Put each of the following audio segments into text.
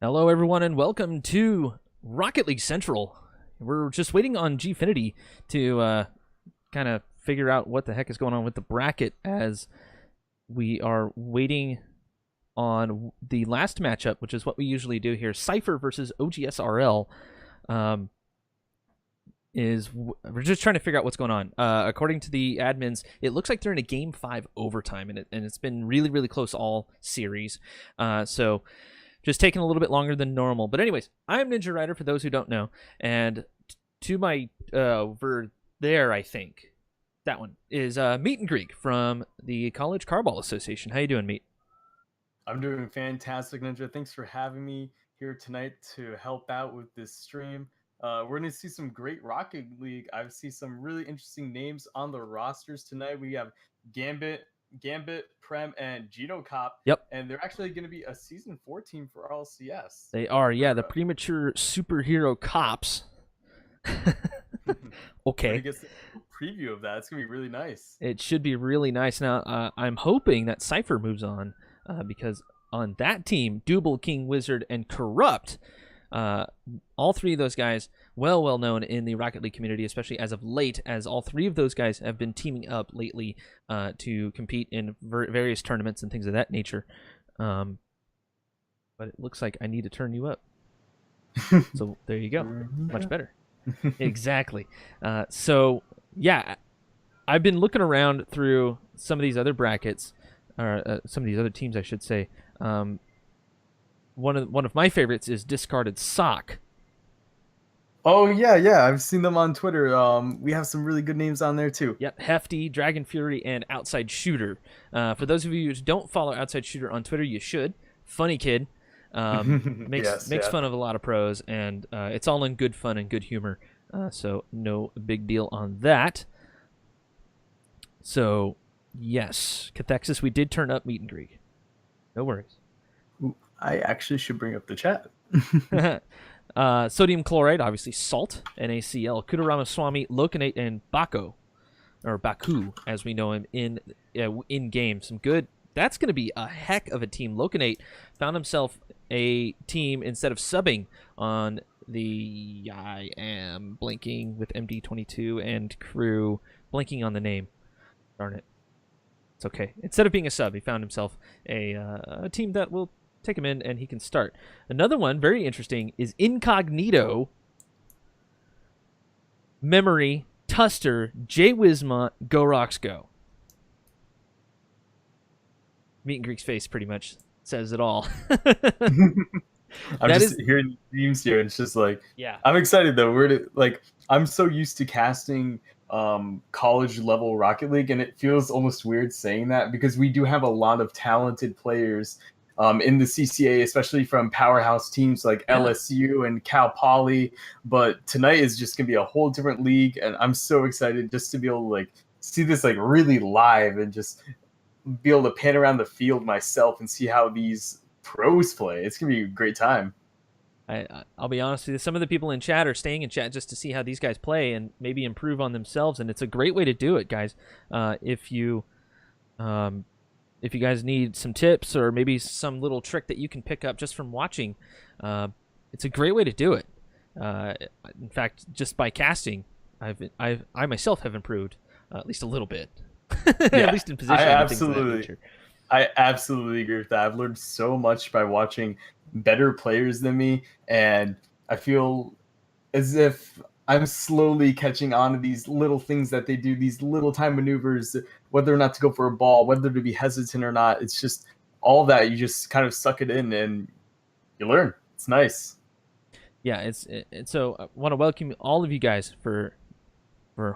Hello, everyone, and welcome to Rocket League Central. We're just waiting on Gfinity to kind of figure out what the heck is going on with the bracket as we are waiting on the last matchup, which is what we usually do here. Cypher versus OGSRL. We're just trying to figure out what's going on. According to the admins, it looks like they're in a Game 5 overtime, and it's been really, really close all series. So just taking a little bit longer than normal. But anyways, I'm Ninja Rider for those who don't know. And to my over there, I think, that one is Meet and Greek from the College Carball Association. How you doing, Meet? I'm doing fantastic, Ninja. Thanks for having me here tonight to help out with this stream. We're going to see some great Rocket League. I see some really interesting names on the rosters tonight. We have Gambit, Prem, and Gino Cop, Yep, and they're actually going to be a Season 4 team for LCS. they are. Yeah, the premature superhero cops. Okay. Get a preview of that. It's going to be really nice. It should be really nice. Now, I'm hoping that Cypher moves on because on that team, Double, King, Wizard, and Corrupt, all three of those guys, well known in the Rocket League community, especially as of late, as all three of those guys have been teaming up lately to compete in various tournaments and things of that nature. But it looks like I need to turn you up. So there you go. Much better. Exactly. So, yeah, I've been looking around through some of these other brackets, or some of these other teams, I should say. One of my favorites is Discarded Sock. Oh yeah, I've seen them on Twitter. We have some really good names on there too. Yep, Hefty, Dragon Fury, and Outside Shooter. For those of you who don't follow Outside Shooter on Twitter, you should. Funny kid. Makes fun of a lot of pros, and it's all in good fun and good humor. So no big deal on that. So yes, Cathexis, we did turn up Meet and Greek. No worries. I actually should bring up the chat. Sodium chloride, obviously salt, NaCl, Kudaramaswamy, Locanate, and Baku, or Baku, as we know him in game. Some good. That's going to be a heck of a team. Locanate found himself a team instead of subbing on the I am blanking with MD22 and crew, blanking on the name. Darn it. It's okay. Instead of being a sub, he found himself a team that will take him in and he can start. Another one, very interesting, is Incognito, Memory, Tuster, Jay Wismont, Go Rocks Go. Meet and Greek's face pretty much says it all. I'm just hearing themes here, and it's just like, yeah, I'm excited though. I'm so used to casting college level Rocket League, and it feels almost weird saying that because we do have a lot of talented players in the CCA, especially from powerhouse teams like LSU and Cal Poly. But tonight is just gonna be a whole different league, and I'm so excited just to be able to see this really live and just be able to pan around the field myself and see how these pros play. It's gonna be a great time. I'll be honest with you. Some of the people in chat are staying in chat just to see how these guys play and maybe improve on themselves, and it's a great way to do it, guys. If you guys need some tips or maybe some little trick that you can pick up just from watching, it's a great way to do it. In fact, just by casting, I myself have improved at least a little bit. At least in position. I absolutely agree with that. I've learned so much by watching better players than me, and I feel as if I'm slowly catching on to these little things that they do, these little time maneuvers, whether or not to go for a ball, whether to be hesitant or not. It's just all that. You just kind of suck it in and you learn. It's nice. Yeah, so I want to welcome all of you guys for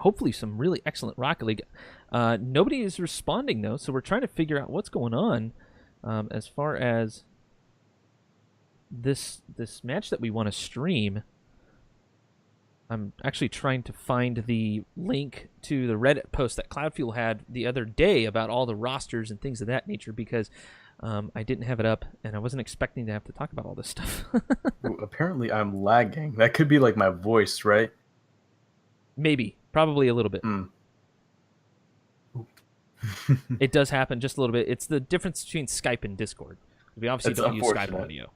hopefully some really excellent Rocket League. Nobody is responding though, so we're trying to figure out what's going on as far as this match that we want to stream. I'm actually trying to find the link to the Reddit post that Cloudfuel had the other day about all the rosters and things of that nature because I didn't have it up and I wasn't expecting to have to talk about all this stuff. Well, apparently I'm lagging. That could be like my voice, right? Maybe. Probably a little bit. It does happen just a little bit. It's the difference between Skype and Discord. We obviously don't use Skype audio.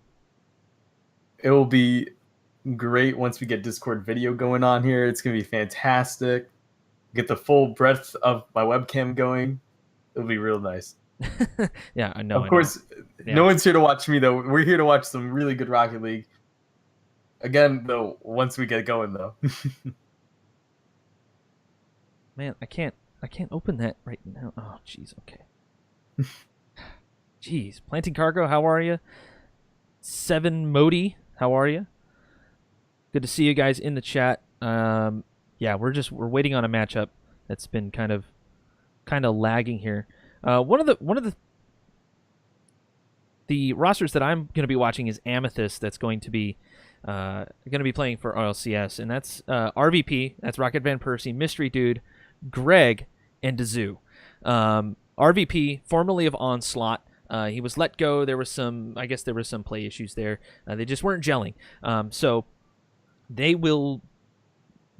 it will be great once we get Discord video going on here. It's gonna be fantastic. Get the full breadth of my webcam going. It'll be real nice. Yeah, I know. Of course, Yeah. no one's here to watch me though. We're here to watch some really good Rocket League. Again, though, once we get going though. Man, I can't open that right now. Oh, jeez. Okay. Jeez. Planting Cargo, how are you? Seven Modi, how are you? Good to see you guys in the chat. Yeah, we're waiting on a matchup that's been kind of lagging here. One of the rosters that I'm going to be watching is Amethyst. That's going to be playing for RLCS, and that's RVP. That's Rocket Van Persie, Mystery Dude, Greg, and Dazoo. RVP, formerly of Onslaught. He was let go. There was some play issues there. They just weren't gelling. So they will.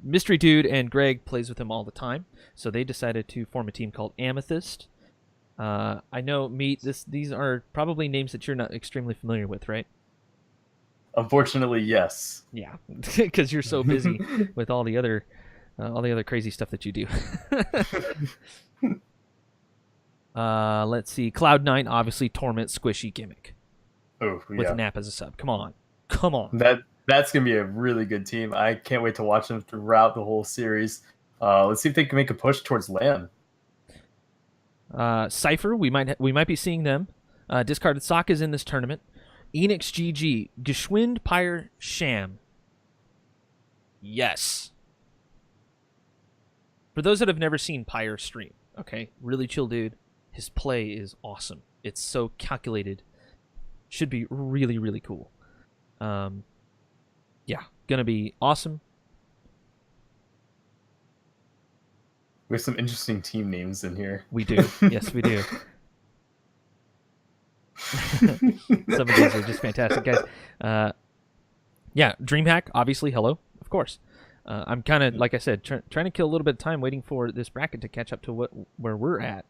Mystery Dude and Greg plays with him all the time, so they decided to form a team called Amethyst. I know, Meat. These are probably names that you're not extremely familiar with, right? Unfortunately, yes. Yeah, because you're so busy with all the other crazy stuff that you do. Let's see. Cloud9, obviously Torment Squishy gimmick. Oh, yeah. With Nap as a sub. Come on. That's gonna be a really good team. I can't wait to watch them throughout the whole series. Let's see if they can make a push towards LAN. Cypher, we might be seeing them. Discarded Sock is in this tournament. Enix GG, Geschwind Pyre Sham. Yes. For those that have never seen Pyre stream, okay, really chill dude. His play is awesome. It's so calculated. Should be really, really cool. Yeah, gonna be awesome. We have some interesting team names in here. We do. Yes, we do. Some of these are just fantastic, guys. Yeah, DreamHack, obviously, hello, of course. I'm kind of, like I said, trying to kill a little bit of time waiting for this bracket to catch up to where we're at.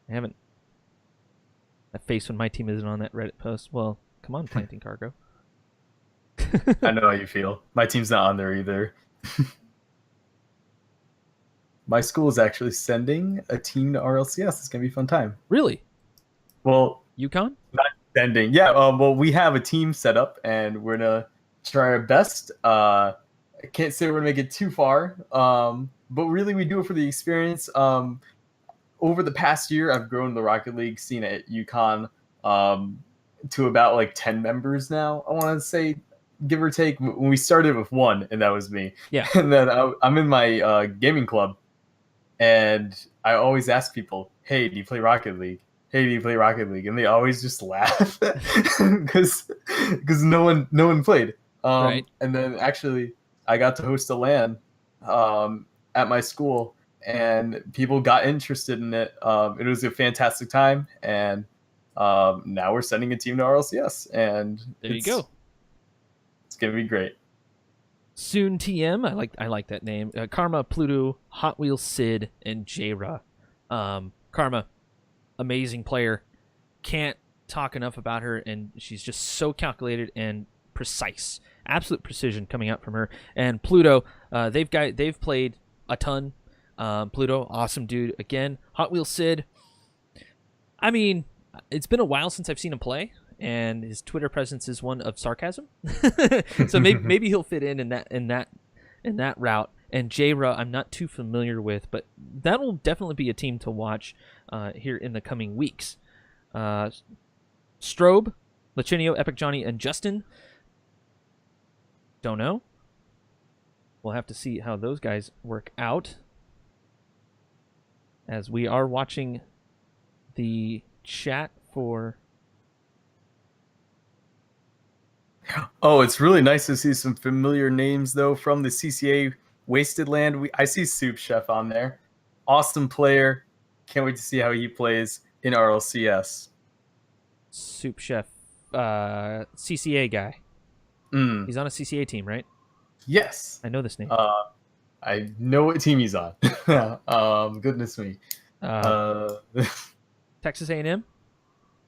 I haven't... That face when my team isn't on that Reddit post. Well, come on, Planting Cargo. I know how you feel. My team's not on there either. My school is actually sending a team to RLCS. It's going to be a fun time. Really? Well, UConn? Not sending. Yeah, well, we have a team set up, and we're going to try our best. I can't say we're going to make it too far, but really we do it for the experience. Over the past year, I've grown the Rocket League scene at UConn to about like 10 members now, I want to say, give or take. When we started with one, and that was me. Yeah. And then I'm in my gaming club, and I always ask people, hey, do you play Rocket League? Hey, do you play Rocket League? And they always just laugh because no one played. Right. And then actually, I got to host a LAN at my school, and people got interested in it. It was a fantastic time, and now we're sending a team to RLCS, and there you go. It's gonna be great. Soon TM, I like that name. Karma, Pluto, Hot Wheels Sid, and J-Ra. Karma, amazing player. Can't talk enough about her, and she's just so calculated and precise. Absolute precision coming out from her. And Pluto, they've played a ton. Pluto, awesome dude. Again, Hot Wheels Sid. I mean, it's been a while since I've seen him play, and his Twitter presence is one of sarcasm. So maybe he'll fit in that route. And J-Ra, I'm not too familiar with, but that will definitely be a team to watch here in the coming weeks. Strobe, Lachinio, Epic Johnny, and Justin. Don't know. We'll have to see how those guys work out. As we are watching the chat for... Oh, it's really nice to see some familiar names, though, from the CCA Wasted Land. I see Soup Chef on there. Awesome player. Can't wait to see how he plays in RLCS. Soup Chef, CCA guy. He's on a CCA team, right? Yes. I know this name. I know what team he's on. Goodness me. Texas A&M?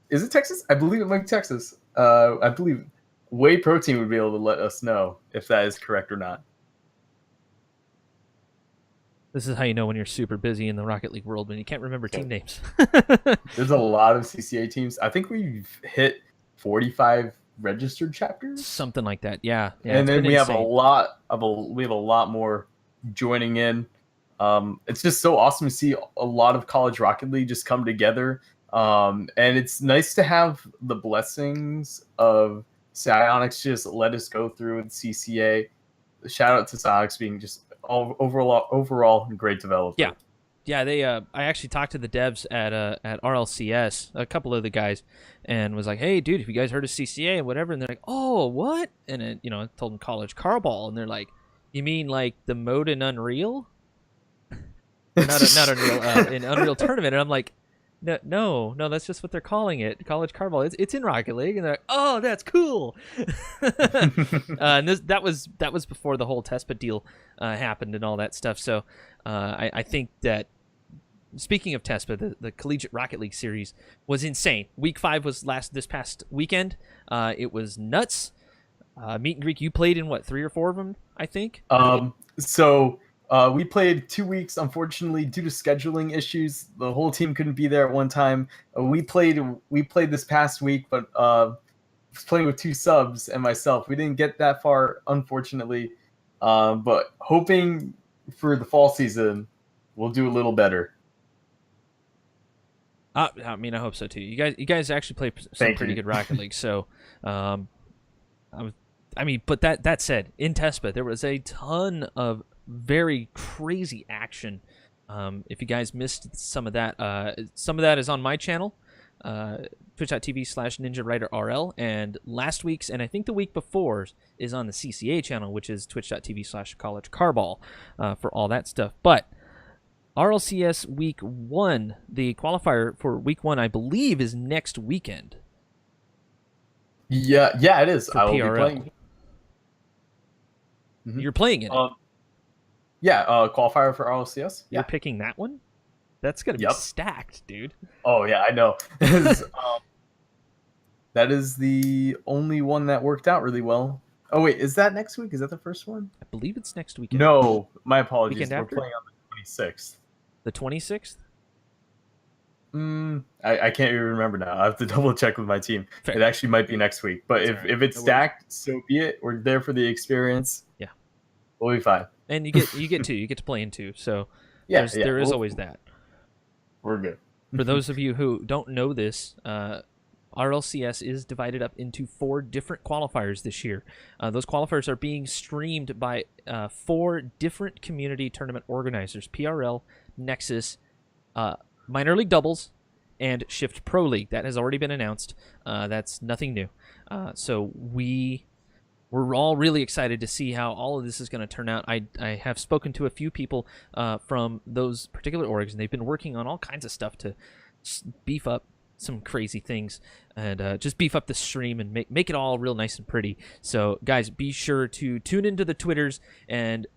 Is it Texas? I believe it might be Texas. I believe Whey Protein would be able to let us know if that is correct or not. This is how you know when you're super busy in the Rocket League world when you can't remember team names. There's a lot of CCA teams. I think we've hit 45 registered chapters, Something like that. Yeah, yeah. and It's then been we have insane. we have a lot more joining in. It's just so awesome to see a lot of college Rocket League just come together. And it's nice to have the blessings of Psionics just let us go through with CCA. Shout out to Psionics being just overall great developer. Yeah, yeah. They. I actually talked to the devs at RLCS, a couple of the guys, and was like, "Hey, dude, have you guys heard of CCA and whatever?" And they're like, "Oh, what?" And then, I told them College Carball, and they're like, "You mean like the mode in Unreal, or not Unreal, in Unreal Tournament?" And I'm like, "No, no, no, that's just what they're calling it, College Carball. It's in Rocket League." And they're like, "Oh, that's cool." And that was before the whole Tespa deal happened and all that stuff. So I think that, speaking of TESPA, the Collegiate Rocket League series was insane. Week 5 was this past weekend. It was nuts. Meet and Greek, you played in what, 3 or 4 of them, I think? So we played 2 weeks. Unfortunately, due to scheduling issues, the whole team couldn't be there at one time. We played this past week, but was playing with 2 subs and myself. We didn't get that far, unfortunately. But hoping for the fall season, we'll do a little better. I mean, I hope so too. You guys actually play some Thank pretty you. good Rocket League. So, I was, I mean, but that said, in TESPA there was a ton of very crazy action. If you guys missed some of that is on my channel, twitch.tv/ninja and last week's, and I think the week before, is on the CCA channel, which is twitch.tv/college carball, for all that stuff. But RLCS week 1, the qualifier for week 1, I believe, is next weekend Yeah, it is. for I will be PRL. playing. Mhm. You're playing in it. Yeah, qualifier for RLCS. You're Yeah. picking that one? That's going to be Yep. stacked, dude. Oh yeah, I know. That is the only one that worked out really well. Oh wait, is that next week? Is that the first one? I believe it's next weekend. No, my apologies. Weekend We're after? playing on the 26th. The 26th? I can't even remember now. I have to double check with my team. Fair. It actually might be next week. But That's if, all right. if it's No worries. stacked, so be it. We're there for the experience. Yeah. We'll be fine. And you get to play in 2. So Yeah, there is we'll- always that. We're good. For those of you who don't know this, RLCS is divided up into 4 different qualifiers this year. Those qualifiers are being streamed by 4 different community tournament organizers: PRL, Nexus, Minor League Doubles, and Shift Pro League. That has already been announced. That's nothing new. So we're all really excited to see how all of this is going to turn out. I have spoken to a few people from those particular orgs, and they've been working on all kinds of stuff to beef up some crazy things and just beef up the stream and make it all real nice and pretty. So, guys, be sure to tune into the Twitters and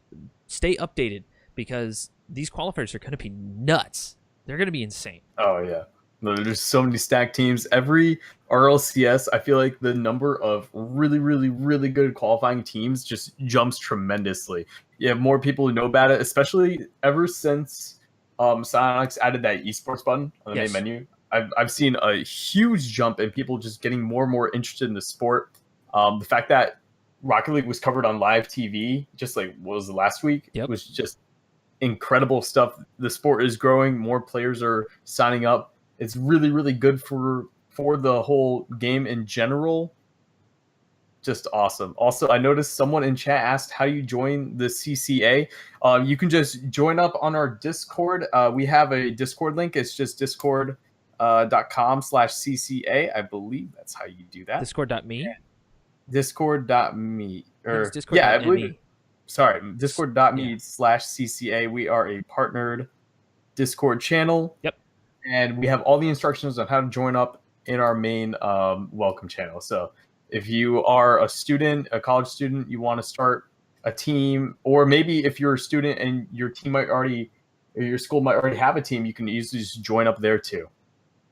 stay updated, because these qualifiers are going to be nuts. They're going to be insane. Oh yeah. There's so many stacked teams. Every RLCS, I feel like the number of really, really, really good qualifying teams just jumps tremendously. You have more people who know about it, especially ever since Psyonix added that esports button on the Yes. main menu. I've seen a huge jump in people just getting more and more interested in the sport. The fact that Rocket League was covered on live TV, just like what was the last week, Yep. was just incredible stuff. The sport is growing. More players are signing up. It's really, really good for the whole game in general. Just awesome. Also, I noticed someone in chat asked how you join the CCA. You can just join up on our Discord. We have a Discord link. It's just discord.com/CCA. I believe that's how you do that. Discord.me? Discord.me. Or, Discord. yeah, I believe it. Sorry, discord.me Yeah. /CCA. We are a partnered Discord channel. Yep. And we have all the instructions on how to join up in our main welcome channel. So if you are a student, a college student, you want to start a team, or maybe if you're a student and your team might already, or your school might already have a team, you can easily just join up there too.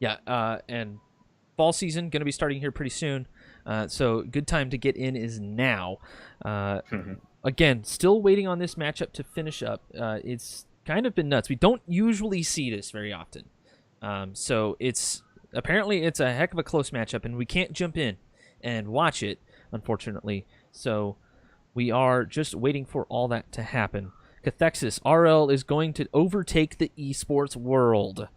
Yeah, and fall season going to be starting here pretty soon. So good time to get in is now. Again, still waiting on this matchup to finish up. It's kind of been nuts. We don't usually see this very often. So apparently it's a heck of a close matchup, and we can't jump in and watch it, unfortunately. So we are just waiting for all that to happen. Cathexis, RL is going to overtake the esports world.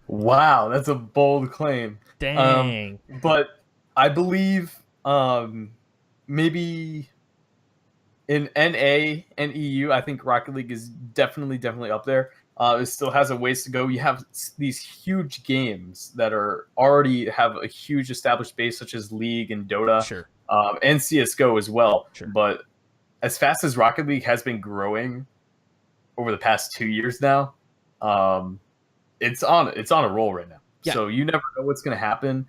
Wow, that's a bold claim. Dang. But I believe maybe in NA and EU, I think Rocket League is definitely up there. It still has a ways to go. You have these huge games that are already have a huge established base, such as League and Dota, Sure. And CS:GO as well. Sure. But as fast as Rocket League has been growing over the past 2 years now, it's on a roll right now. Yeah. So you never know what's going to happen.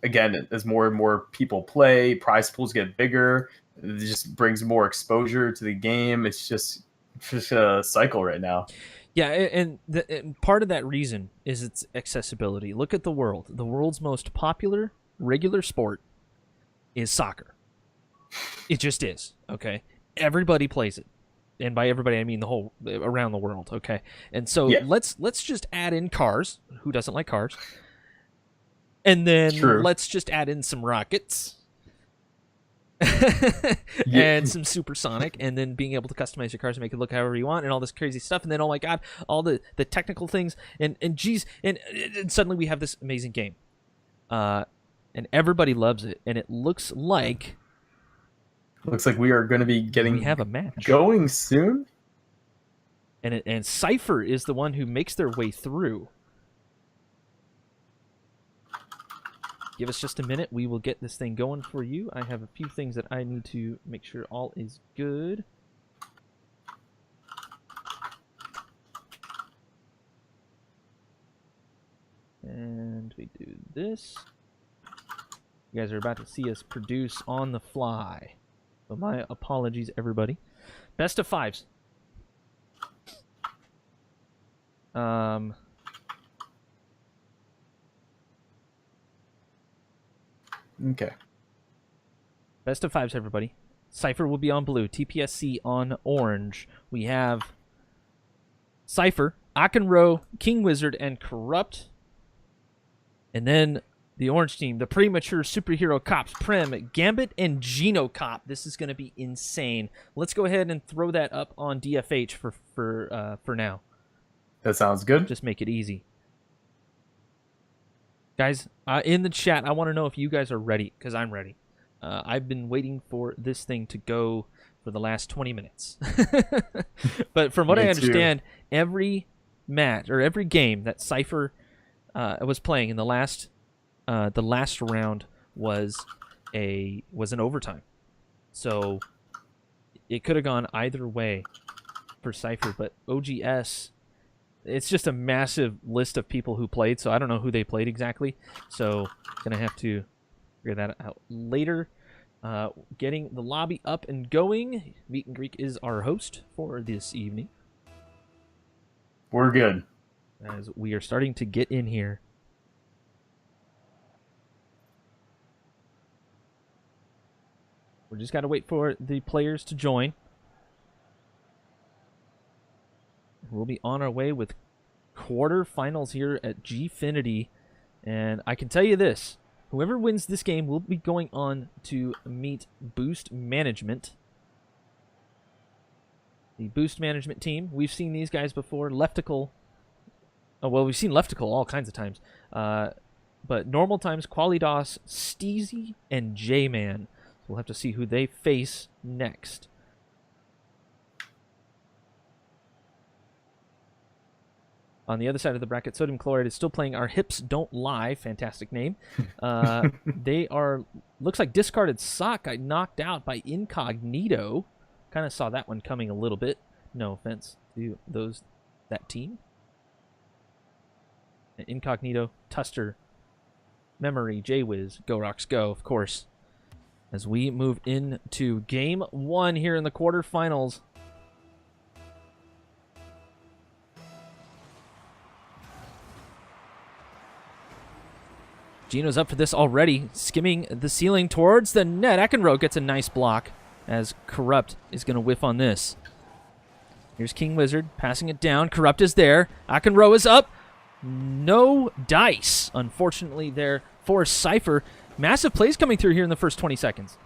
Again, as more and more people play, prize pools get bigger. It just brings more exposure to the game. It's just a cycle right now. Yeah, and part of that reason is its accessibility. Look at the world. The world's most popular regular sport is soccer. It just is, okay? Everybody plays it. And by everybody, I mean the whole around the world, okay? And so let's just add in cars. Who doesn't like cars? And then let's just add in some rockets. And some supersonic, and then being able to customize your cars and make it look however you want, and all this crazy stuff, and then oh my god, all the technical things, and geez, and suddenly we have this amazing game, and everybody loves it, and it looks like we are going to be we have a match going soon, and Cypher is the one who makes their way through. Give us just a minute. We will get this thing going for you. I have a few things that I need to make sure all is good. And we do this. You guys are about to see us produce on the fly. So my apologies, everybody. Best of fives. Okay. Best of fives, everybody. Cypher will be on blue. TPSC on orange. We have Cypher, Akenro, King Wizard, and Corrupt. And then the orange team, the premature superhero cops, Prem, Gambit, and Geno Cop. This is going to be insane. Let's go ahead and throw that up on DFH for now. That sounds good. Just make it easy. Guys, in the chat, I want to know if you guys are ready, because I'm ready. I've been waiting for this thing to go for the last 20 minutes. But from what I understand, every match or every game that Cypher was playing in the last round was an overtime. So it could have gone either way for Cypher, but OGS, it's just a massive list of people who played, so I don't know who they played exactly. So gonna have to figure that out later. Getting the lobby up and going. Meet and Greek is our host for this evening. We're good. As we are starting to get in here. We just got to wait for the players to join. We'll be on our way with quarterfinals here at Gfinity. And I can tell you this. Whoever wins this game will be going on to meet Boost Management. The Boost Management team. We've seen these guys before. Leftical. Oh, well, we've seen Leftical all kinds of times. But normal times, Qualidos, Steezy, and J-Man. We'll have to see who they face next. On the other side of the bracket, Sodium Chloride is still playing Our Hips Don't Lie. Fantastic name. They are, looks like Discarded Sock got knocked out by Incognito. Kind of saw that one coming a little bit. No offense to that team. Incognito, Tuster, Memory, J-Wiz, Go Rocks Go, of course. As we move into game one here in the quarterfinals. Gino's up for this already, skimming the ceiling towards the net. Ekenro gets a nice block as Corrupt is going to whiff on this. Here's King Wizard passing it down. Corrupt is there. Ekenro is up. No dice, unfortunately, there for Cypher. Massive plays coming through here in the first 20 seconds.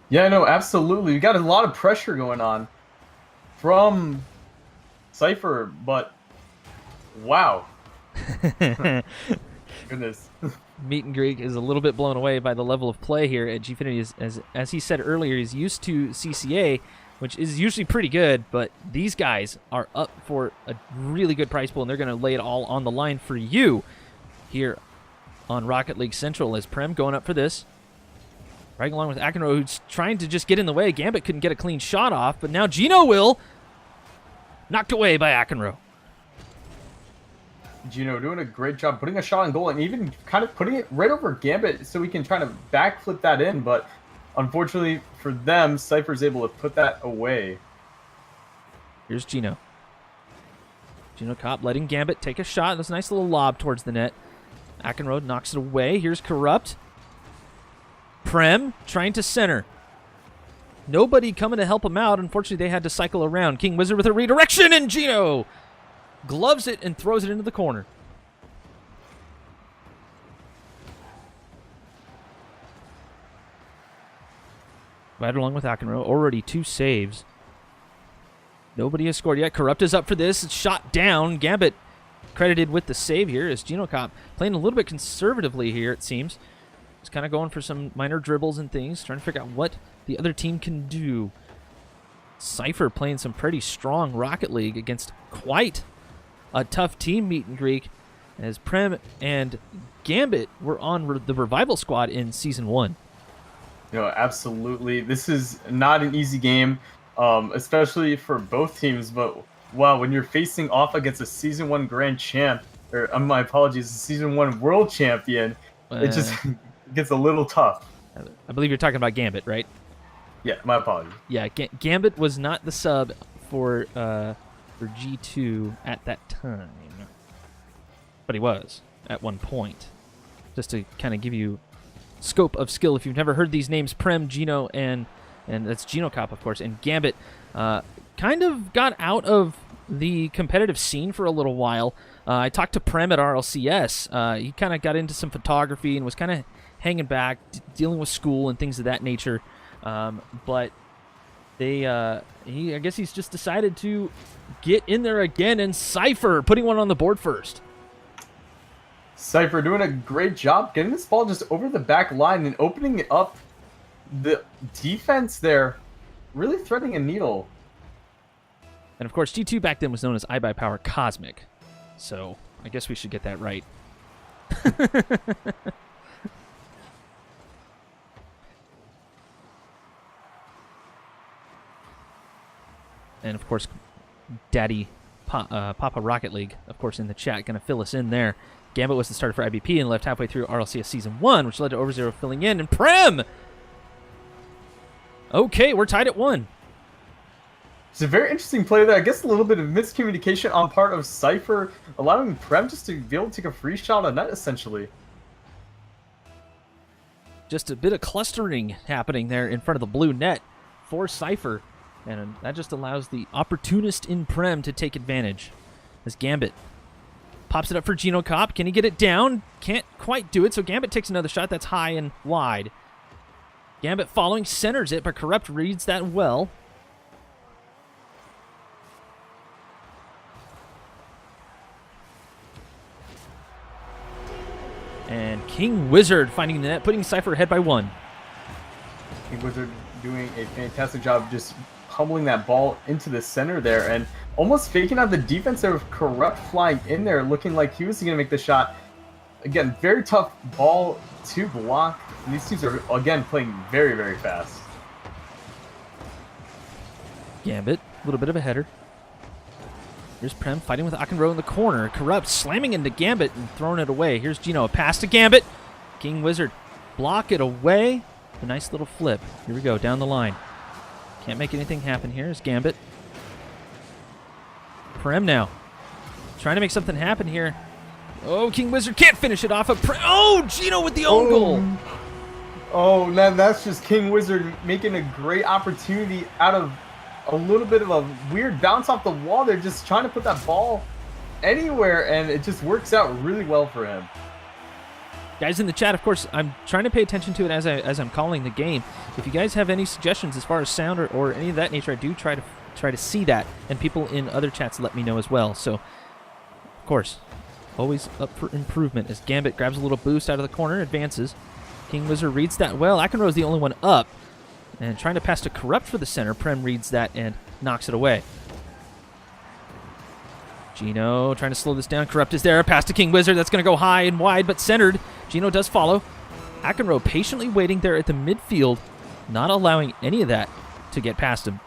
Yeah, no, absolutely. We got a lot of pressure going on from Cypher, but wow. Goodness. Meet and Greek is a little bit blown away by the level of play here at Gfinity. As he said earlier, he's used to CCA, which is usually pretty good, but these guys are up for a really good prize pool, and they're going to lay it all on the line for you here on Rocket League Central as Prem going up for this. Right along with Ekenro, who's trying to just get in the way. Gambit couldn't get a clean shot off, but now Gino will. Knocked away by Ekenro. Gino doing a great job putting a shot on goal and even kind of putting it right over Gambit so we can try to backflip that in, but unfortunately for them, Cypher's able to put that away. Here's Gino. Gino Kopp letting Gambit take a shot. That's a nice little lob towards the net. Ekenro knocks it away. Here's Corrupt. Prem trying to center. Nobody coming to help him out. Unfortunately, they had to cycle around. King Wizard with a redirection, and Gino gloves it and throws it into the corner. Right along with Ekenro. Already 2 saves. Nobody has scored yet. Corrupt is up for this. It's shot down. Gambit credited with the save here as Gino Kopp playing a little bit conservatively here, it seems. He's kind of going for some minor dribbles and things, trying to figure out what the other team can do. Cypher playing some pretty strong Rocket League against quite a tough team, Meet and Greek, as Prem and Gambit were on the Revival squad in Season 1. No, absolutely. This is not an easy game, especially for both teams, but wow, when you're facing off against a Season 1 Grand Champ, or my apologies, a Season 1 World Champion, it just gets a little tough. I believe you're talking about Gambit, right? Yeah, my apologies. Yeah, Gambit was not the sub for G2 at that time, but he was at one point. Just to kind of give you scope of skill, if you've never heard these names, Prem, Gino, and that's Gino Kopp, of course, and Gambit kind of got out of the competitive scene for a little while. I talked to Prem at RLCS. He kind of got into some photography and was kind of hanging back, dealing with school and things of that nature. But I guess he's just decided to get in there again, and Cypher putting one on the board first. Cypher doing a great job getting this ball just over the back line and opening it up. The defense there really threading a needle. And of course, G2 back then was known as iBuyPower Cosmic. So I guess we should get that right. And of course, Daddy Papa Rocket League, of course, in the chat, going to fill us in there. Gambit was the starter for IBP and left halfway through RLCS Season 1, which led to Overzero filling in. And Prem! Okay, we're tied at 1. It's a very interesting play there. I guess a little bit of miscommunication on part of Cypher, allowing Prem just to be able to take a free shot on net, essentially. Just a bit of clustering happening there in front of the blue net for Cypher. And that just allows the opportunist in Prem to take advantage. As Gambit pops it up for Gino Kopp. Can he get it down? Can't quite do it, so Gambit takes another shot that's high and wide. Gambit following, centers it, but Corrupt reads that well. And King Wizard finding the net, putting Cypher ahead by 1. King Wizard doing a fantastic job just pummeling that ball into the center there and almost faking out the defense there with Corrupt flying in there, looking like he was going to make the shot. Again, very tough ball to block. And these teams are, again, playing very, very fast. Gambit, a little bit of a header. Here's Prem fighting with Ekenro in the corner. Corrupt slamming into Gambit and throwing it away. Here's Gino, a pass to Gambit. King Wizard block it away. A nice little flip. Here we go, down the line. Can't make anything happen here. Here's Gambit. Prem now. Trying to make something happen here. Oh, King Wizard can't finish it off. Oh, Gino with the own goal. Oh, that's just King Wizard making a great opportunity out of a little bit of a weird bounce off the wall. They're just trying to put that ball anywhere, and it just works out really well for him. Guys in the chat, of course, I'm trying to pay attention to it as I'm calling the game. If you guys have any suggestions as far as sound or any of that nature, I do try to see that, and people in other chats let me know as well. So, of course, always up for improvement as Gambit grabs a little boost out of the corner, advances. King Wizard reads that well. Akenro is the only one up, and trying to pass to Corrupt for the center. Prem reads that and knocks it away. Gino trying to slow this down. Corrupt is there. Pass to King Wizard. That's going to go high and wide, but centered. Gino does follow. Akenro patiently waiting there at the midfield, not allowing any of that to get past him.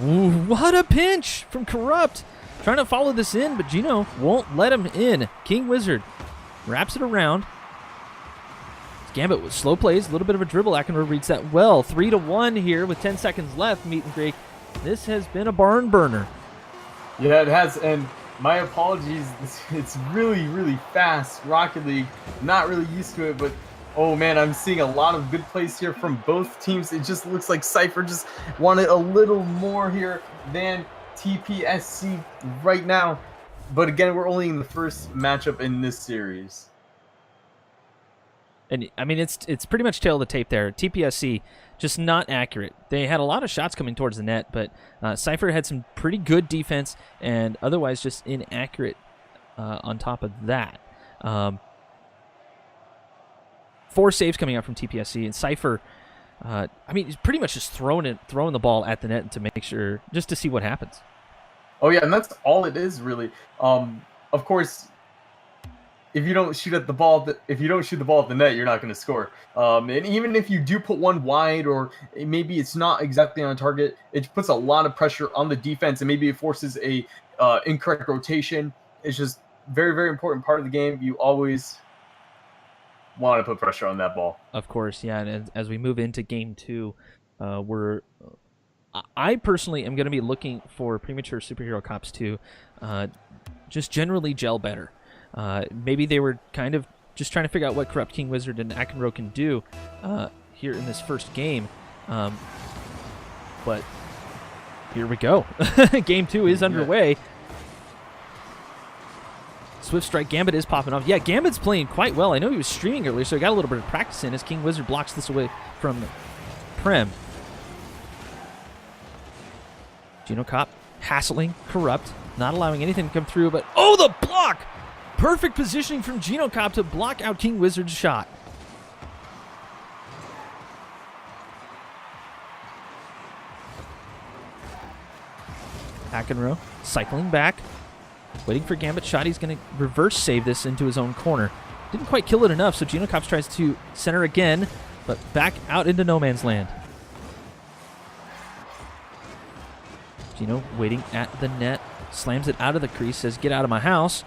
Ooh, what a pinch from Corrupt. Trying to follow this in, but Gino won't let him in. King Wizard wraps it around. Gambit with slow plays, a little bit of a dribble. Akenro reads that well. 3-1 here with 10 seconds left. Meet and greet. This has been a barn burner. Yeah, it has, and my apologies. It's really, really fast. Rocket League, not really used to it, but oh man, I'm seeing a lot of good plays here from both teams. It just looks like Cypher just wanted a little more here than TPSC right now. But again, we're only in the first matchup in this series. And I mean, it's pretty much tail of the tape there. TPSC just not accurate. They had a lot of shots coming towards the net, but Cypher had some pretty good defense and otherwise just inaccurate on top of that. 4 saves coming out from TPSC, and Cypher, I mean, he's pretty much just throwing the ball at the net to make sure, just to see what happens. Oh yeah, and that's all it is really. Of course, if you don't shoot the ball at the net, you're not going to score. And even if you do put one wide, or maybe it's not exactly on target, it puts a lot of pressure on the defense, and maybe it forces a incorrect rotation. It's just very, very important part of the game. You always want to put pressure on that ball. Of course, yeah. And as we move into game 2, I personally am going to be looking for Premature Superhero Cops to just generally gel better. Maybe they were kind of just trying to figure out what Corrupt, King Wizard, and Akenro can do here in this first game. But here we go. Game 2 is underway. Swift Strike Gambit is popping off. Yeah, Gambit's playing quite well. I know he was streaming earlier, so he got a little bit of practice in as King Wizard blocks this away from Prem. Gino Cop hassling Corrupt, not allowing anything to come through, but oh, the block! Perfect positioning from Gino Cop to block out King Wizard's shot. Akenro cycling back, waiting for Gambit's shot. He's going to reverse save this into his own corner. Didn't quite kill it enough, so Gino Cops tries to center again, but back out into no man's land. Gino waiting at the net, slams it out of the crease, says, "Get out of my house."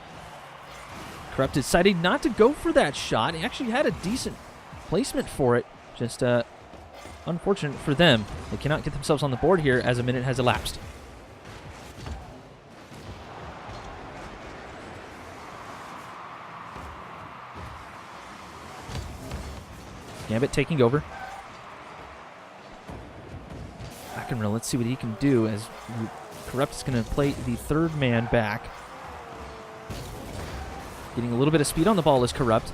Corrupt decided not to go for that shot. He actually had a decent placement for it. Just unfortunate for them. They cannot get themselves on the board here as a minute has elapsed. Gambit taking over. Akenro, let's see what he can do as Corrupt is going to play the third man back. Getting a little bit of speed on the ball is Corrupt.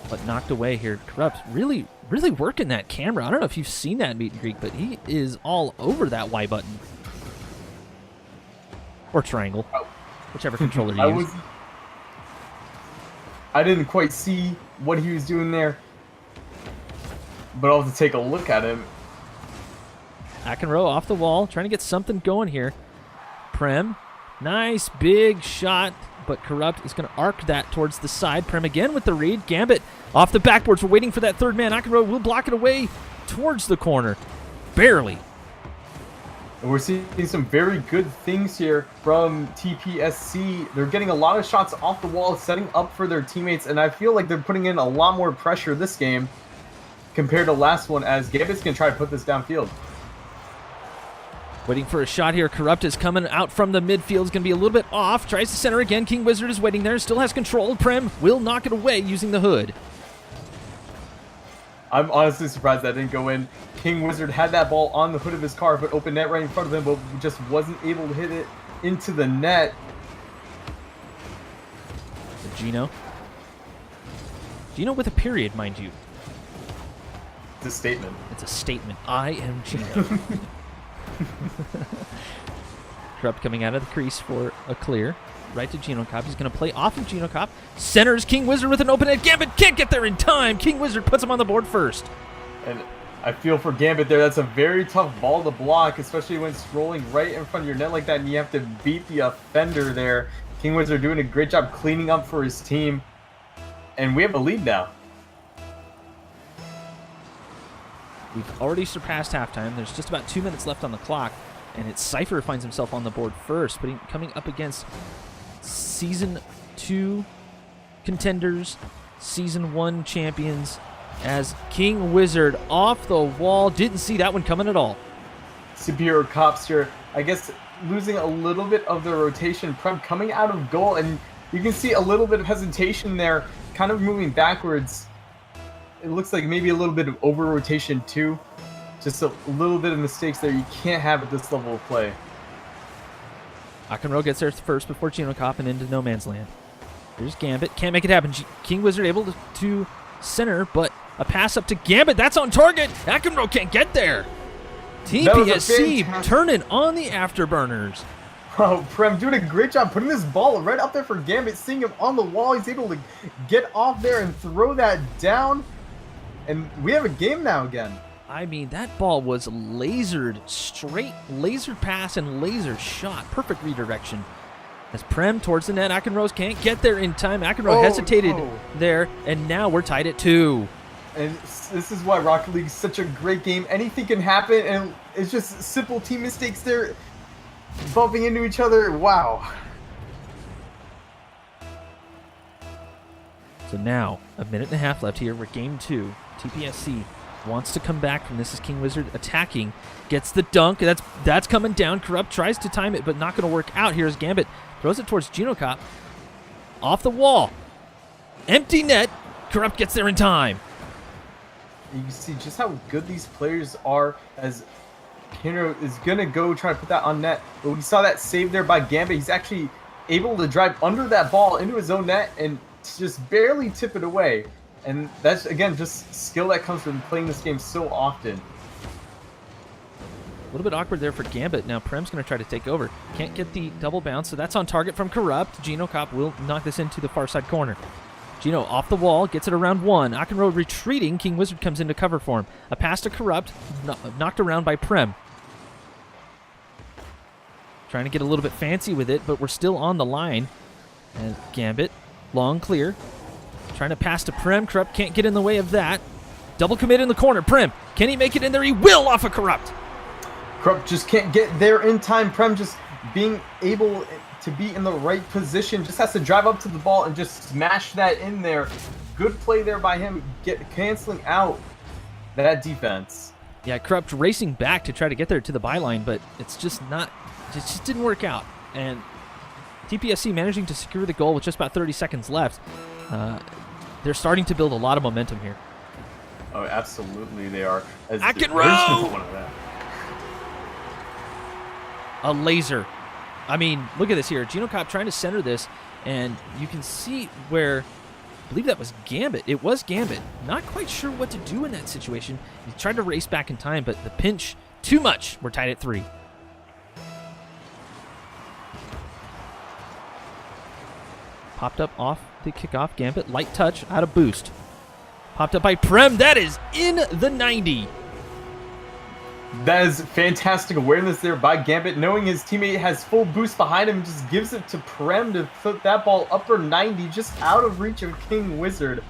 But knocked away here. Corrupt really, really working that camera. I don't know if you've seen that meet and greet, but he is all over that Y button. Or triangle. Whichever controller you use. I didn't quite see what he was doing there, but I'll have to take a look at him. Akenro off the wall, trying to get something going here. Prem, nice big shot, but Corrupt is going to arc that towards the side. Prem again with the read. Gambit off the backboards. We're waiting for that third man. Akenro will block it away towards the corner. Barely. And we're seeing some very good things here from TPSC. They're getting a lot of shots off the wall, setting up for their teammates, and I feel like they're putting in a lot more pressure this game compared to last one, as Gambit's going to try to put this downfield. Waiting for a shot here. Corrupt is coming out from the midfield. Is going to be a little bit off. Tries to center again. King Wizard is waiting there. Still has control. Prem will knock it away using the hood. I'm honestly surprised that didn't go in. King Wizard had that ball on the hood of his car, but open net right in front of him, but just wasn't able to hit it into the net. Gino. Gino with a period, mind you. It's a statement. It's a statement. I am Gino. Corrupt coming out of the crease for a clear. Right to Gino Cop. He's going to play off of Gino Cop. Centers King Wizard with an open net. Gambit can't get there in time. King Wizard puts him on the board first. And I feel for Gambit there. That's a very tough ball to block, especially when it's rolling right in front of your net like that, and you have to beat the offender there. King Wizard doing a great job cleaning up for his team. And we have a lead now. We've already surpassed halftime. There's just about 2 minutes left on the clock. And it's Cypher finds himself on the board first, coming up against Season 2 contenders, Season 1 champions, as King Wizard off the wall. Didn't see that one coming at all. Superior Cops here, I guess, losing a little bit of the rotation. Prem coming out of goal, and you can see a little bit of hesitation there, kind of moving backwards. It looks like maybe a little bit of over-rotation too. Just a little bit of mistakes there you can't have at this level of play. Akenro gets there first before Gino Cop and into no man's land. Here's Gambit. Can't make it happen. King Wizard able to center, but a pass up to Gambit. That's on target. Akenro can't get there. TPSC turning on the afterburners. Oh, Prem doing a great job putting this ball right up there for Gambit, seeing him on the wall. He's able to get off there and throw that down. And we have a game now again. I mean, that ball was lasered, straight lasered pass and laser shot. Perfect redirection. As Prem towards the net, Akenrose can't get there in time. Akenrose hesitated there, and now we're tied at 2. And this is why Rocket League is such a great game. Anything can happen, and it's just simple team mistakes there, bumping into each other. Wow. So now, a minute and a half left here. We're game 2. TPSC wants to come back from this. Is King Wizard attacking, gets the dunk. That's coming down. Corrupt tries to time it, but not going to work out. Here's Gambit, throws it towards Gino Cop, off the wall, empty net. Corrupt gets there in time. You can see just how good these players are, as Kino is going to go try to put that on net. But we saw that save there by Gambit. He's actually able to drive under that ball into his own net and just barely tip it away. And that's, again, just skill that comes from playing this game so often. A little bit awkward there for Gambit. Now Prem's going to try to take over. Can't get the double bounce, so that's on target from Corrupt. Gino Cop will knock this into the far side corner. Gino off the wall, gets it around 1. Akenro retreating. King Wizard comes in to cover for him. A pass to Corrupt, knocked around by Prem. Trying to get a little bit fancy with it, but we're still on the line. And Gambit, long clear. Trying to pass to Prem. Corrupt can't get in the way of that. Double commit in the corner. Prem, can he make it in there? He will off of Corrupt. Corrupt just can't get there in time. Prem just being able to be in the right position. Just has to drive up to the ball and just smash that in there. Good play there by him, canceling out that defense. Yeah, Corrupt racing back to try to get there to the byline, but it's just not, it just didn't work out. And TPSC managing to secure the goal with just about 30 seconds left. They're starting to build a lot of momentum here. Oh, absolutely they are. Akenro! A laser. I mean, look at this here. Gino Cop trying to center this, and you can see where, I believe that was Gambit. It was Gambit. Not quite sure what to do in that situation. He tried to race back in time, but the pinch, too much. We're tied at 3. Popped up off the kickoff. Gambit, light touch, out of boost. Popped up by Prem. That is in the 90. That is fantastic awareness there by Gambit, knowing his teammate has full boost behind him, just gives it to Prem to put that ball upper 90, just out of reach of King Wizard.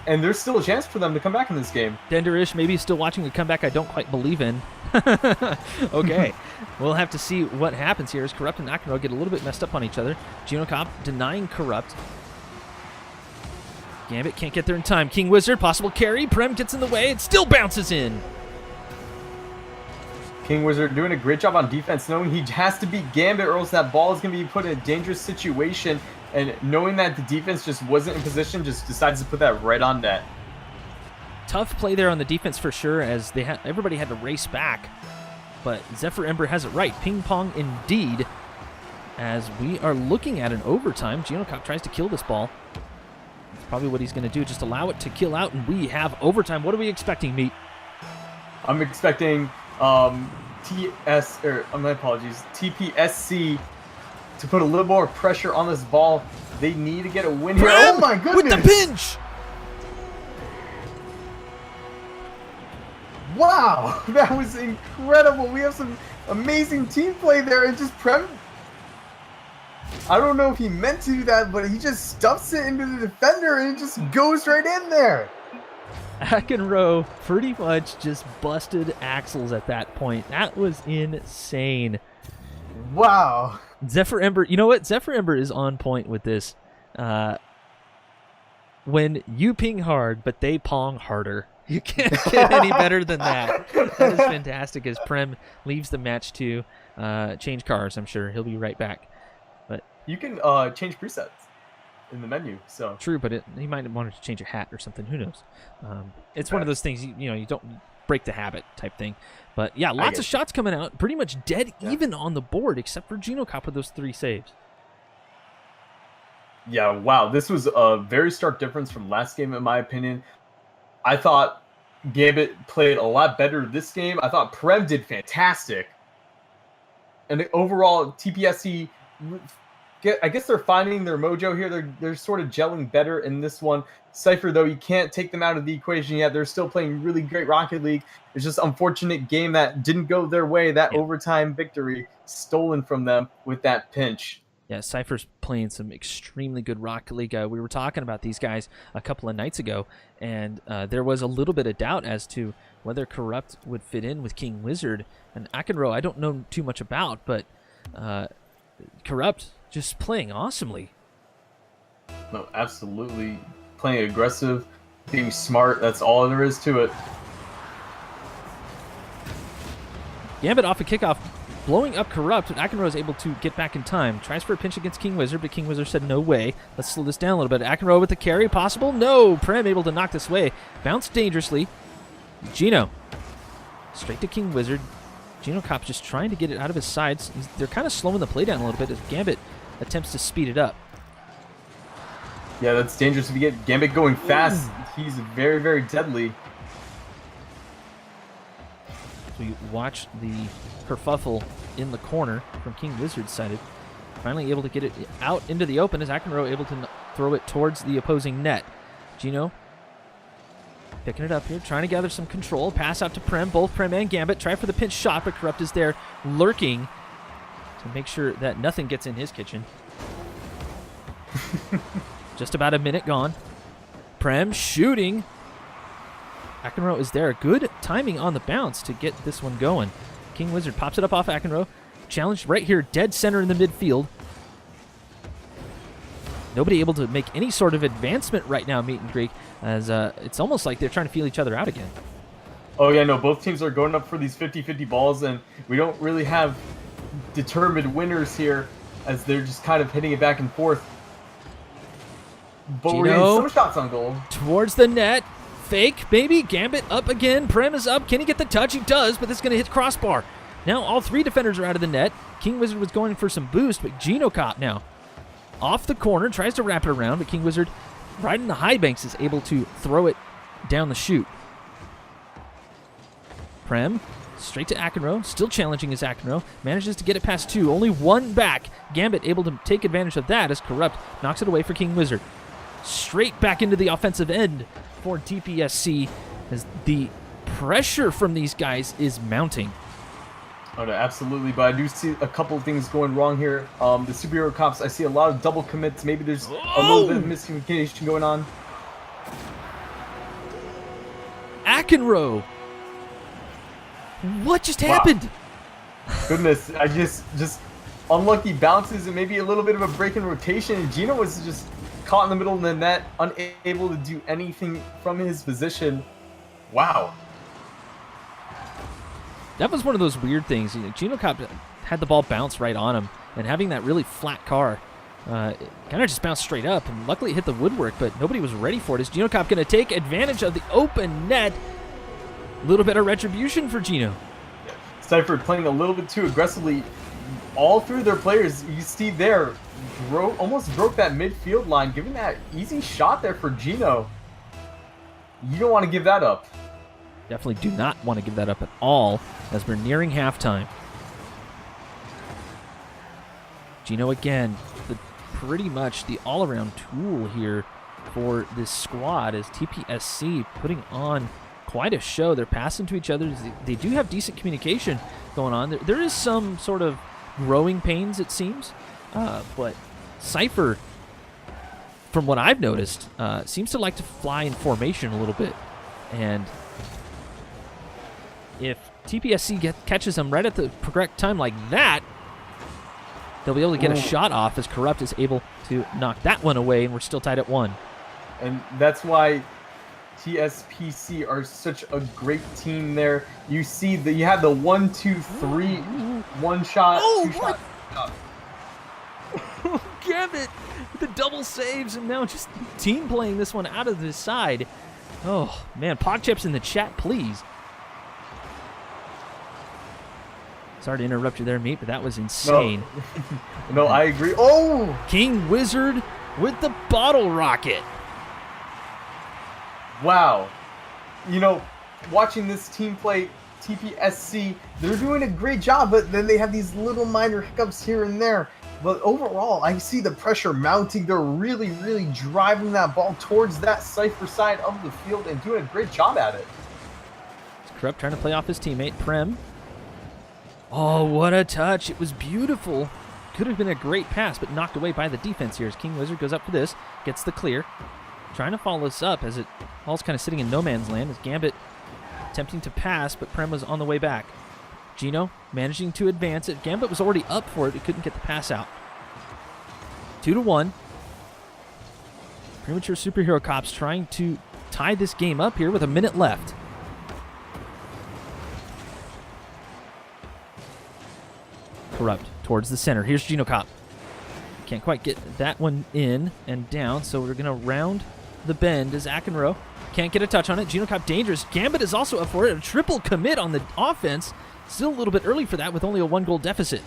And there's still a chance for them to come back in this game. Denderish maybe still watching a comeback I don't quite believe in. Okay, we'll have to see what happens here as Corrupt and Akenro get a little bit messed up on each other. Gino Cop denying Corrupt. Gambit can't get there in time. King Wizard, possible carry. Prem gets in the way. It still bounces in. King Wizard doing a great job on defense, knowing he has to beat Gambit or else that ball is going to be put in a dangerous situation. And knowing that the defense just wasn't in position, just decides to put that right on net. Tough play there on the defense for sure, as everybody had to race back. But Zephyr Ember has it right. Ping pong indeed, as we are looking at an overtime. Genocop tries to kill this ball. That's probably what he's going to do, just allow it to kill out, and we have overtime. What are we expecting, Meat? I'm expecting my apologies, TPSC to put a little more pressure on this ball. They need to get a win here. Prem Oh my goodness! with the pinch! Wow, that was incredible. We have some amazing team play there, and just Prem, I don't know if he meant to do that, but he just stuffs it into the defender and it just goes right in there. Akenrow pretty much just busted Axles at that point. That was insane. Wow. Zephyr Ember, you know what? Zephyr Ember is on point with this. When you ping hard, but they pong harder. You can't get any better than that. That is fantastic as Prem leaves the match to change cars. I'm sure he'll be right back. But you can change presets in the menu. So true, but he might have wanted to change a hat or something. Who knows? It's one of those things, you don't break the habit type thing. But yeah, lots of shots coming out. Pretty much dead even on the board, except for Genocop with those 3 saves. Yeah, wow. This was a very stark difference from last game, in my opinion. I thought Gambit played a lot better this game. I thought Prem did fantastic. And overall, TPSC, I guess they're finding their mojo here. They're sort of gelling better in this one. Cypher, though, you can't take them out of the equation yet. They're still playing really great Rocket League. It's just unfortunate game that didn't go their way. That overtime victory stolen from them with that pinch. Yeah, Cypher's playing some extremely good Rocket League. We were talking about these guys a couple of nights ago, and there was a little bit of doubt as to whether Corrupt would fit in with King Wizard. And Akenrow, I don't know too much about, but Corrupt just playing awesomely. No, absolutely. Playing aggressive, being smart, that's all there is to it. Gambit off a kickoff, blowing up Corrupt, and Akenrow is able to get back in time. Tries for a pinch against King Wizard, but King Wizard said no way. Let's slow this down a little bit. Akenrow with the carry, possible? No! Prem able to knock this away. Bounced dangerously. Gino. Straight to King Wizard. Genocop just trying to get it out of his sides. They're kind of slowing the play down a little bit as Gambit attempts to speed it up. Yeah, that's dangerous if you get Gambit going fast. Ooh. He's very, very deadly. So you watch the kerfuffle in the corner from King Wizard's side. Finally able to get it out into the open as Akenrow able to throw it towards the opposing net. Gino picking it up here, trying to gather some control. Pass out to Prem, both Prem and Gambit. Try for the pinch shot, but Corrupt is there lurking to make sure that nothing gets in his kitchen. Just about a minute gone. Prem shooting. Akenrow is there. Good timing on the bounce to get this one going. King Wizard pops it up off Akenrow. Challenged right here, dead center in the midfield. Nobody able to make any sort of advancement right now, Meat and Greek, as it's almost like they're trying to feel each other out again. Oh, yeah, no, both teams are going up for these 50-50 balls, and we don't really have determined winners here as they're just kind of hitting it back and forth. But we're getting some shots on goal. Towards the net. Fake, maybe. Gambit up again. Prem is up. Can he get the touch? He does, but it's going to hit crossbar. Now all 3 defenders are out of the net. King Wizard was going for some boost, but Genocop now off the corner, tries to wrap it around, but King Wizard right in the high banks is able to throw it down the chute. Prem straight to Akenrow, still challenging his Akenrow, manages to get it past 2, only 1 back. Gambit able to take advantage of that as Corrupt knocks it away for King Wizard. Straight back into the offensive end for TPSC as the pressure from these guys is mounting. Oh, no, absolutely, but I do see a couple of things going wrong here. The superhero cops, I see a lot of double commits. Maybe there's a little bit of miscommunication going on. Akenrow! What just happened? Goodness, I just unlucky bounces and maybe a little bit of a break in rotation. And Gino was just caught in the middle of the net, unable to do anything from his position. Wow. that was one of those weird things. Geno Cop had the ball bounce right on him, and having that really flat car, it kind of just bounced straight up, and luckily it hit the woodwork, but nobody was ready for it. Is Geno Cop going to take advantage of the open net? A little bit of retribution for Geno. Cypher playing a little bit too aggressively. All through their players, you see there, almost broke that midfield line, giving that easy shot there for Geno. You don't want to give that up. Definitely do not want to give that up at all as we're nearing halftime. Geno again, pretty much the all-around tool here for this squad as TPSC putting on quite a show. They're passing to each other. They do have decent communication going on. There is some sort of growing pains, it seems, but Cypher, from what I've noticed, seems to like to fly in formation a little bit, and if TPSC catches them right at the correct time like that, they'll be able to get a shot off as Corrupt is able to knock that one away, and we're still tied at 1. And that's why TSPC are such a great team there. You see that you have the 1, 2, 3, one shot, two shot. Gambit with the double saves, and now just team playing this one out of the side. Oh, man. PogChips in the chat, please. Sorry to interrupt you there, Meat, but that was insane. No, I agree. Oh! King Wizard with the bottle rocket. Wow. You know, watching this team play TPSC, they're doing a great job, but then they have these little minor hiccups here and there. But overall, I see the pressure mounting. They're really, really driving that ball towards that Cypher side of the field and doing a great job at it. It's Corrupt trying to play off his teammate, Prem. Oh, what a touch. It was beautiful. Could have been a great pass, but knocked away by the defense here as King Wizard goes up for this, gets the clear. Trying to follow this up as ball's kind of sitting in no man's land as Gambit attempting to pass, but Prem was on the way back. Geno managing to advance it. Gambit was already up for it, but couldn't get the pass out. 2-1. Premature Superhero Cops trying to tie this game up here with a minute left. Corrupt towards the center. Here's Geno Cop. Can't quite get that one in and down, so we're going to round the bend as Akenrow can't get a touch on it. Geno Cop dangerous. Gambit is also up for it. A triple commit on the offense. Still a little bit early for that with only a 1-goal deficit.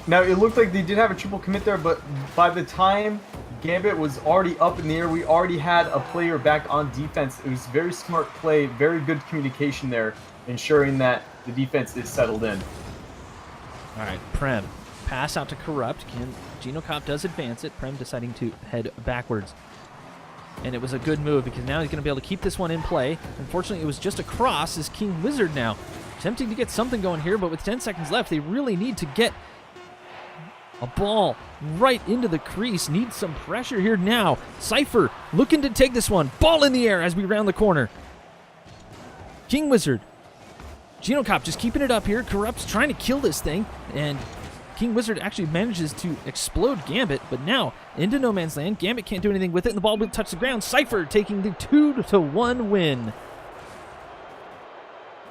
Now, it looked like they did have a triple commit there, but by the time Gambit was already up in the air, we already had a player back on defense. It was very smart play, very good communication there, ensuring that the defense is settled in. All right, Prem. Pass out to Corrupt. Geno Cop does advance it. Prem deciding to head backwards. And it was a good move because now he's going to be able to keep this one in play. Unfortunately, it was just a cross as King Wizard now attempting to get something going here, but with 10 seconds left, they really need to get a ball right into the crease. Need some pressure here now. Cypher looking to take this one. Ball in the air as we round the corner. King Wizard. Geno Cop just keeping it up here. Corrupt's trying to kill this thing, and King Wizard actually manages to explode Gambit, but now into no man's land. Gambit can't do anything with it, and the ball will touch the ground. Cypher taking the 2-1 win.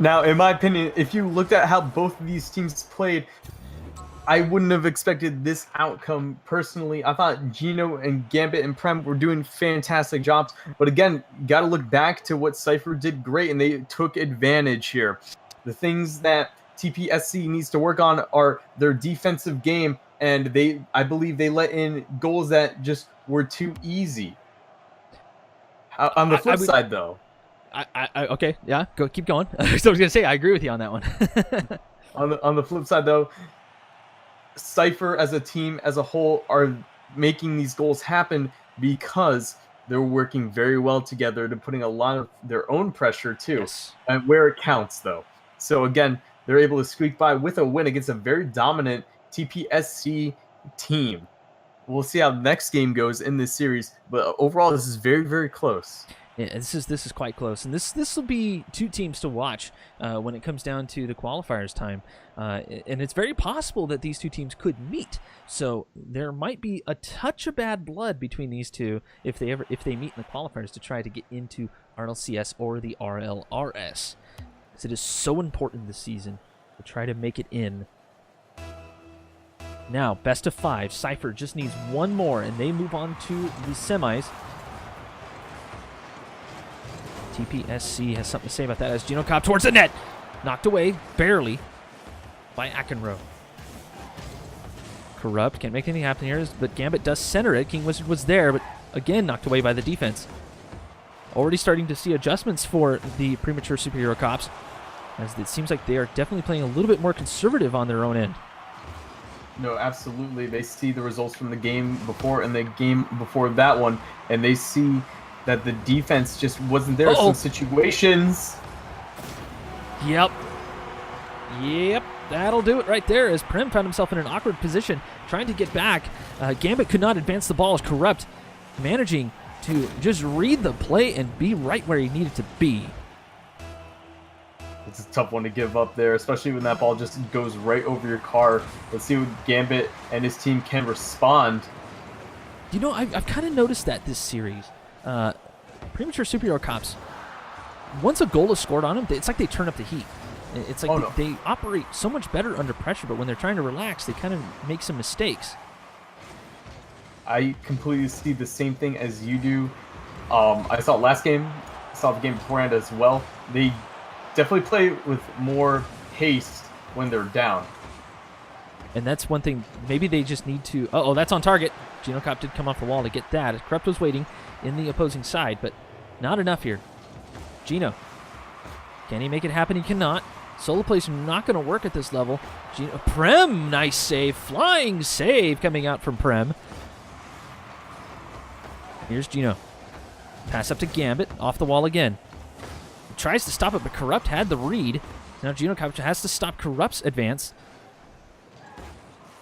Now, in my opinion, if you looked at how both of these teams played, I wouldn't have expected this outcome personally. I thought Geno and Gambit and Prem were doing fantastic jobs, but again, got to look back to what Cypher did great, and they took advantage here. The things that TPSC needs to work on are their defensive game, and I believe they let in goals that just were too easy. On the flip side, though. Okay, yeah, keep going. So I was going to say, I agree with you on that one. on the flip side, though, Cypher as a team as a whole are making these goals happen because they're working very well together. They're putting a lot of their own pressure, too, yes, and where it counts, though. So, again, they're able to squeak by with a win against a very dominant TPSC team. We'll see how the next game goes in this series, but overall, this is very, very close. Yeah, this is quite close, and this will be two teams to watch when it comes down to the qualifiers time, and it's very possible that these two teams could meet. So there might be a touch of bad blood between these two if they meet in the qualifiers to try to get into RLCS or the RLRS. because it is so important this season to try to make it in. Now, best of 5. Cypher just needs one more, and they move on to the semis. TPSC has something to say about that as Gino Cobb towards the net. Knocked away, barely, by Akenroe. Corrupt, can't make anything happen here, but Gambit does center it. King Wizard was there, but again knocked away by the defense. Already starting to see adjustments for the premature superhero cops, as it seems like they are definitely playing a little bit more conservative on their own end. No, absolutely. They see the results from the game before and the game before that one, and they see that the defense just wasn't there. Some situations. Yep, that'll do it right there as Prem found himself in an awkward position trying to get back. Gambit could not advance the ball as Corrupt managing to just read the play and be right where he needed to be. It's a tough one to give up there, especially when that ball just goes right over your car. Let's see what Gambit and his team can respond. You know, I've kind of noticed that this series. Premature superhero cops, once a goal is scored on them, it's like they turn up the heat. It's like they operate so much better under pressure, but when they're trying to relax, they kind of make some mistakes. I completely see the same thing as you do. I saw it last game. I saw the game beforehand as well. They definitely play with more haste when they're down. And that's one thing. Maybe they just need to... Uh-oh, that's on target. Gino Cop did come off the wall to get that. Corrupt was waiting in the opposing side, but not enough here. Gino. Can he make it happen? He cannot. Solo play's not going to work at this level. Gino, Prem, nice save. Flying save coming out from Prem. Here's Gino. Pass up to Gambit. Off the wall again. Tries to stop it, but Corrupt had the read. Now Gino Cop has to stop Corrupt's advance.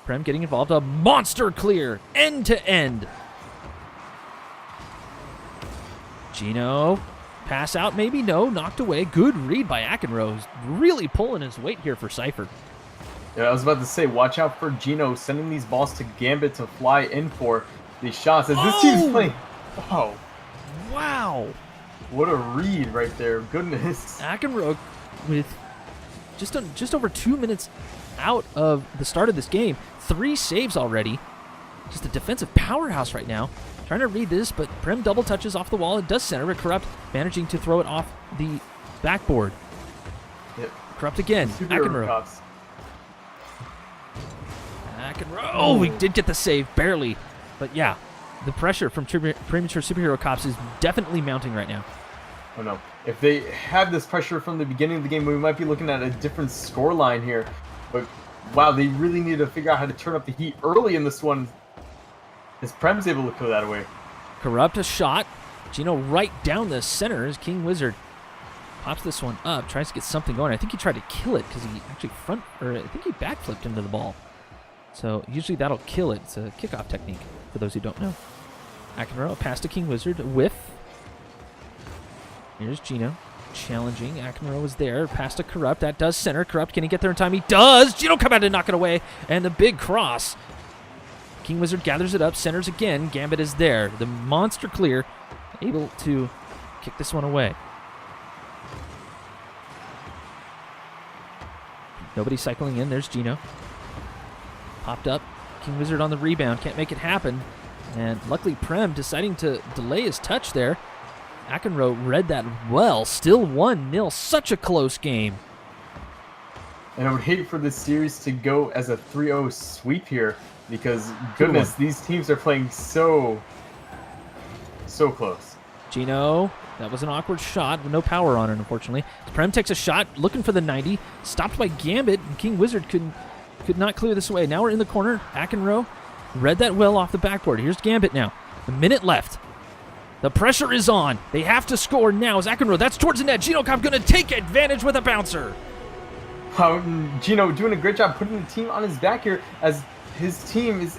Prem getting involved. A monster clear. End to end. Gino. Pass out, maybe? No. Knocked away. Good read by Akenroe. Really pulling his weight here for Cypher. Yeah, I was about to say, watch out for Gino sending these balls to Gambit to fly in for these shots. As this team's playing... Oh. Wow. What a read right there. Goodness. Akenroe with just over 2 minutes out of the start of this game. 3 saves already. Just a defensive powerhouse right now. Trying to read this, but Prem double touches off the wall. It does center, but Corrupt managing to throw it off the backboard. Yep. Corrupt again. Akenroe. Akenroe. Oh, we did get the save, barely. But yeah, the pressure from premature superhero cops is definitely mounting right now. Oh no. If they had this pressure from the beginning of the game, we might be looking at a different scoreline here. But wow, they really need to figure out how to turn up the heat early in this one. As Prem's able to kill that away. Corrupt a shot. Gino right down the center as King Wizard pops this one up, tries to get something going. I think he tried to kill it because he actually I think he backflipped into the ball. So usually that'll kill it. It's a kickoff technique for those who don't know. Akenroe, pass to King Wizard, whiff. Here's Gino challenging. Akenroe was there, pass to Corrupt. That does center. Corrupt, can he get there in time? He does. Gino come out and knock it away, and the big cross. King Wizard gathers it up, centers again. Gambit is there. The monster clear, able to kick this one away. Nobody cycling in. There's Gino. Popped up. King Wizard on the rebound. Can't make it happen. And luckily Prem deciding to delay his touch there. Akenroe read that well. Still 1-0. Such a close game. And I would hate for this series to go as a 3-0 sweep here. Because, goodness, these teams are playing so close. Gino, that was an awkward shot with no power on it, unfortunately. Prem takes a shot, looking for the 90. Stopped by Gambit, and King Wizard could not clear this away. Now we're in the corner. Akenroe read that well off the backboard. Here's Gambit now. A minute left. The pressure is on. They have to score now as Akenroe. That's towards the net. Gino Cop going to take advantage with a bouncer. Gino doing a great job putting the team on his back here as his team is,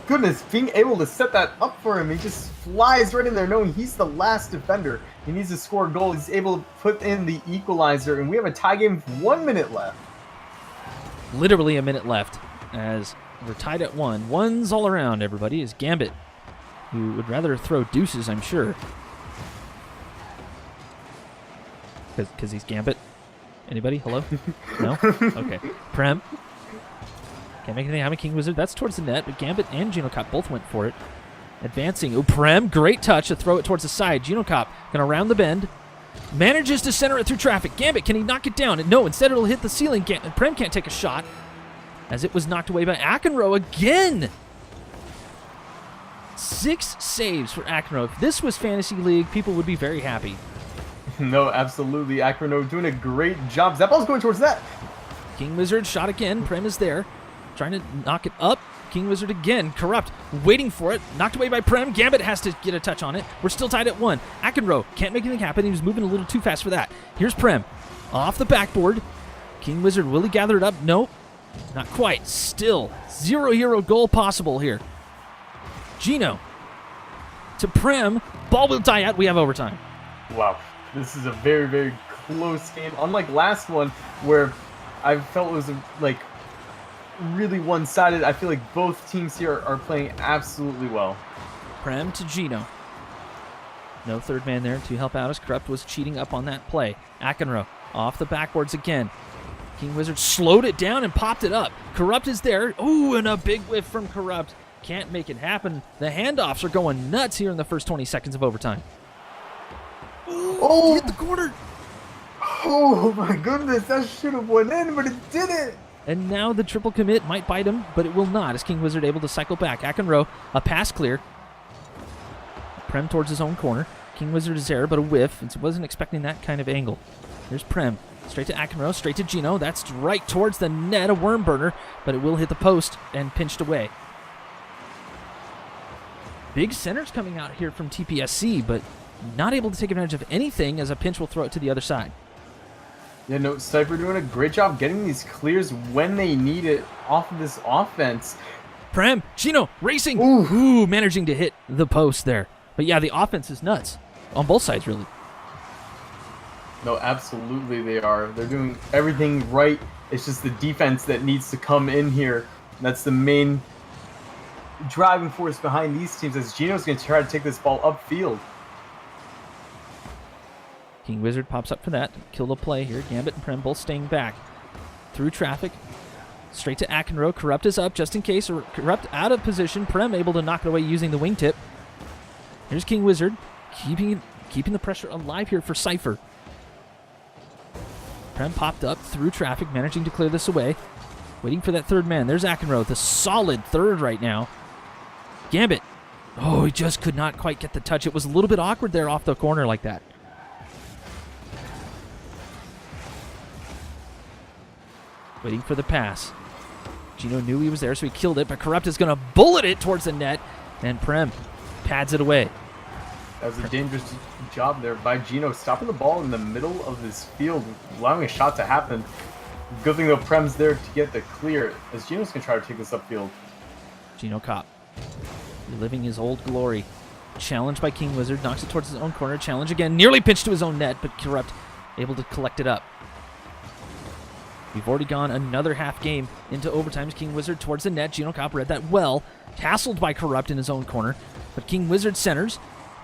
goodness, being able to set that up for him. He just flies right in there knowing he's the last defender. He needs to score a goal. He's able to put in the equalizer, and we have a tie game with 1 minute left. Literally a minute left as we're tied at 1. Ones all around, everybody, is Gambit, who would rather throw deuces, I'm sure. Because he's Gambit. Anybody? Hello? No? Okay. Prem. Can't make anything happen. King Wizard. That's towards the net, but Gambit and Genocop both went for it. Advancing. Oh, Prem. Great touch to throw it towards the side. Genocop going to round the bend. Manages to center it through traffic. Gambit, can he knock it down? No, instead it'll hit the ceiling. Prem can't take a shot as it was knocked away by Akenroe again. 6 saves for Akenroe. If this was Fantasy League, people would be very happy. No, absolutely. Akenroe doing a great job. That ball's going towards that. King Wizard shot again. Prem is there. Trying to knock it up. King Wizard again. Corrupt. Waiting for it. Knocked away by Prem. Gambit has to get a touch on it. We're still tied at 1. Akenroe can't make anything happen. He was moving a little too fast for that. Here's Prem. Off the backboard. King Wizard, will he gather it up? Nope. Not quite. Still. 0 hero goal possible here. Gino. To Prem. Ball will die out. We have overtime. Wow. This is a very, very close game. Unlike last one, where I felt it was like really one-sided, I feel like both teams here are playing absolutely well. Prem to Gino. No third man there to help out as Corrupt was cheating up on that play. Akenroe off the backboards again. King Wizard slowed it down and popped it up. Corrupt is there. Ooh, and a big whiff from Corrupt. Can't make it happen. The handoffs are going nuts here in the first 20 seconds of overtime. Ooh, oh, hit the corner. Oh my goodness, that should have went in, but it didn't. And now the triple commit might bite him, but it will not as King Wizard able to cycle back. Akenroe, a pass clear. Prem towards his own corner. King Wizard is there, but a whiff. And wasn't expecting that kind of angle. Here's Prem. Straight to Akenroe, straight to Gino. That's right towards the net, a worm burner, but it will hit the post and pinched away. Big centers coming out here from TPSC, but not able to take advantage of anything as a pinch will throw it to the other side. Yeah, no, Cypher doing a great job getting these clears when they need it off of this offense. Prem, Gino, racing. Ooh, managing to hit the post there. But yeah, the offense is nuts on both sides, really. No, absolutely they are. They're doing everything right. It's just the defense that needs to come in here. That's the main driving force behind these teams as Gino's going to try to take this ball upfield. King Wizard pops up for that. Kill the play here. Gambit and Prem both staying back. Through traffic. Straight to Akenroe. Corrupt is up just in case. Corrupt out of position. Prem able to knock it away using the wingtip. Here's King Wizard. Keeping the pressure alive here for Cypher. Prem popped up through traffic, managing to clear this away. Waiting for that third man. There's Akenroe, the solid third right now. Gambit. Oh, he just could not quite get the touch. It was a little bit awkward there off the corner like that. Waiting for the pass. Gino knew he was there, so he killed it, but Corrupt is going to bullet it towards the net, and Prem pads it away. That was a dangerous job there by Gino, stopping the ball in the middle of this field, allowing a shot to happen. Good thing though, Prem's there to get the clear, as Gino's going to try to take this upfield. Gino Cop, reliving his old glory. Challenged by King Wizard, knocks it towards his own corner. Challenge again, nearly pitched to his own net, but Corrupt able to collect it up. We've already gone another half game into overtime. King Wizard towards the net. Gino Cop read that well. Tasseled by Corrupt in his own corner. But King Wizard centers.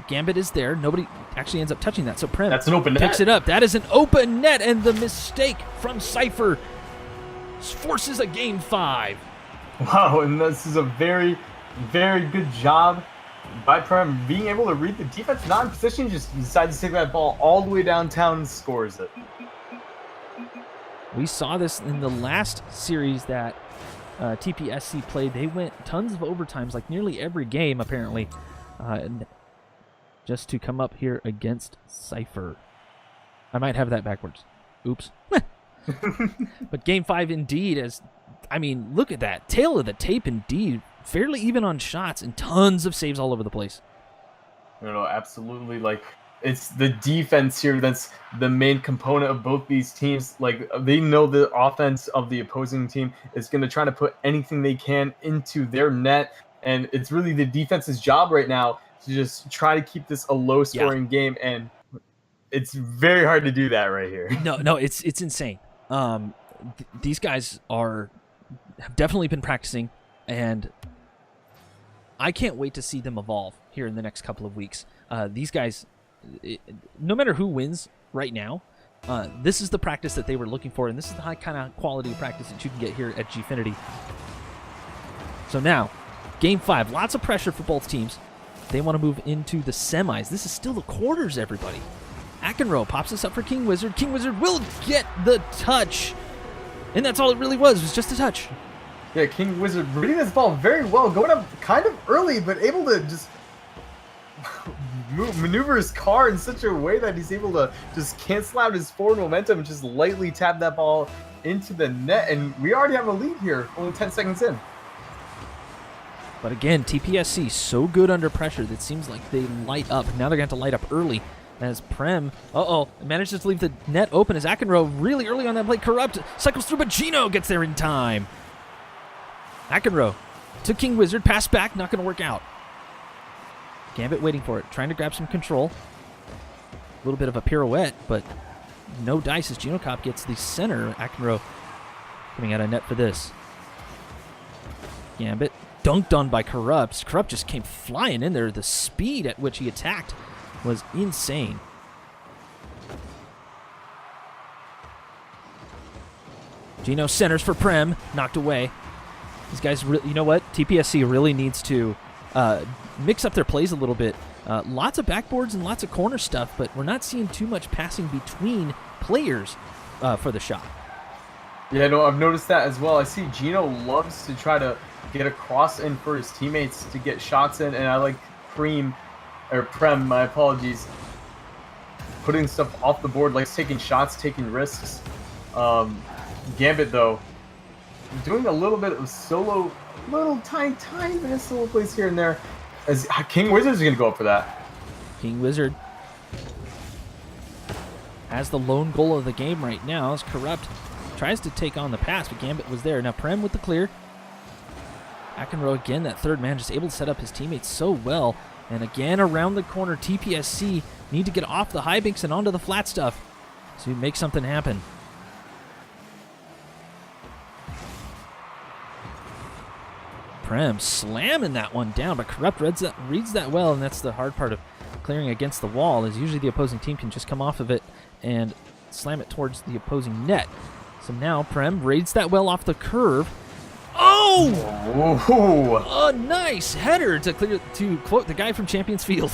Gambit is there. Nobody actually ends up touching that. So Prem That's an open picks net. it up. That is an open net. And the mistake from Cypher forces a game 5. Wow, and this is a very, very good job by Prem being able to read the defense, not in position, just decides to take that ball all the way downtown and scores it. We saw this in the last series that TPSC played. They went tons of overtimes, like nearly every game, apparently, just to come up here against Cypher. I might have that backwards. Oops. But Game 5 indeed, look at that. Tail of the tape indeed. Fairly even on shots and tons of saves all over the place. No, absolutely. Like, it's the defense here that's the main component of both these teams. Like, they know the offense of the opposing team is going to try to put anything they can into their net, and it's really the defense's job right now to just try to keep this a low-scoring game, and it's very hard to do that right here. No, it's insane. These guys have definitely been practicing, and I can't wait to see them evolve here in the next couple of weeks. These guys, no matter who wins right now, This is the practice that they were looking for, and this is the high kind of quality of practice that you can get here at Gfinity. So now, Game 5, lots of pressure for both teams. They want to move into the semis. This is still the quarters, everybody. Akenroe pops this up for King Wizard. King Wizard will get the touch. And that's all it really was just a touch. Yeah, King Wizard reading this ball very well, going up kind of early, but able to just maneuver his car in such a way that he's able to just cancel out his forward momentum and just lightly tap that ball into the net. And we already have a lead here, only 10 seconds in. But again, TPSC so good under pressure that it seems like they light up. Now they're going to have to light up early as Prem, manages to leave the net open as Akenroe really early on that play. Corrupt cycles through, but Gino gets there in time. Akenroe to King Wizard, pass back, not going to work out. Gambit waiting for it, trying to grab some control. A little bit of a pirouette, but no dice as Gino Cop gets the center. Akenroe coming out of net for this. Gambit dunked on by Corrupt. Corrupt just came flying in there. The speed at which he attacked was insane. Gino centers for Prem, knocked away. These guys, you know what? TPSC really needs to mix up their plays a little bit. Lots of backboards and lots of corner stuff, but we're not seeing too much passing between players for the shot. Yeah, no, I've noticed that as well. I see Gino loves to try to get a cross in for his teammates to get shots in, and I like Prem, my apologies, putting stuff off the board, like taking shots, taking risks. Gambit, though, doing a little bit of solo, tiny bit of solo plays here and there, as King Wizard is going to go up for that. King Wizard has the lone goal of the game right now as Corrupt tries to take on the pass, but Gambit was there. Now Prem with the clear. Akenroe again, that third man, just able to set up his teammates so well. And again, around the corner, TPSC need to get off the high banks and onto the flat stuff to make something happen. Prem slamming that one down, but Corrupt reads that well, and that's the hard part of clearing against the wall, is usually the opposing team can just come off of it and slam it towards the opposing net. So now Prem reads that well off the curve. Oh! A nice header to quote the guy from Champions Field.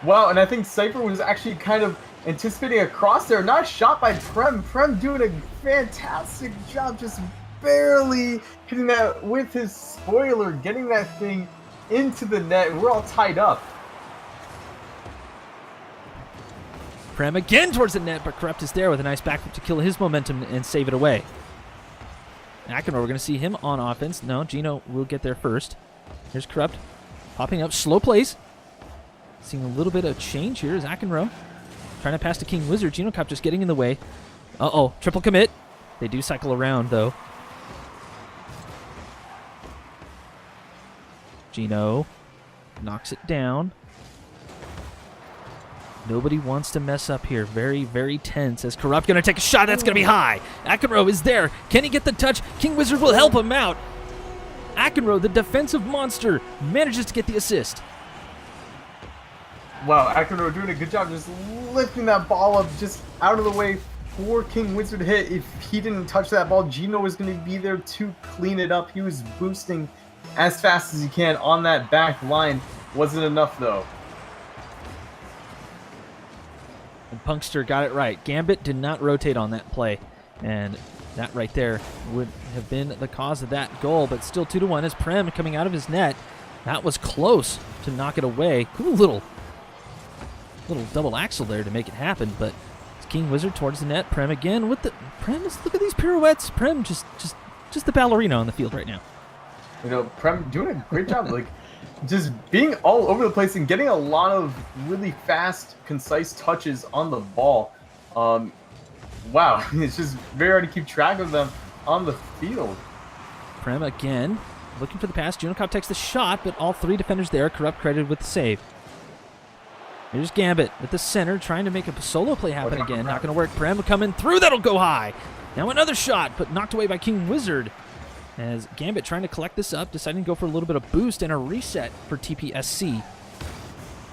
Wow, and I think Cypher was actually kind of anticipating a cross there. Nice shot by Prem. Prem doing a fantastic job, just barely hitting that with his spoiler, getting that thing into the net. We're all tied up. Prem again towards the net, but Corrupt is there with a nice backflip to kill his momentum and save it away. Akenroe, we're going to see him on offense. No, Gino will get there first. Here's Corrupt popping up, slow plays. Seeing a little bit of change here is Akenroe trying to pass to King Wizard. Gino Cop just getting in the way. Triple commit. They do cycle around, though. Gino knocks it down. Nobody wants to mess up here. Very, very tense as Corrupt going to take a shot. That's going to be high. Akenroe is there. Can he get the touch? King Wizard will help him out. Akenroe, the defensive monster, manages to get the assist. Wow, Akenroe doing a good job just lifting that ball up just out of the way for King Wizard to hit. If he didn't touch that ball, Gino was going to be there to clean it up. He was boosting as fast as he can on that back line. Wasn't enough, though. And Punkster got it right. Gambit did not rotate on that play, and that right there would have been the cause of that goal, but still 2-1 as Prem coming out of his net. That was close to knock it away. Cool little double axle there to make it happen, but it's King Wizard towards the net. Prem again with the look at these pirouettes. Prem just the ballerina on the field right now. You know, Prem doing a great job, like just being all over the place and getting a lot of really fast, concise touches on the ball. Wow, it's just very hard to keep track of them on the field. Prem again looking for the pass. Junokop takes the shot, but all three defenders there. Corrupt credited with the save. Here's Gambit at the center, trying to make a solo play happen again. Not going to work. Prem coming through. That'll go high. Now another shot, but knocked away by King Wizard. As Gambit trying to collect this up, deciding to go for a little bit of boost and a reset for TPSC.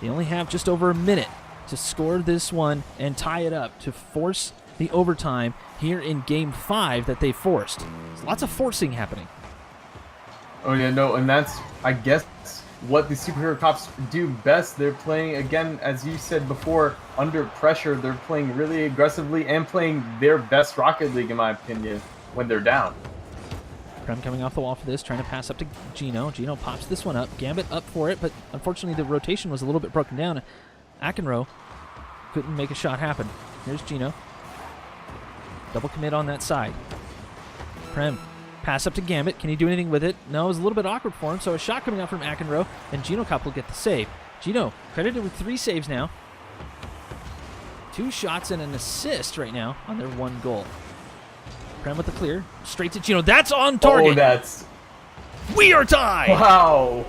They only have just over a minute to score this one and tie it up to force the overtime here in Game 5 that they forced. There's lots of forcing happening. Oh yeah, no, and that's, I guess, what the Superhero Cops do best. They're playing, again, as you said before, under pressure. They're playing really aggressively and playing their best Rocket League, in my opinion, when they're down. Prem coming off the wall for this, trying to pass up to Gino. Gino pops this one up. Gambit up for it, but unfortunately the rotation was a little bit broken down. Akenroe couldn't make a shot happen. Here's Gino. Double commit on that side. Prem, pass up to Gambit. Can he do anything with it? No, it was a little bit awkward for him, so a shot coming out from Akenroe, and Gino Cop will get the save. Gino, credited with 3 saves now. 2 shots and an assist right now on their 1 goal. Prem with the clear. Straight to Gino. That's on target. Oh, that's... We are tied! Wow!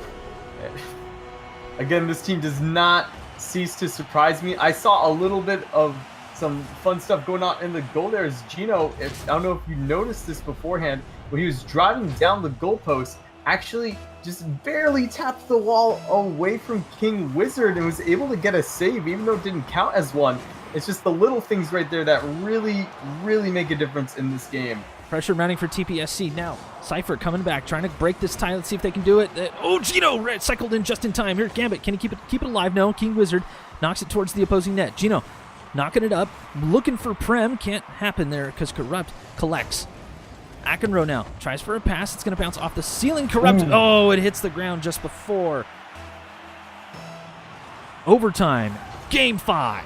Again, this team does not cease to surprise me. I saw a little bit of some fun stuff going on in the goal there as Gino, I don't know if you noticed this beforehand, when he was driving down the goalpost, actually just barely tapped the wall away from King Wizard and was able to get a save, even though it didn't count as one. It's just the little things right there that really, really make a difference in this game. Pressure mounting for TPSC. Now, Cypher coming back, trying to break this tie. Let's see if they can do it. Oh, Gino cycled in just in time. Here, Gambit, can he keep it alive? No, King Wizard knocks it towards the opposing net. Gino knocking it up, looking for Prem. Can't happen there because Corrupt collects. Akenroe now tries for a pass. It's going to bounce off the ceiling. Corrupt. Ooh. Oh, it hits the ground just before. Overtime. Game 5.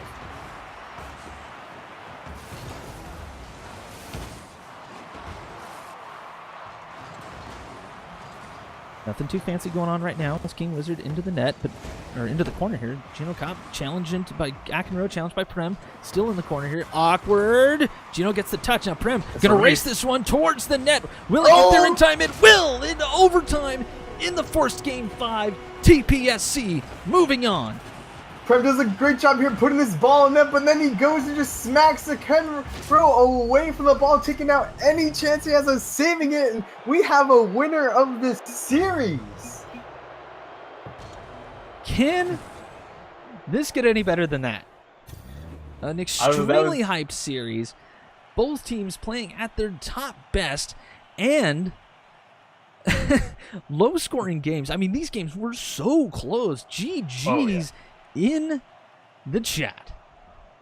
Nothing too fancy going on right now. It's King Wizard into the net, or into the corner here. Gino Cop challenged by Akenroe, challenged by Prem. Still in the corner here. Awkward. Gino gets the touch. Now Prem going to race this one towards the net. Will it get there in time? It will! Into overtime in the forced Game 5. TPSC moving on. Prem does a great job here putting this ball in net, but then he goes and just smacks the Akenroe away from the ball, taking out any chance he has of saving it, and we have a winner of this series. Can this get any better than that? An extremely hyped series, both teams playing at their top best, and low-scoring games. I mean, these games were so close. GG's. Oh, yeah. In the chat.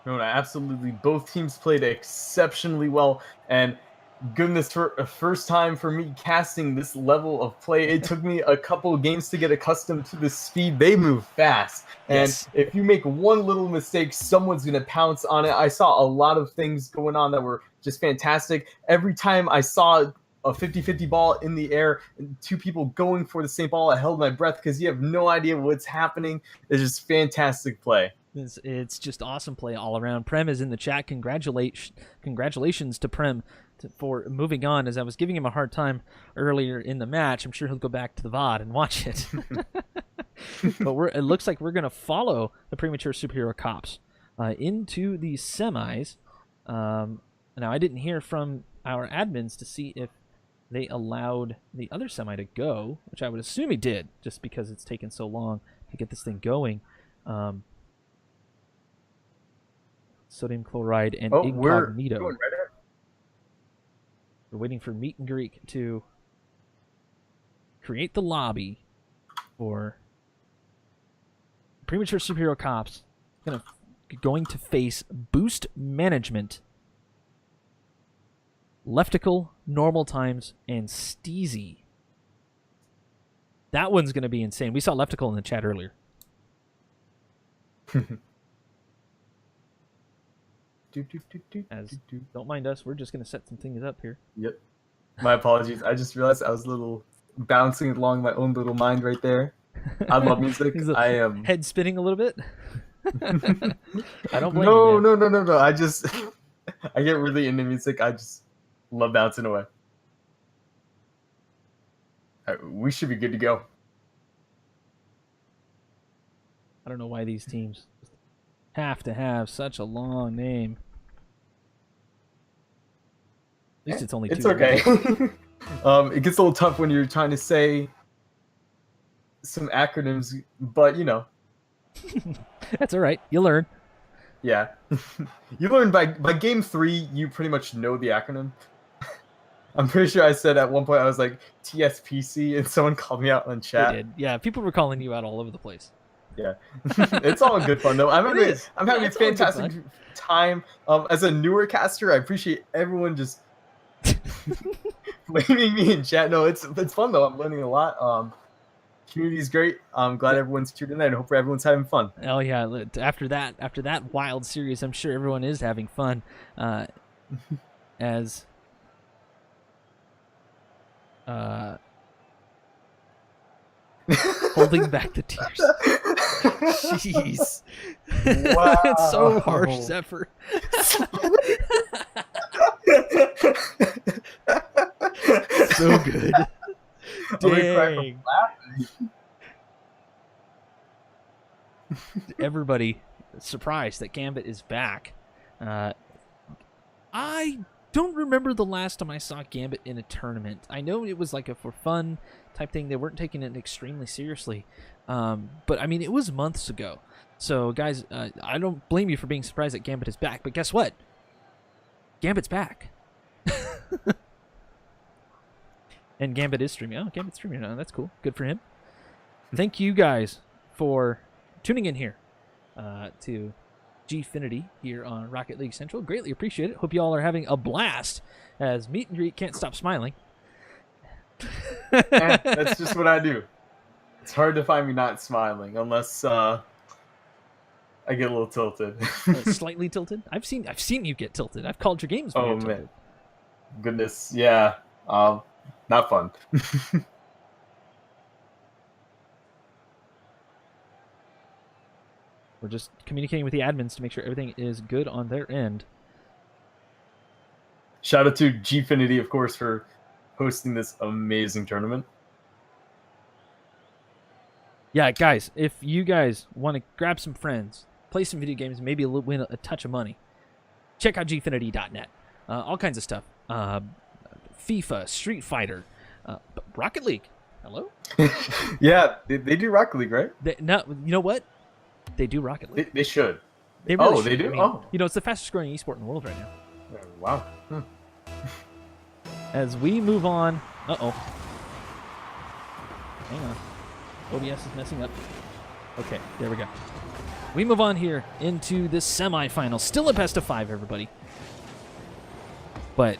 No, absolutely. Both teams played exceptionally well, and goodness, for a first time for me casting this level of play, it took me a couple of games to get accustomed to the speed. They move fast, and yes, if you make one little mistake, someone's going to pounce on it. I saw a lot of things going on that were just fantastic. Every time I saw a 50-50 ball in the air and 2 people going for the same ball, I held my breath because you have no idea what's happening. It's just fantastic play. It's just awesome play all around. Prem is in the chat. Congratulations to Prem for moving on, as I was giving him a hard time earlier in the match. I'm sure he'll go back to the VOD and watch it. But it looks like we're going to follow the Premature Superhero Cops into the semis. Now, I didn't hear from our admins to see if they allowed the other semi to go, which I would assume he did, just because it's taken so long to get this thing going. Sodium chloride and incognito. We're waiting for Meet and Greek to create the lobby for Premature Superhero Cops. Going to face Boost Management, Leftical, Normal Times, and Steezy. That one's going to be insane. We saw Leftical in the chat earlier. Don't mind us. We're just going to set some things up here. Yep. My apologies. I just realized I was a little bouncing along my own little mind right there. I love music. I am head spinning a little bit. I don't blame you. No. I just I get really into music. I just love bouncing away. We should be good to go. I don't know why these teams have to have such a long name. At least it's only 2. It's okay. It gets a little tough when you're trying to say some acronyms, but you know. That's all right. You'll learn. Yeah. You learn by game 3, you pretty much know the acronym. I'm pretty sure I said at one point I was like TSPC, and someone called me out on They chat. did. Yeah, people were calling you out all over the place. Yeah, it's all good fun though. It is. I'm Yeah, having a it's all good fantastic fun. time. As a newer caster, I appreciate everyone just blaming me in chat. No, it's fun though. I'm learning a lot. Community's great. I'm glad everyone's tuned in, and hopefully everyone's having fun. Oh yeah, after that wild series, I'm sure everyone is having fun. As holding back the tears. Jeez. Wow. It's so harsh, Zephyr. So good. Dang. Everybody surprised that Gambit is back. I don't remember the last time I saw Gambit in a tournament. I know it was like a for fun type thing. They weren't taking it extremely seriously. But, I mean, it was months ago. So, guys, I don't blame you for being surprised that Gambit is back. But guess what? Gambit's back. And Gambit is streaming. Oh, Gambit's streaming now. That's cool. Good for him. Thank you guys for tuning in here to Gfinity here on Rocket League Central. Greatly appreciate it. Hope you all are having a blast as Meet and Greet can't stop smiling. That's just what I do. It's hard to find me not smiling unless I get a little tilted. Slightly tilted? I've seen you get tilted. I've called your games when you're tilted. Man. Goodness, yeah. Not fun. We're just communicating with the admins to make sure everything is good on their end. Shout out to Gfinity, of course, for hosting this amazing tournament. Yeah, guys, if you guys want to grab some friends, play some video games, maybe win a touch of money, check out gfinity.net. All kinds of stuff. FIFA, Street Fighter, Rocket League. Hello? Yeah, they do Rocket League, right? No, you know what? They do Rocket League. They should. They really should. They do? I mean, you know, it's the fastest growing esport in the world right now. Wow. As we move on... Uh-oh. Hang on. OBS is messing up. Okay, there we go. We move on here into the semifinal. Still a best of 5, everybody. But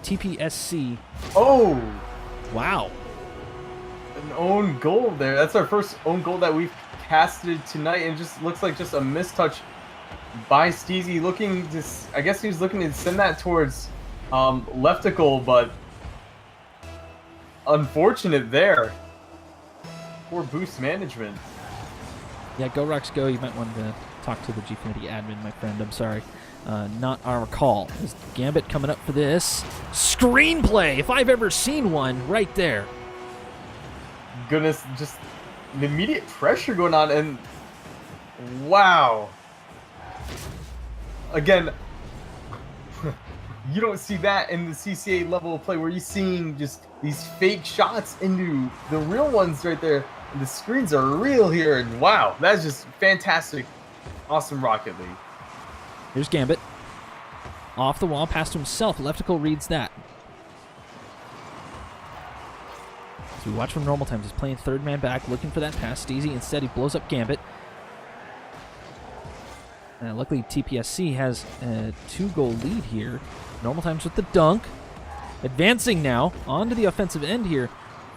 TPSC... Oh! Wow. An own goal there. That's our first own goal that we've casted tonight, and just looks like just a mistouch by Steezy, looking to... I guess he was looking to send that towards Leftical, but unfortunate there. Poor boost management. Yeah, go Rocks go. You might want to talk to the Gfinity admin, my friend. I'm sorry. Not our call. Is Gambit coming up for this? Screenplay! If I've ever seen one, right there. Goodness, just the immediate pressure going on, and wow. Again, you don't see that in the CCA level of play where you're seeing just these fake shots into the real ones right there. And the screens are real here, and wow, that's just fantastic. Awesome Rocket League. Here's Gambit. Off the wall, pass to himself. Leftical reads that. As we watch from normal times, he's playing third man back, looking for that pass. Steezy instead, he blows up Gambit. Luckily, TPSC has a 2-goal lead here. Normal times with the dunk. Advancing now onto the offensive end here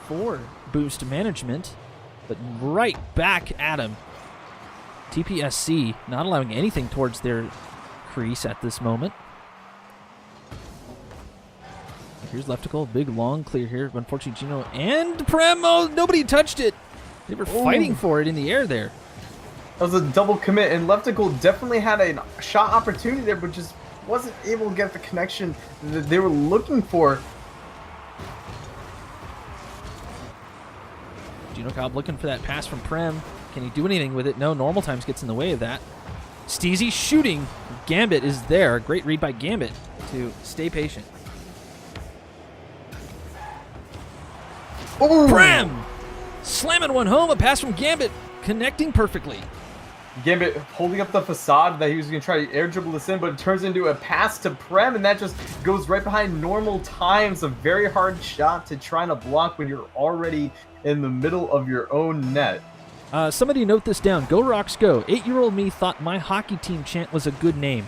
for boost management. But right back at him. TPSC not allowing anything towards their crease at this moment. Here's Leftical, big long clear here. Unfortunately, Gino and Prem, nobody touched it. They were fighting for it in the air there. That was a double commit, and Leftical definitely had a shot opportunity there, but just wasn't able to get the connection that they were looking for. Gino Cobb looking for that pass from Prem. Can he do anything with it? No, normal times gets in the way of that. Steezy shooting. Gambit is there. Great read by Gambit to stay patient. Ooh. Prem! Slamming one home. A pass from Gambit. Connecting perfectly. Gambit holding up the facade that he was going to try to air dribble this in, but it turns into a pass to Prem, and that just goes right behind normal times. A very hard shot to try to block when you're already in the middle of your own net. Somebody note this down. Go Rocks Go. 8-year-old me thought my hockey team chant was a good name.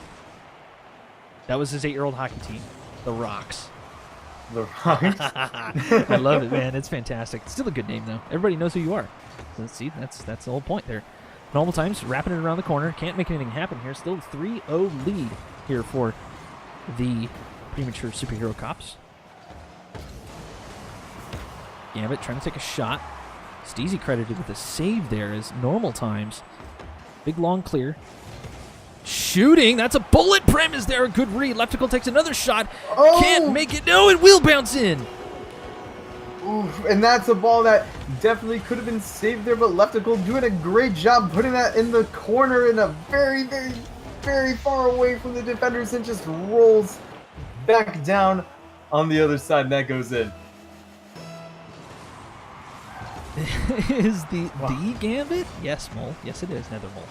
That was his 8-year-old hockey team. The Rocks. The Rocks? I love it, man. It's fantastic. It's still a good name, though. Everybody knows who you are. So, see, that's the whole point there. Normal times, wrapping it around the corner. Can't make anything happen here. Still 3-0 lead here for the premature superhero cops. Gambit trying to take a shot. Steezy credited with a save there as normal times. Big long clear. Shooting. That's a bullet. Prem is there. A good read. Leftical takes another shot. Oh! Can't make it. No, it will bounce in. Oof, and that's a ball that definitely could have been saved there, but Leftical doing a great job putting that in the corner in a very, very, very far away from the defenders and just rolls back down on the other side, and that goes in. Is the Gambit? Yes, Mole. Yes, it is. Nether Mole.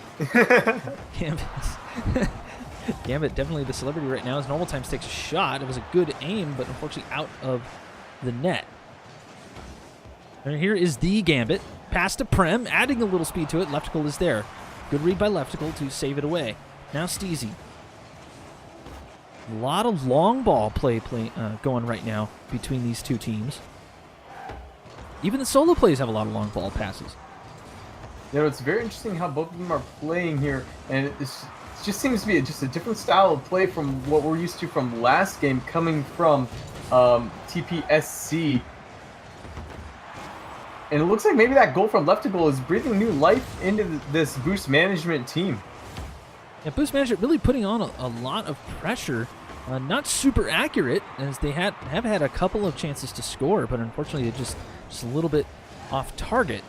Gambit. Gambit definitely the celebrity right now as normal times takes a shot. It was a good aim, but unfortunately out of the net. And here is the Gambit. Pass to Prem, adding a little speed to it. Leftical is there. Good read by Leftical to save it away. Now Steezy. A lot of long ball play going right now between these two teams. Even the solo plays have a lot of long ball passes. You know, it's very interesting how both of them are playing here, and it just seems to be just a different style of play from what we're used to from last game, coming from TPSC. And it looks like maybe that goal from Leftical is breathing new life into this Boost Management team. Yeah, Boost Management really putting on a lot of pressure. Not super accurate, as they have had a couple of chances to score, but unfortunately they're just a little bit off target.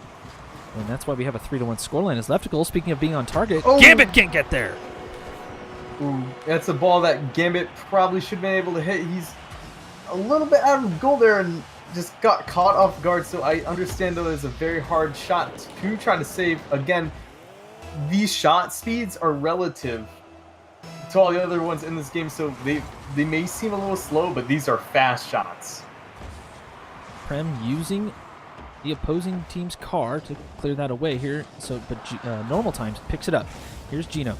And that's why we have a 3-1 scoreline as Leftical. Speaking of being on target, Gambit can't get there. Ooh, that's a ball that Gambit probably should have been able to hit. He's a little bit out of goal there and just got caught off guard, so I understand though it's a very hard shot to try to save. Again, these shot speeds are relative to all the other ones in this game, so they may seem a little slow, but these are fast shots. Prem using the opposing team's car to clear that away here. So, but normal times picks it up. Here's Gino,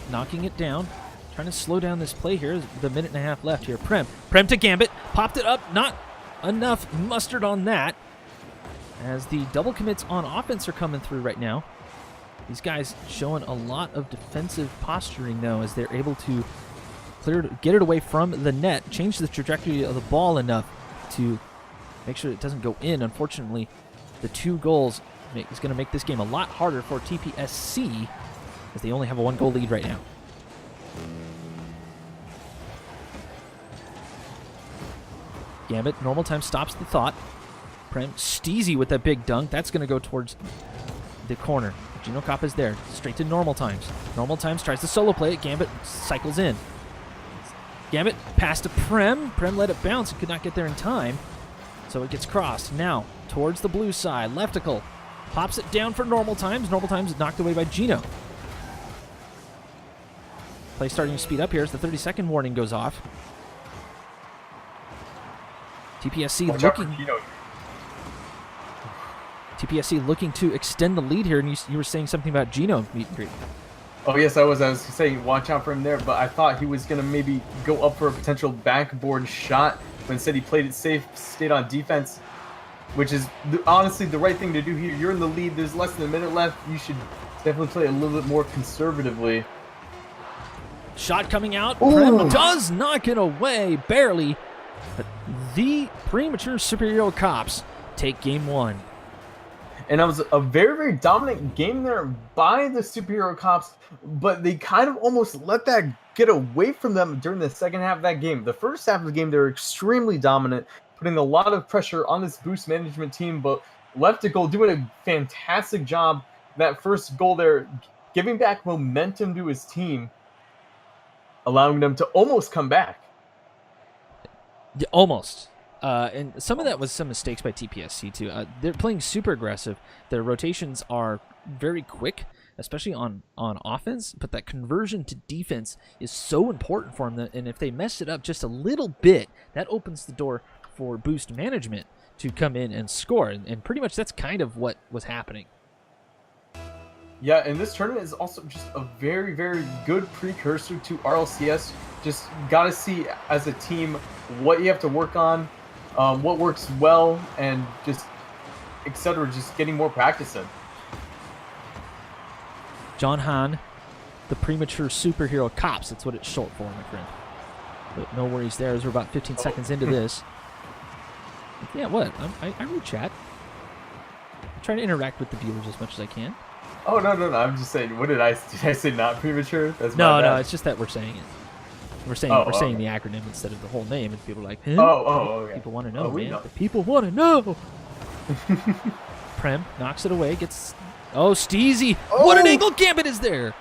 knocking it down, trying to slow down this play here. The minute and a half left here. Prem to Gambit, popped it up. Not enough mustard on that, as the double commits on offense are coming through right now. These guys showing a lot of defensive posturing, though, as they're able to get it away from the net, change the trajectory of the ball enough to make sure it doesn't go in. Unfortunately, the 2 goals is going to make this game a lot harder for TPSC, as they only have a 1-goal lead right now. Gambit, normal time, stops the thought. Prem, Steezy with that big dunk. That's going to go towards the corner. Gino Cop is there. Straight to normal times. Normal times tries to solo play it. Gambit cycles in. Gambit pass to Prem. Prem let it bounce and could not get there in time. So it gets crossed. Now towards the blue side. Leftical pops it down for normal times. Normal times is knocked away by Gino. Play starting to speed up here as the 30-second warning goes off. TPSC looking to extend the lead here, and you were saying something about Gino meet and greet. Oh yes, I was saying watch out for him there, but I thought he was going to maybe go up for a potential backboard shot, but instead he played it safe, stayed on defense, which is honestly the right thing to do here. You're in the lead, there's less than a minute left, you should definitely play a little bit more conservatively. Shot coming out, Prem does knock it away, barely, but the premature superhero cops take game 1. And it was a very, very dominant game there by the superhero cops, but they kind of almost let that get away from them during the second half of that game. The first half of the game, they were extremely dominant, putting a lot of pressure on this Boost Management team, but Leftical doing a fantastic job. That first goal there, giving back momentum to his team, allowing them to almost come back. Yeah, almost. And some of that was some mistakes by TPSC, too. They're playing super aggressive. Their rotations are very quick. especially on offense, but that conversion to defense is so important for them. And if they mess it up just a little bit, that opens the door for Boost management to come in and score. And pretty much that's kind of what was happening. Yeah, and this tournament is also just a very, very good precursor to RLCS. Just got to see as a team what you have to work on, what works well, and just etc. Just getting more practice in. John Hahn, the premature superhero cops. That's what it's short for, my friend. But no worries there, as we're about 15 seconds into this. Yeah, what? I read chat. I'm trying to interact with the viewers as much as I can. Oh, no. I'm just saying, what did I say not premature? That's no, my bad. no, it's just that we're saying it. We're saying the acronym instead of the whole name, and people are like, huh? Okay. People want to know, man. Know. The people want to know. Prem knocks it away, gets... Oh, Steezy! Oh! What an angle Gambit is there!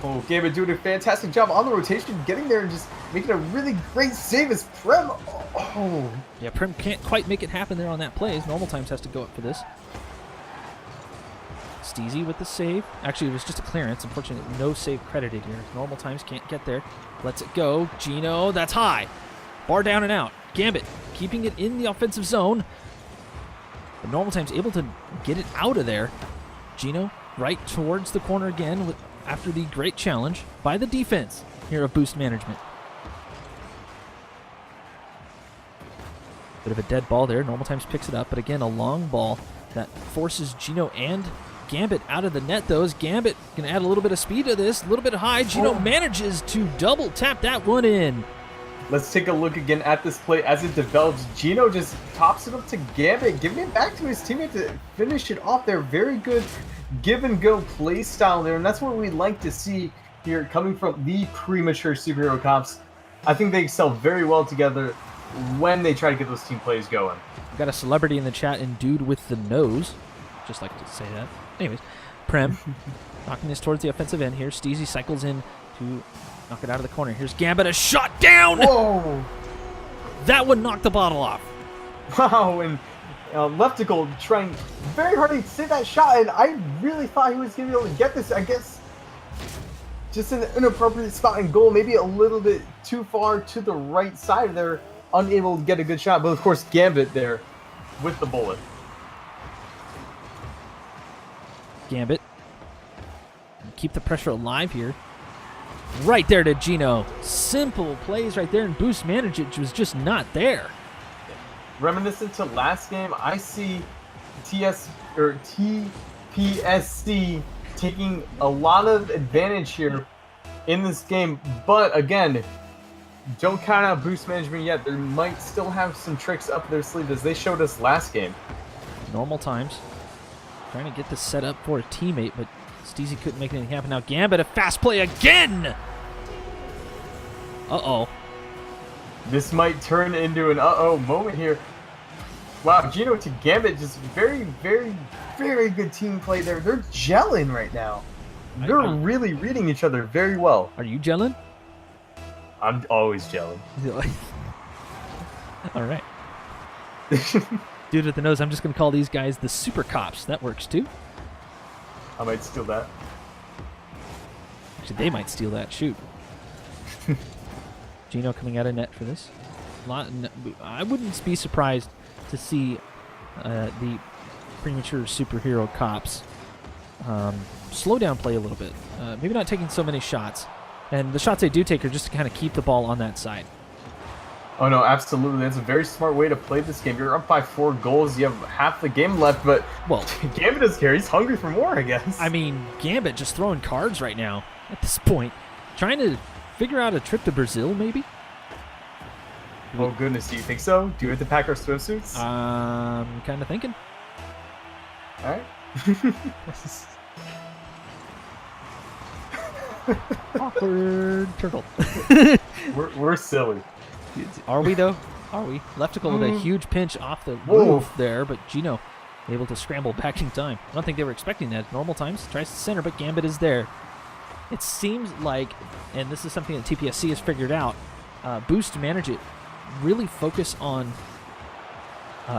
Oh, Gambit doing a fantastic job on the rotation, getting there and just making a really great save as Prem. Oh. Yeah, Prem can't quite make it happen there on that play. His normal times has to go up for this. Steezy with the save. Actually, it was just a clearance. Unfortunately, no save credited here. Normal times can't get there. Lets it go. Gino, that's high. Bar down and out. Gambit keeping it in the offensive zone. But normal times able to get it out of there. Gino right towards the corner again after the great challenge by the defense here of Boost Management. Bit of a dead ball there. Normal times picks it up, but again, a long ball that forces Gino and Gambit out of the net, though. Is Gambit can add a little bit of speed to this, a little bit high. Gino manages to double tap that one in. Let's take a look again at this play as it develops. Gino just tops it up to Gambit, giving it back to his teammate to finish it off there. Very good give and go play style there, and that's what we like to see here coming from the premature superhero cops. I think they excel very well together when they try to get those team plays going. We've got a celebrity in the chat and dude with the nose. Just like to say that. Anyways, Prem knocking this towards the offensive end here. Steezy cycles in to knock it out of the corner. Here's Gambit, a shot down! Whoa! That one knocked the bottle off. Wow, and Leftical trying very hard to save that shot, and I really thought he was going to be able to get this. I guess just in an inappropriate spot and goal, maybe a little bit too far to the right side there, unable to get a good shot. But of course, Gambit there with the bullet. Gambit. Keep the pressure alive here. Right there to Gino. Simple plays right there, and Boost Management was just not there. Reminiscent to last game, I see TPSC taking a lot of advantage here in this game. But again, don't count out Boost Management yet. They might still have some tricks up their sleeve as they showed us last game. Normal times. Trying to get this set up for a teammate, but Steezy couldn't make anything happen. Now Gambit, a fast play again! Uh-oh. This might turn into an uh-oh moment here. Wow, Gino to Gambit, just very, very, very good team play there. They're gelling right now. They're really reading each other very well. Are you gelling? I'm always gelling. All right. Dude with the nose, I'm just going to call these guys the Super Cops. That works too. I might steal that. Actually, they might steal that. Shoot. Gino coming out of net for this. I wouldn't be surprised to see the premature superhero cops slow down play a little bit. Maybe not taking so many shots. And the shots they do take are just to kind of keep the ball on that side. Oh, no, absolutely. That's a very smart way to play this game. You're up by 4 goals. You have half the game left, but well, Gambit doesn't care. He's hungry for more, I guess. I mean, Gambit just throwing cards right now at this point. Trying to figure out a trip to Brazil, maybe? Oh, goodness. Do you think so? Do we have to pack our swimsuits? Kind of thinking. All right. Awkward turtle. We're silly. Are we, though? Are we? Leftical with a huge pinch off the roof there, but Gino able to scramble back in time. I don't think they were expecting that. Normal times, tries to center, but Gambit is there. It seems like, and this is something that TPSC has figured out, Boost Management really focus on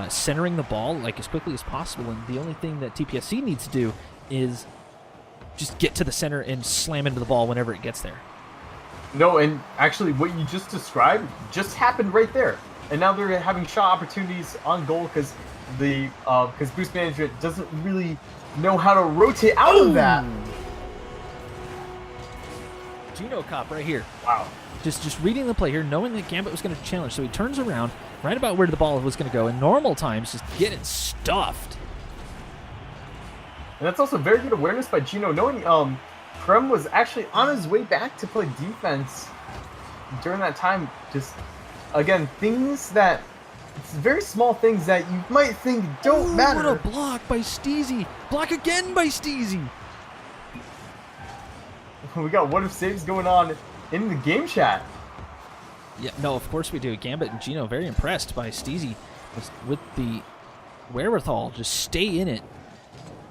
centering the ball like as quickly as possible, and the only thing that TPSC needs to do is just get to the center and slam into the ball whenever it gets there. No, and actually what you just described just happened right there. And now they're having shot opportunities on goal because Boost Management doesn't really know how to rotate out of that. Gino Cop right here. Wow. Just reading the play here, knowing that Gambit was going to challenge. So he turns around right about where the ball was going to go. In normal times, just get it stuffed. And that's also very good awareness by Gino, knowing Prem was actually on his way back to play defense during that time. Just, again, things that, it's very small things that you might think don't matter. What a block by Steezy. Block again by Steezy. We got what if saves going on in the game chat. Yeah, no, of course we do. Gambit and Gino very impressed by Steezy with the wherewithal. Just stay in it.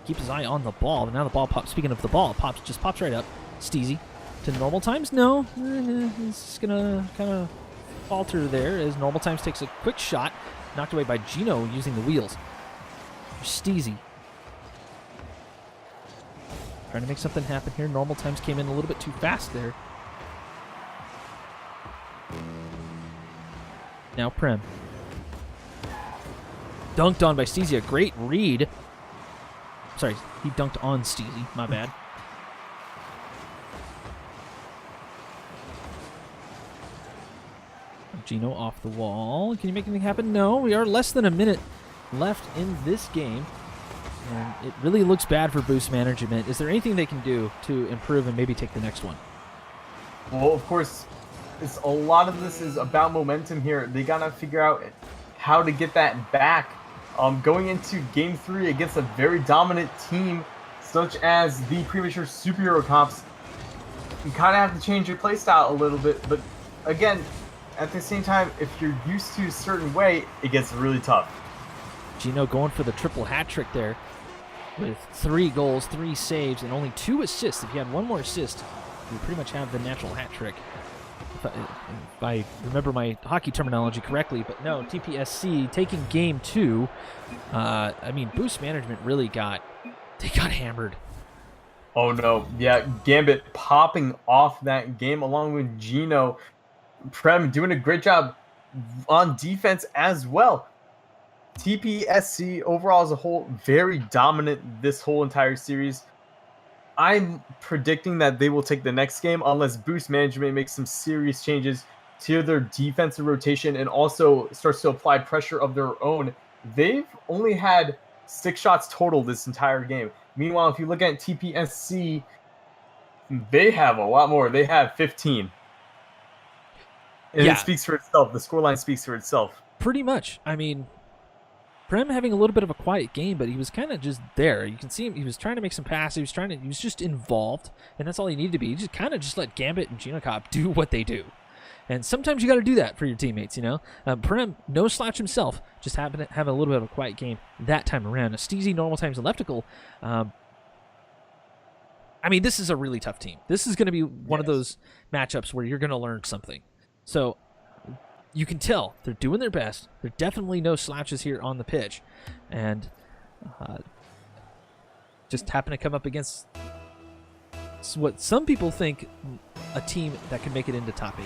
Keep his eye on the ball. But now the ball pops. Speaking of the ball, just pops right up. Steezy to normal times. No, it's gonna kind of falter there as normal times takes a quick shot, knocked away by Gino using the wheels. Steezy trying to make something happen here. Normal times came in a little bit too fast there. Now Prem. Dunked on by Steezy. A great read. Sorry, he dunked on Steezy. My bad. Gino off the wall. Can you make anything happen? No. We are less than a minute left in this game. And it really looks bad for Boost Management. Is there anything they can do to improve and maybe take the next one? Well, of course, a lot of this is about momentum here. They got to figure out how to get that back. Going into Game 3 against a very dominant team, such as the Premature Superhero Cops, you kind of have to change your playstyle a little bit. But again, at the same time, if you're used to a certain way, it gets really tough. Gino going for the triple hat trick there with 3 goals, 3 saves, and only 2 assists. If you had one more assist, you pretty much have the natural hat trick. If I remember my hockey terminology correctly, but no, TPSC taking Game 2. I mean, Boost Management really got hammered. Oh no, yeah, Gambit popping off that game along with Gino. Prem doing a great job on defense as well. TPSC overall as a whole, very dominant this whole entire series. I'm predicting that they will take the next game unless Boost Management makes some serious changes to their defensive rotation and also starts to apply pressure of their own. They've only had 6 shots total this entire game. Meanwhile, if you look at TPSC, they have a lot more. They have 15. And yeah, it speaks for itself. The scoreline speaks for itself. Pretty much. I mean, Prem having a little bit of a quiet game, but he was kind of just there. You can see him. He was trying to make some passes. He was just involved, and that's all he needed to be. He just kind of just let Gambit and Gino Cop do what they do. And sometimes you got to do that for your teammates, you know. Prem, no slouch himself, just happened to have a little bit of a quiet game that time around. Steezy, normal times, elliptical. I mean, this is a really tough team. This is going to be one of those matchups where you're going to learn something. So you can tell they're doing their best. There are definitely no slouches here on the pitch. And just happen to come up against what some people think a team that can make it into top 8.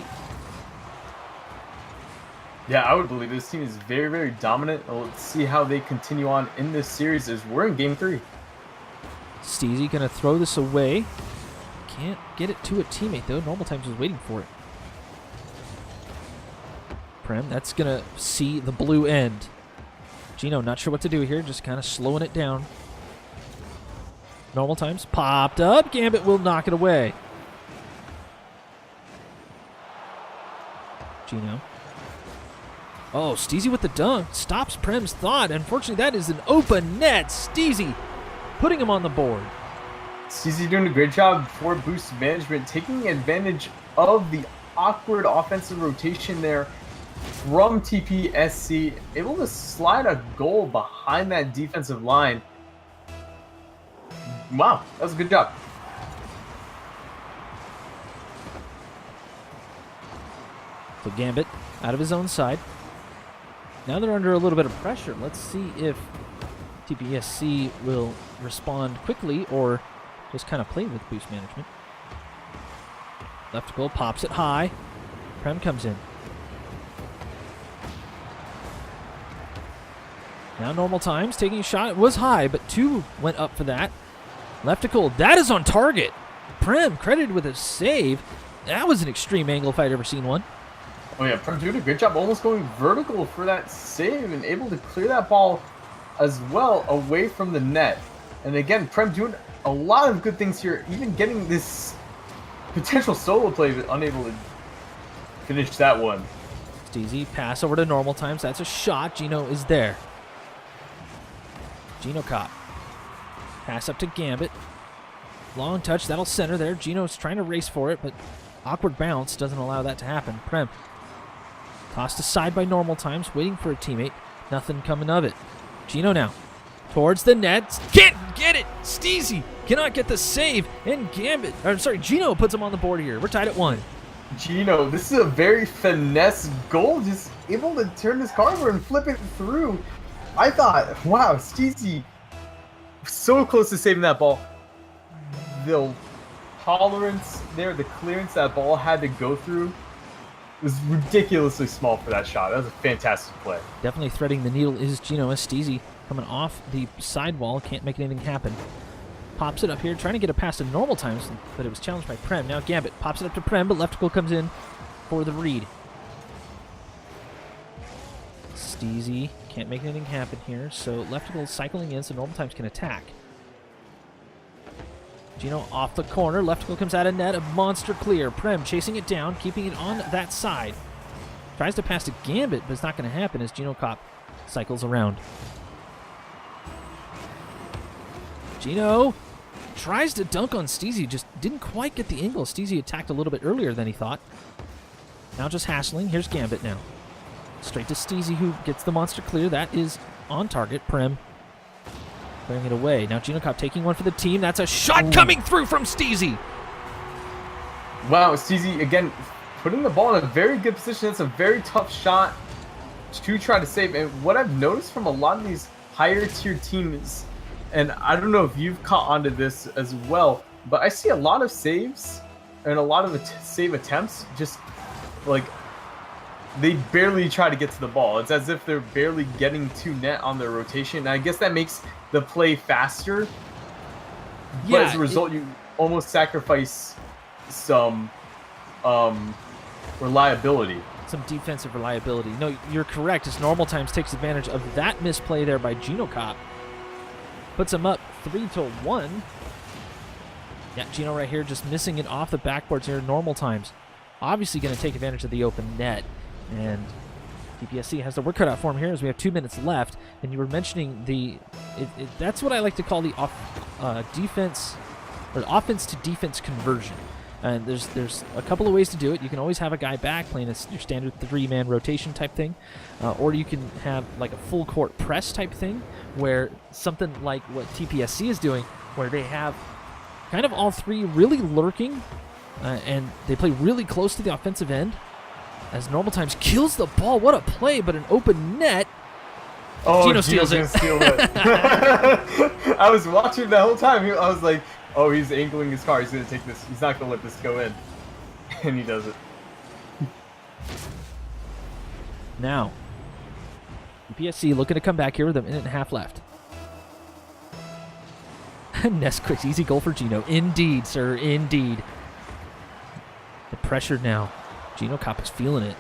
Yeah, I would believe this team is very, very dominant. Let's see how they continue on in this series as we're in Game 3. Steezy going to throw this away. Can't get it to a teammate, though. Normal times was waiting for it. Prem, that's going to see the blue end. Gino not sure what to do here, just kind of slowing it down. Normal times, popped up. Gambit will knock it away. Gino. Oh, Steezy with the dunk. Stops Prem's thought. Unfortunately, that is an open net. Steezy putting him on the board. Steezy doing a great job for Boost Management, taking advantage of the awkward offensive rotation there from TPSC, able to slide a goal behind that defensive line. Wow, that was a good job. So Gambit out of his own side. Now they're under a little bit of pressure. Let's see if TPSC will respond quickly or just kind of played with boost management. Left goal pops it high. Prem comes in. Now normal times, taking a shot. It was high, but 2 went up for that. Leftical, that is on target. Prem credited with a save. That was an extreme angle if I'd ever seen one. Oh yeah, Prem doing a good job almost going vertical for that save and able to clear that ball as well away from the net. And again, Prem doing a lot of good things here, even getting this potential solo play, but unable to finish that one. Steezy, pass over to normal times. That's a shot. Gino is there. Gino cop. Pass up to Gambit. Long touch. That'll center there. Gino's trying to race for it, but awkward bounce doesn't allow that to happen. Prem tossed aside by normal times, waiting for a teammate. Nothing coming of it. Gino now. Towards the net. Can't get it. Steezy cannot get the save. And Gambit, or sorry, Gino puts him on the board here. We're tied at 1. Gino, this is a very finesse goal. Just able to turn this car over and flip it through. I thought, wow, Steezy so close to saving that ball. The tolerance there, the clearance that ball had to go through was ridiculously small for that shot. That was a fantastic play. Definitely threading the needle is Gino. Steezy coming off the sidewall. Can't make anything happen. Pops it up here, trying to get it past in normal times, but it was challenged by Prem. Now Gambit pops it up to Prem, but Leftical comes in for the read. Steezy can't make anything happen here, so Leftical cycling in so normal times can attack. Gino off the corner. Leftical comes out of net. A monster clear. Prem chasing it down, keeping it on that side. Tries to pass to Gambit, but it's not going to happen as Gino Cop cycles around. Gino tries to dunk on Steezy, just didn't quite get the angle. Steezy attacked a little bit earlier than he thought. Now just hassling. Here's Gambit now. Straight to Steezy, who gets the monster clear. That is on target. Prem clearing it away. Now Gino Cop taking one for the team. That's a shot coming through from Steezy. Wow, Steezy, again, putting the ball in a very good position. That's a very tough shot to try to save. And what I've noticed from a lot of these higher tier teams, and I don't know if you've caught onto this as well, but I see a lot of saves and a lot of save attempts just like they barely try to get to the ball. It's as if they're barely getting to net on their rotation. And I guess that makes the play faster. Yeah, but as a result, you almost sacrifice some reliability. Some defensive reliability. No, you're correct. As normal times takes advantage of that misplay there by Gino Cop. Puts him up 3-1. Yeah, Gino right here just missing it off the backboards here. Normal times. Obviously going to take advantage of the open net. And TPSC has the work cut out for him here as we have 2 minutes left. And you were mentioning that's what I like to call the defense or the offense to defense conversion. And there's a couple of ways to do it. You can always have a guy back playing your standard 3-man rotation type thing, or you can have like a full court press type thing, where something like what TPSC is doing, where they have kind of all three really lurking, and they play really close to the offensive end. As normal times kills the ball. What a play, but an open net. Oh, Gino steals it. I was watching the whole time. I was like, oh, he's angling his car. He's going to take this. He's not going to let this go in. And he does it. Now, PSC looking to come back here with 1.5 minutes left. Nesquik, easy goal for Gino. Indeed, sir, indeed. The pressure now. Gino Cop is feeling it.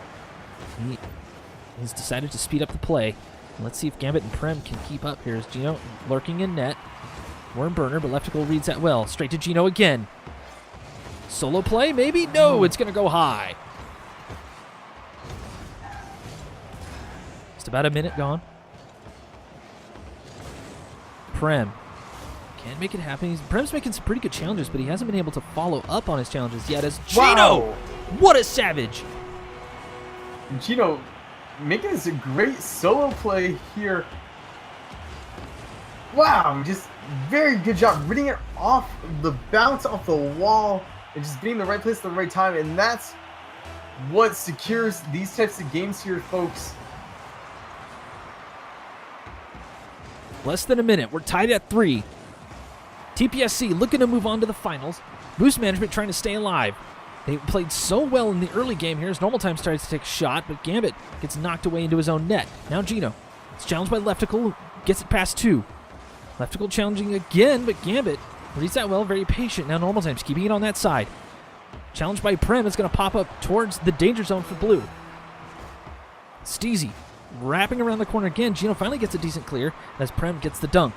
He's decided to speed up the play. Let's see if Gambit and Prem can keep up here. As Gino lurking in net. Worm burner, but Leftical reads that well. Straight to Gino again. Solo play, maybe? No, it's going to go high. Just about 1 minute gone. Prem can't make it happen. Prem's making some pretty good challenges, but he hasn't been able to follow up on his challenges yet. As Gino, wow. What a savage! Gino making this a great solo play here. Wow, just very good job reading it off the bounce off the wall and just being in the right place at the right time. And that's what secures these types of games here, folks. Less than 1 minute. We're tied at 3. TPSC looking to move on to the finals. Boost Management trying to stay alive. They played so well in the early game here as Normal Times tries to take a shot, but Gambit gets knocked away into his own net. Now Gino. It's challenged by Leftical, gets it past 2. Leftical challenging again, but Gambit reads that well, very patient. Now Normal Times keeping it on that side. Challenged by Prem, it's going to pop up towards the danger zone for blue. Steezy wrapping around the corner again. Gino finally gets a decent clear as Prem gets the dunk.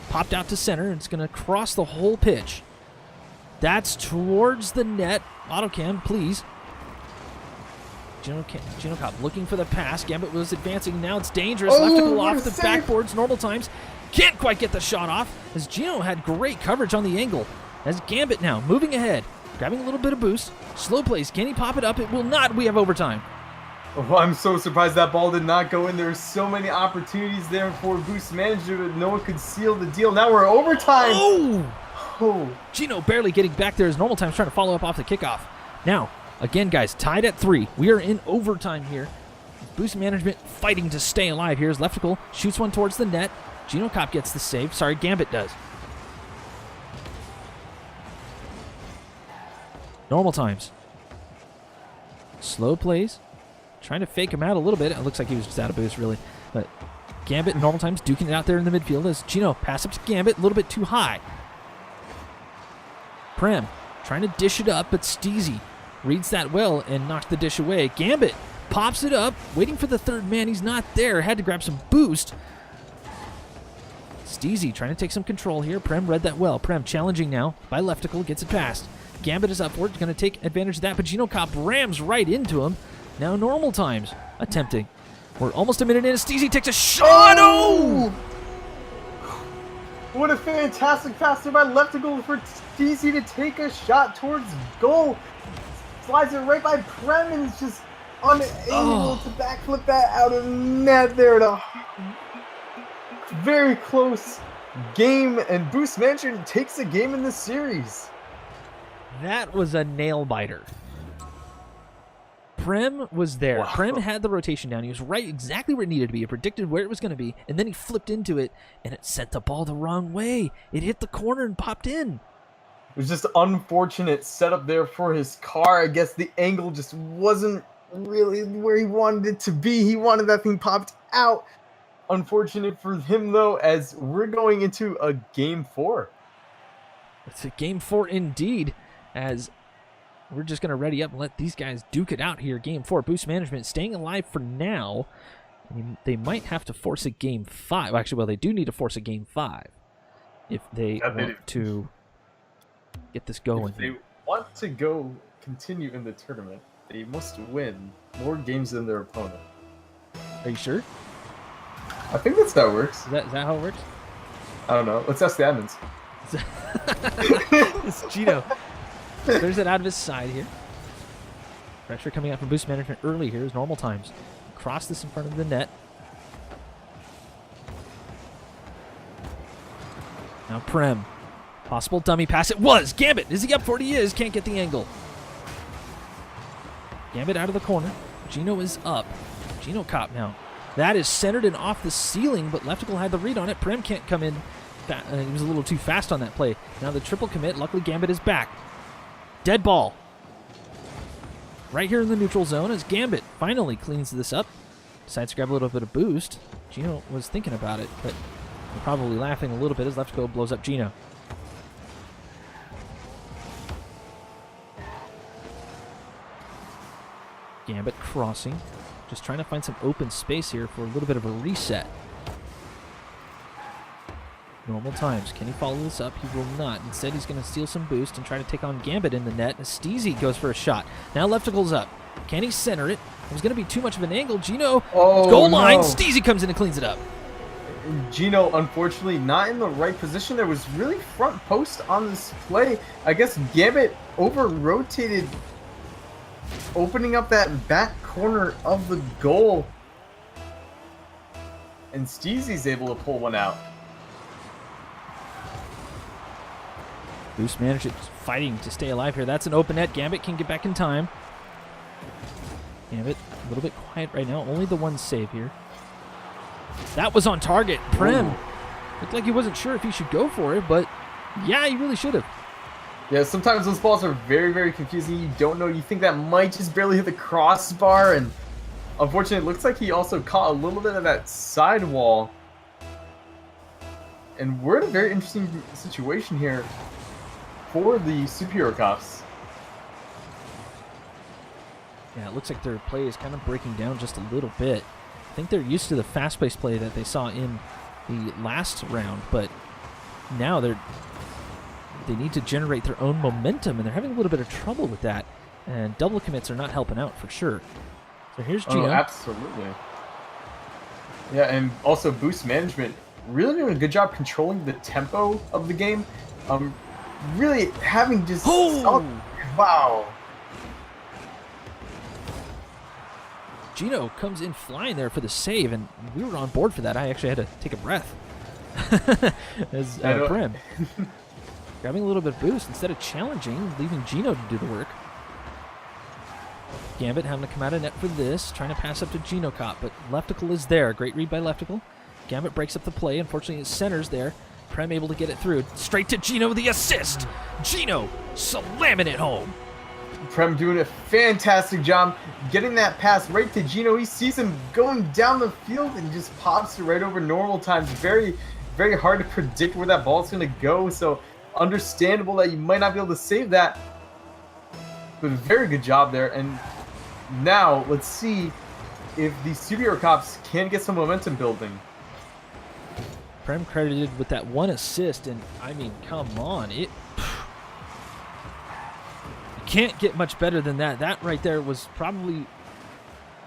Popped out to center, and it's going to cross the whole pitch. That's towards the net. Autocam, please. Gino Cop looking for the pass. Gambit was advancing. Now it's dangerous. Leftical off the backboards. Normal Times can't quite get the shot off as Gino had great coverage on the angle. As Gambit now moving ahead, grabbing a little bit of boost. Slow plays. Can he pop it up? It will not. We have overtime. Oh, I'm so surprised that ball did not go in. There were so many opportunities there for Boost Manager, but no one could seal the deal. Now we're overtime. Oh! Gino barely getting back there as Normal Time's trying to follow up off the kickoff. Now, again, guys, tied at 3. We are in overtime here. Boost Management fighting to stay alive here as Leftical shoots one towards the net. Gino Cop gets the save. Sorry, Gambit does. Normal Times. Slow plays. Trying to fake him out a little bit. It looks like he was just out of boost, really. But Gambit and Normal Times duking it out there in the midfield as Gino pass up to Gambit, a little bit too high. Prem trying to dish it up, but Steezy reads that well and knocks the dish away. Gambit pops it up, waiting for the third man. He's not there. Had to grab some boost. Steezy trying to take some control here. Prem read that well. Prem challenging now by Leftical, gets it past. Gambit is upward, going to take advantage of that, but Gino Cop rams right into him. Now Normal Times attempting. We're almost a minute in. Steezy takes a shot. Oh! What a fantastic pass there by Leftical for Steezy to take a shot towards goal. Slides it right by Prem and is just unable to backflip that out of net there. Very close game, and Boost Mansion takes a game in this series. That was a nail biter. Prem was there. Wow. Prem had the rotation down. He was right exactly where it needed to be. It predicted where it was going to be, and then he flipped into it, and it sent the ball the wrong way. It hit the corner and popped in. It was just unfortunate setup there for his car. I guess the angle just wasn't really where he wanted it to be. He wanted that thing popped out. Unfortunate for him, though, as we're going into a Game 4. It's a Game 4 indeed, as we're just going to ready up and let these guys duke it out here. Game 4. Boost Management staying alive for now. They might have to force a Game 5. Actually, well, they do need to force a Game 5 if they want to get this going. If they want to continue in the tournament, they must win more games than their opponent. Are you sure? I think that's how it works. Is that how it works? I don't know. Let's ask the admins. It's Gino. There's it out of his side here. Pressure coming out from Boost Management early here is Normal Times. Cross this in front of the net. Now Prem. Possible dummy pass. It was! Gambit! Is he up for it? He is. Can't get the angle. Gambit out of the corner. Gino is up. Gino Cop now. That is centered and off the ceiling, but Leftical had the read on it. Prem can't come in. He was a little too fast on that play. Now the triple commit. Luckily, Gambit is back. Dead ball. Right here in the neutral zone as Gambit finally cleans this up. Decides to grab a little bit of boost. Gino was thinking about it, but probably laughing a little bit as Leftical blows up Gino. Gambit crossing. Just trying to find some open space here for a little bit of a reset. Normal Times. Can he follow this up? He will not. Instead, he's going to steal some boost and try to take on Gambit in the net. Steezy goes for a shot. Now Leftical's up. Can he center it? It was going to be too much of an angle. Gino, goal line. Steezy comes in and cleans it up. Gino, unfortunately, not in the right position. There was really front post on this play. I guess Gambit over-rotated, opening up that back corner of the goal. And Steezy's able to pull one out. Boost Management fighting to stay alive here. That's an open net. Gambit can get back in time. Gambit a little bit quiet right now. Only the one save here. That was on target. Prem Looked like he wasn't sure if he should go for it, but yeah, he really should have. Yeah, sometimes those balls are very, very confusing. You don't know. You think that might just barely hit the crossbar, and unfortunately, it looks like he also caught a little bit of that sidewall. And we're in a very interesting situation here for the Superhero Cops. Yeah, it looks like their play is kind of breaking down just a little bit. I think they're used to the fast-paced play that they saw in the last round, but now they need to generate their own momentum, and they're having a little bit of trouble with that. And double commits are not helping out for sure. So here's Gino. Oh, absolutely. Yeah, and also boost management really doing a good job controlling the tempo of the game. Really having just wow. Gino comes in flying there for the save, and we were on board for that. I actually had to take a breath. As Prem grabbing a little bit of boost instead of challenging, leaving Gino to do the work. Gambit having to come out of net for this, trying to pass up to Gino Cop, but Leftical is there. Great read by Leftical. Gambit breaks up the play. Unfortunately, his center's there. Prem able to get it through. Straight to Gino, the assist. Gino slamming it home. Prem doing a fantastic job getting that pass right to Gino. He sees him going down the field and just pops it right over normal times. Very, very hard to predict where that ball's going to go. So understandable that you might not be able to save that. But very good job there. And now let's see if the Superhero Cops can get some momentum building. Prem credited with that one assist, and I mean, come on. You can't get much better than that. That right there was probably,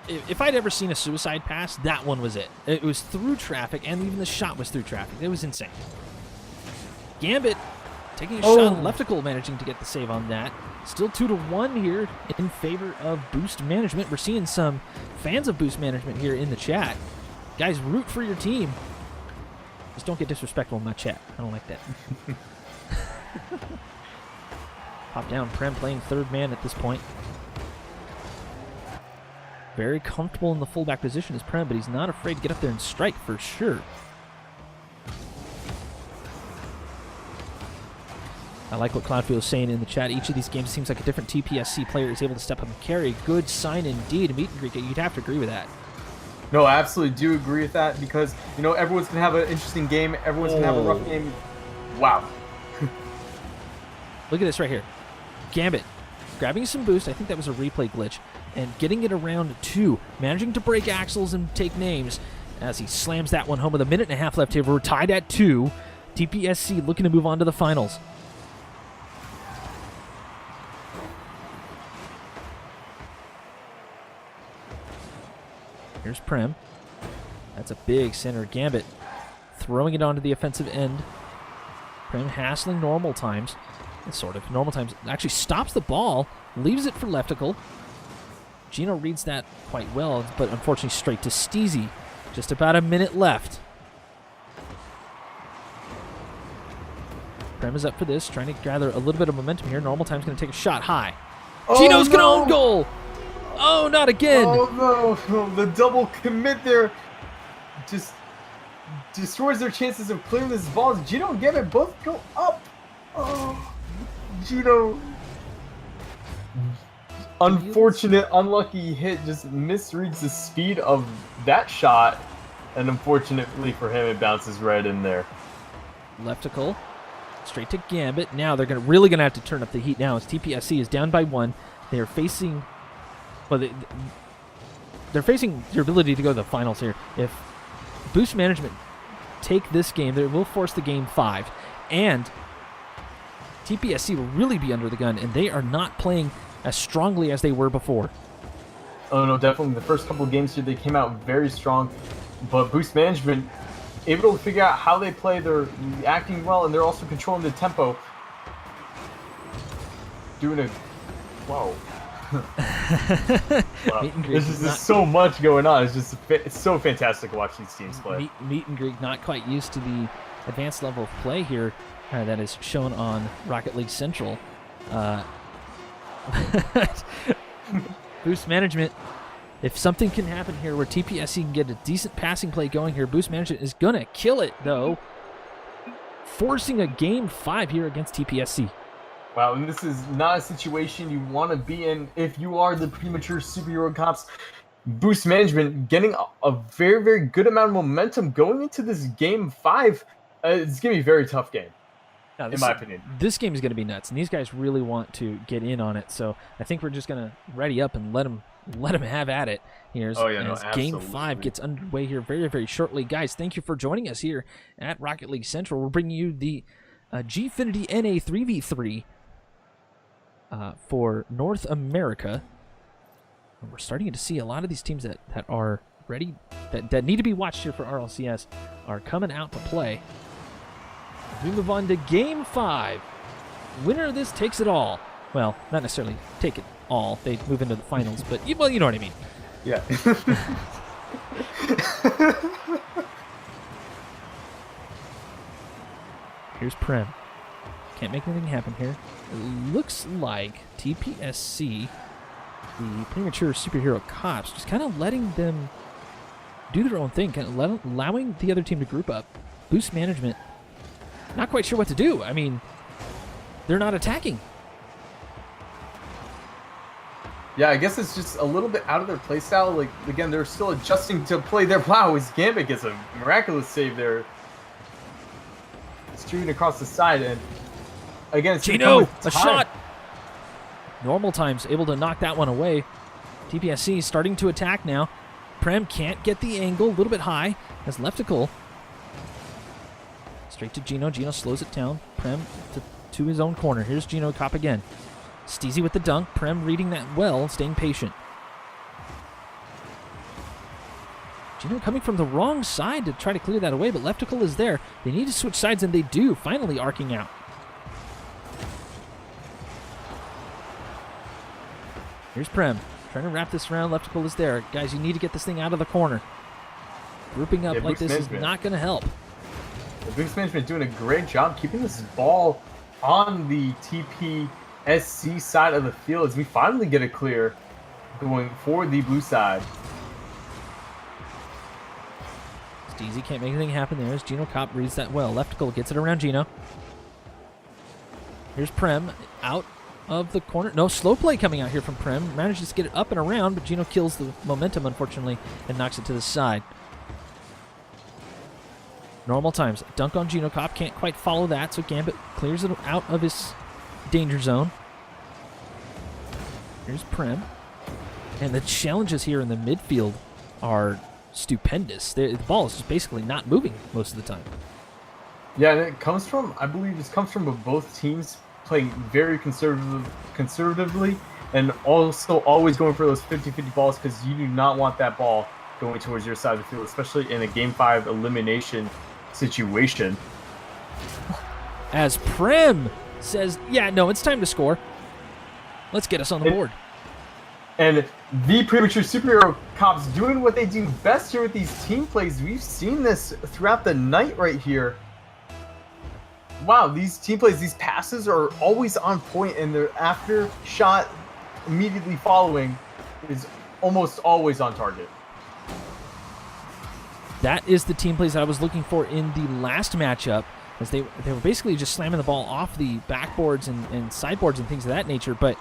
if I'd ever seen a suicide pass, that one was it. It was through traffic, and even the shot was through traffic. It was insane. Gambit taking a shot, Leftical managing to get the save on that. Still 2-1 here in favor of boost management. We're seeing some fans of boost management here in the chat. Guys, root for your team. Just don't get disrespectful in my chat. I don't like that. Pop down. Prem playing third man at this point. Very comfortable in the fullback position is Prem, but he's not afraid to get up there and strike for sure. I like what Cloudfield is saying in the chat. Each of these games seems like a different TPSC player is able to step up and carry. Good sign indeed. Meet and greet. You'd have to agree with that. No, I absolutely do agree with that because, you know, everyone's going to have an interesting game. Everyone's going to have a rough game. Wow. Look at this right here. Gambit grabbing some boost. I think that was a replay glitch. And getting it around 2. Managing to break axles and take names as he slams that one home with a minute and a half left here. We're tied at 2. TPSC looking to move on to the finals. Here's Prem. That's a big center. Gambit throwing it onto the offensive end. Prem hassling normal times. Sort of. Normal times. Actually stops the ball. Leaves it for Leftical. Gino reads that quite well, but unfortunately straight to Steezy. Just about a minute left. Prem is up for this, trying to gather a little bit of momentum here. Normal time's going to take a shot high. Gino's going to own goal! Oh, not again! Oh, no. The double commit there just destroys their chances of clearing this ball. Gino and Gambit both go up. Oh, Gino. Unfortunate, unlucky hit just misreads the speed of that shot. And unfortunately for him, it bounces right in there. Leftical. Straight to Gambit. Now they're really going to have to turn up the heat now as TPSC is down by 1. They are facing... Well, they're facing their ability to go to the finals here. If Boost Management take this game, they will force the game 5. And TPSC will really be under the gun, and they are not playing as strongly as they were before. Oh, no, definitely. The first couple of games here, they came out very strong. But Boost Management, able to figure out how they play. They're acting well, and they're also controlling the tempo. Doing a... Whoa. Wow. There's just so much going on. It's so fantastic to watch these teams play. Meet and Greek not quite used to the advanced level of play here that is shown on Rocket League Central. Boost Management, if something can happen here where TPSC can get a decent passing play going here, Boost Management is going to kill it, though. forcing a Game 5 here against TPSC. Wow, and this is not a situation you want to be in if you are the premature superhero cops. Boost Management getting a very, very good amount of momentum going into this Game 5. It's going to be a very tough game, in my opinion. This game is going to be nuts, and these guys really want to get in on it. So I think we're just going to ready up and let them have at it here as Game 5 gets underway here very, very shortly. Guys, thank you for joining us here at Rocket League Central. We're bringing you the Gfinity NA 3v3 for North America. And we're starting to see a lot of these teams that are ready, that need to be watched here for RLCS, are coming out to play. We move on to Game 5. Winner of this takes it all. Well, not necessarily take it all. They move into the finals, but, well, you know what I mean. Yeah. Here's Prem. Can't make anything happen here. It looks like TPSC, the premature superhero cops, just kind of letting them do their own thing, kind of allowing the other team to group up. Boost Management, not quite sure what to do. I mean, they're not attacking. Yeah, I guess it's just a little bit out of their playstyle. Like, again, they're still adjusting to play their plow as Gambit gets a miraculous save there. Streaming across the side, and again, it's Gino, a shot! Normal Times able to knock that one away. TPSC starting to attack now. Prem can't get the angle, a little bit high, as Leftical. Straight to Gino. Gino slows it down. Prem to his own corner. Here's Gino Cop again. Steezy with the dunk. Prem reading that well, staying patient. Gino coming from the wrong side to try to clear that away, but Leftical is there. They need to switch sides, and they do, finally arcing out. Here's Prem, trying to wrap this around. Leftical is there. Guys, you need to get this thing out of the corner. Grouping up like this is not going to help. The Boost Management doing a great job keeping this ball on the TPSC side of the field as we finally get a clear going for the blue side. Steezy can't make anything happen there as Gino Cop reads that well. Leftical gets it around Gino. Here's Prem out of the corner. No slow play coming out here from Prem. Manages to get it up and around, but Gino kills the momentum, unfortunately, and knocks it to the side. Normal Times. Dunk on Gino Cop. Can't quite follow that, so Gambit clears it out of his danger zone. Here's Prem. And the challenges here in the midfield are stupendous. The ball is just basically not moving most of the time. Yeah, and it comes from, I believe this comes from both teams playing very conservatively and also always going for those 50-50 balls because you do not want that ball going towards your side of the field, especially in a Game 5 elimination situation. As Prem says, yeah, no, it's time to score. Let's get us on the board. And the premature superhero cops doing what they do best here with these team plays. We've seen this throughout the night right here. Wow, these team plays, these passes are always on point, and their after shot immediately following is almost always on target. That is the team plays that I was looking for in the last matchup, as they were basically just slamming the ball off the backboards and sideboards and things of that nature, but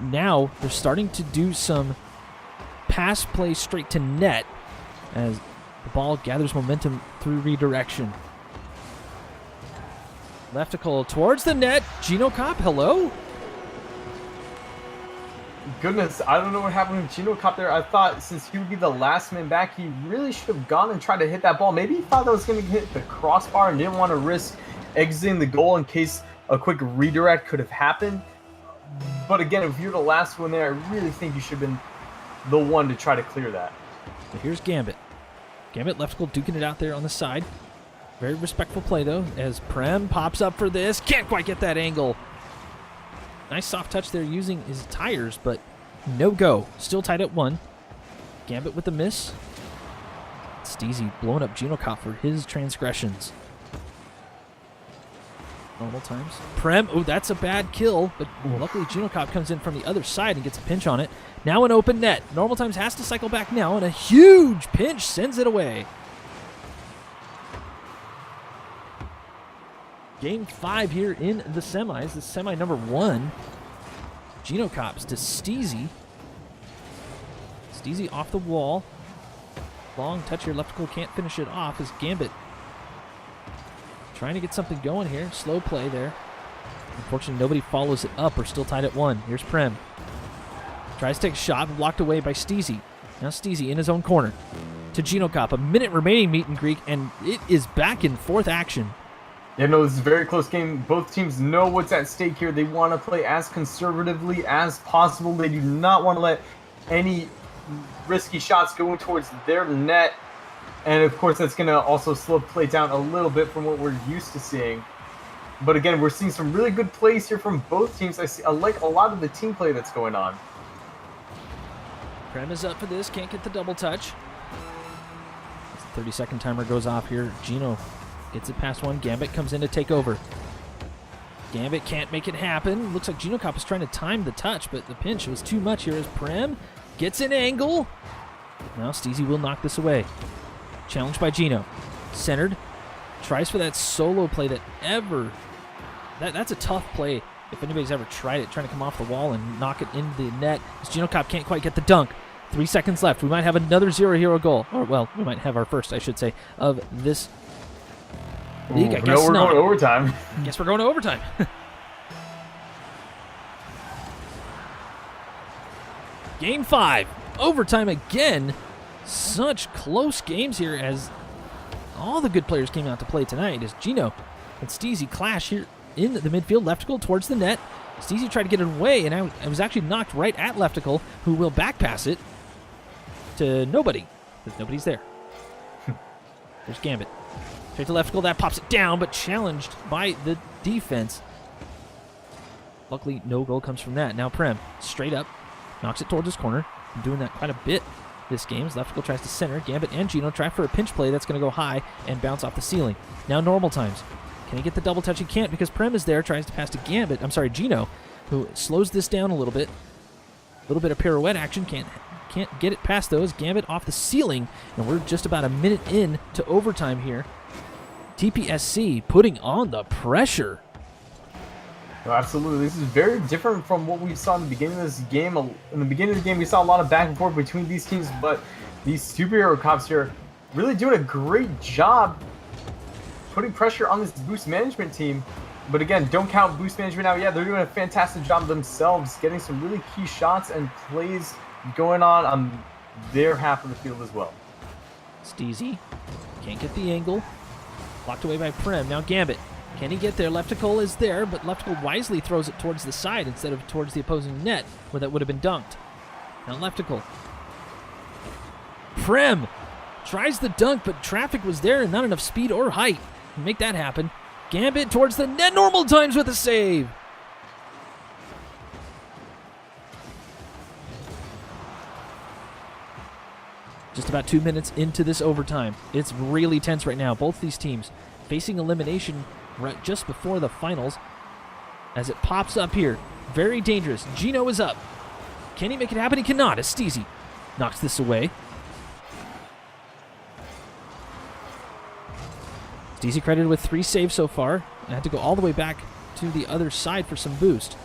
now they're starting to do some pass play straight to net as the ball gathers momentum through redirection. Leftical towards the net. Gino Cop, hello? Goodness, I don't know what happened with Gino Cop there. I thought since he would be the last man back, he really should have gone and tried to hit that ball. Maybe he thought that was going to hit the crossbar and didn't want to risk exiting the goal in case a quick redirect could have happened. But again, if you're the last one there, I really think you should have been the one to try to clear that. So here's Gambit. Gambit Leftical duking it out there on the side. Very respectful play, though, as Prem pops up for this. Can't quite get that angle. Nice soft touch there using his tires, but no go. Still tied at 1. Gambit with the miss. Steezy blowing up Gino Cop for his transgressions. Normal Times. Prem, oh, that's a bad kill, but luckily Gino Cop comes in from the other side and gets a pinch on it. Now an open net. Normal Times has to cycle back now, and a huge pinch sends it away. Game 5 here in the semis. This semi number 1. Gino Cops to Steezy. Steezy off the wall. Long touch here. Leftical can't finish it off as Gambit trying to get something going here. Slow play there. Unfortunately, nobody follows it up. We're still tied at 1. Here's Prem. Tries to take a shot, blocked away by Steezy. Now Steezy in his own corner to Gino Cop. A minute remaining, meet and greet, and it is back in 4th action. Yeah, no, this is a very close game. Both teams know what's at stake here. They want to play as conservatively as possible. They do not want to let any risky shots go towards their net. And of course, that's going to also slow play down a little bit from what we're used to seeing. But again, we're seeing some really good plays here from both teams. I like a lot of the team play that's going on. Prem is up for this. Can't get the double touch. 30-second timer goes off here. Gino gets it past 1. Gambit comes in to take over. Gambit can't make it happen. Looks like Gino Cop is trying to time the touch, but the pinch was too much here as Prem gets an angle. Now Steezy will knock this away. Challenged by Gino. Centered. Tries for that solo play that's a tough play if anybody's ever tried it, trying to come off the wall and knock it into the net. As Gino Cop can't quite get the dunk. 3 seconds left. We might have another 0-0 goal. Or, well, we might have our first, I should say, of this league. I guess no, we're not. going to overtime. I guess we're going to overtime. Game 5. Overtime again. Such close games here as all the good players came out to play tonight as Gino and Steezy clash here in the midfield. Leftical towards the net. Steezy tried to get it away, and I was actually knocked right at Leftical, who will back pass it to nobody, because nobody's there. There's Gambit. Straight to Leftical, that pops it down, but challenged by the defense. Luckily, no goal comes from that. Now Prem, straight up, knocks it towards his corner. Been doing that quite a bit this game. Leftical tries to center. Gambit and Gino try for a pinch play that's going to go high and bounce off the ceiling. Now normal times. Can he get the double touch? He can't because Prem is there, tries to pass to Gino, who slows this down a little bit. A little bit of pirouette action. Can't get it past those. Gambit off the ceiling, and we're just about a minute in to overtime here. TPSC putting on the pressure. No, absolutely. This is very different from what we saw in the beginning of this game. In the beginning of the game, we saw a lot of back and forth between these teams, but these superhero cops here really doing a great job putting pressure on this boost management team. But again, don't count boost management out yet. They're doing a fantastic job themselves, getting some really key shots and plays going on their half of the field as well. Steezy can't get the angle. Blocked away by Prem. Now Gambit. Can he get there? Leftical is there, but Leftical wisely throws it towards the side instead of towards the opposing net, where that would have been dunked. Now Leftical. Prem tries the dunk, but traffic was there and not enough speed or height to make that happen. Gambit towards the net. Normal times with a save. Just about 2 minutes into this overtime. It's really tense right now. Both these teams facing elimination right just before the finals. As it pops up here. Very dangerous. Gino is up. Can he make it happen? He cannot. As Steezy knocks this away. Steezy credited with 3 saves so far. I had to go all the way back to the other side for some boost.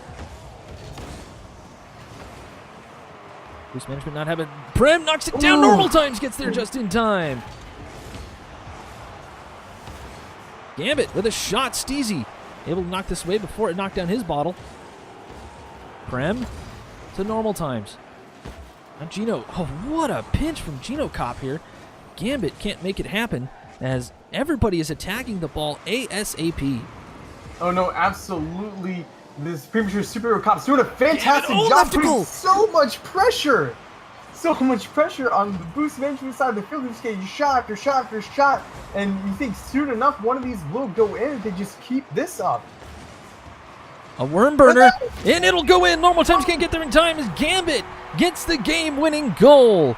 Boost management not having. Prem knocks it down. Ooh. Normal times gets there just in time. Gambit with a shot. Steezy able to knock this away before it knocked down his bottle. Prem to normal times. Now Gino. Oh, what a pinch from Gino Cop here. Gambit can't make it happen as everybody is attacking the ball ASAP. Oh no, absolutely. This premature superhero cop's doing a fantastic job putting so much pressure. So much pressure on the boost management side of the field. They're just getting shot after shot after shot. And you think soon enough one of these will go in if they just keep this up. A worm burner, and it'll go in. Normal times can't get there in time as Gambit gets the game-winning goal.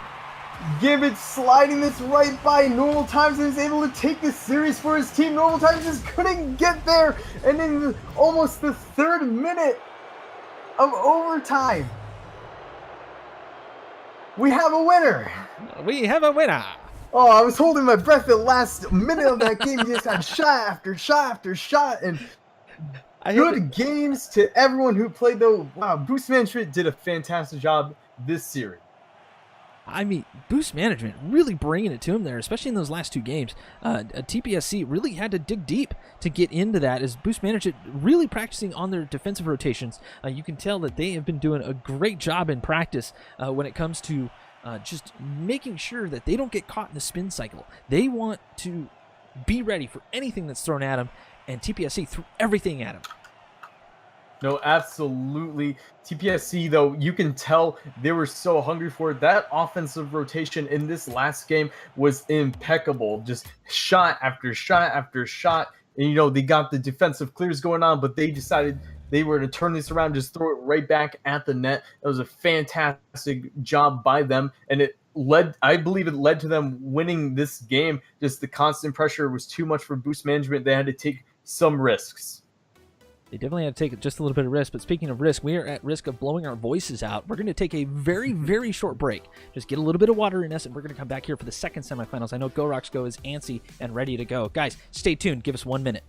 Gambit sliding this right by normal times and is able to take this series for his team. Normal times just couldn't get there. And in almost the 3rd minute of overtime, we have a winner. We have a winner. Oh, I was holding my breath the last minute of that game. You just had shot after shot after shot, and good games to everyone who played, though. Wow, Boost Management did a fantastic job this series. I mean, Boost Management really bringing it to him there, especially in those last two games. TPSC really had to dig deep to get into that, as Boost Management really practicing on their defensive rotations. You can tell that they have been doing a great job in practice when it comes to just making sure that they don't get caught in the spin cycle. They want to be ready for anything that's thrown at them, and TPSC threw everything at them. No, absolutely. TPSC, though, you can tell they were so hungry for it. That offensive rotation in this last game was impeccable. Just shot after shot after shot. And, you know, they got the defensive clears going on, but they decided they were to turn this around, just throw it right back at the net. It was a fantastic job by them. And I believe it led to them winning this game. Just the constant pressure was too much for Boost Management. They had to take some risks. They definitely had to take just a little bit of risk. But speaking of risk, we are at risk of blowing our voices out. We're going to take a very, very short break. Just get a little bit of water in us, and we're going to come back here for the second semifinals. I know Go Rocks Go is antsy and ready to go. Guys, stay tuned. Give us 1 minute.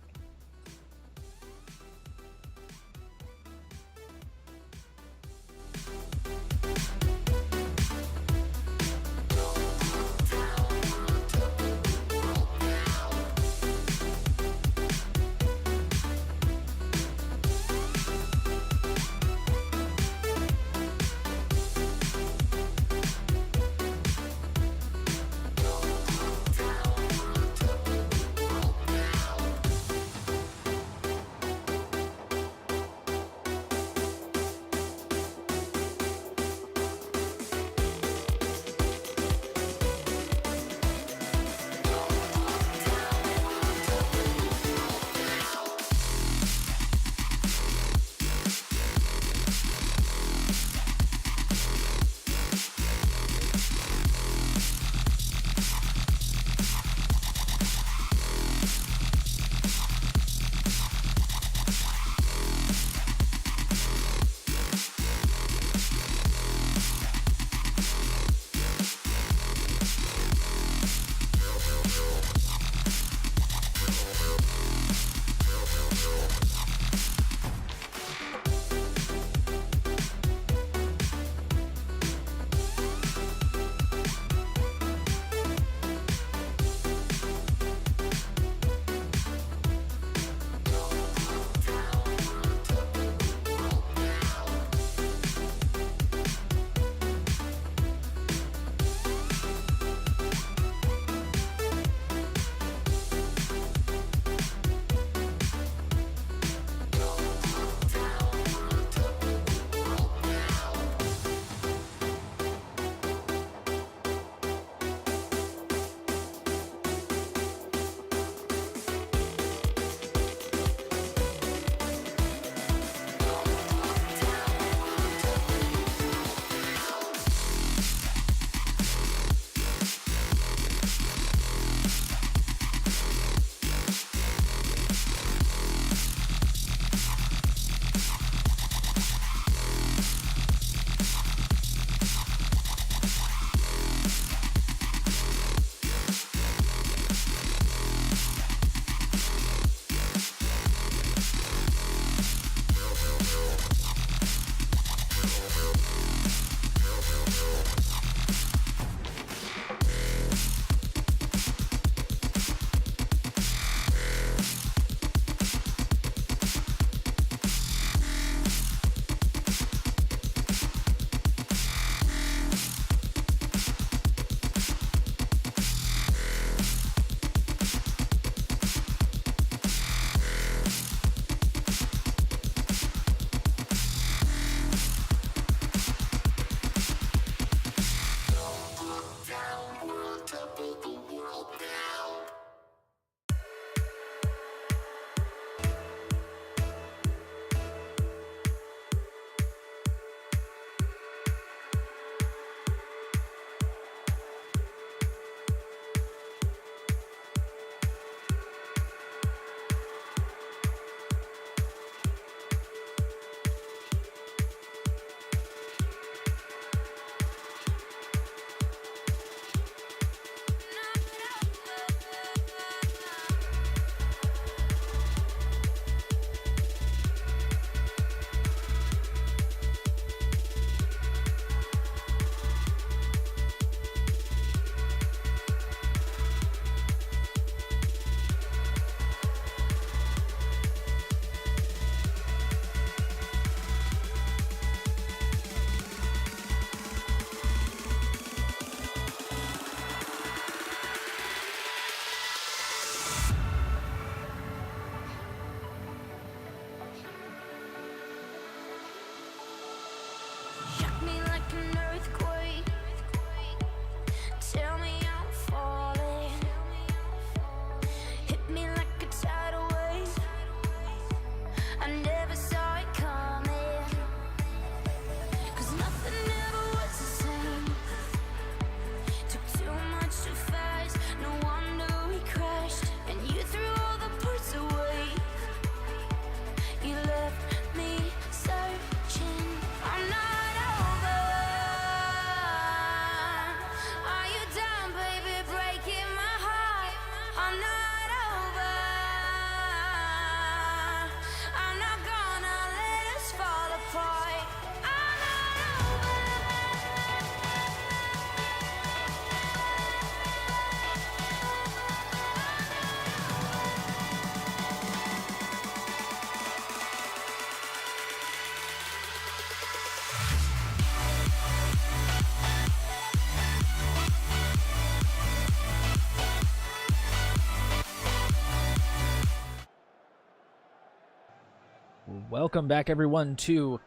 Welcome back, everyone, to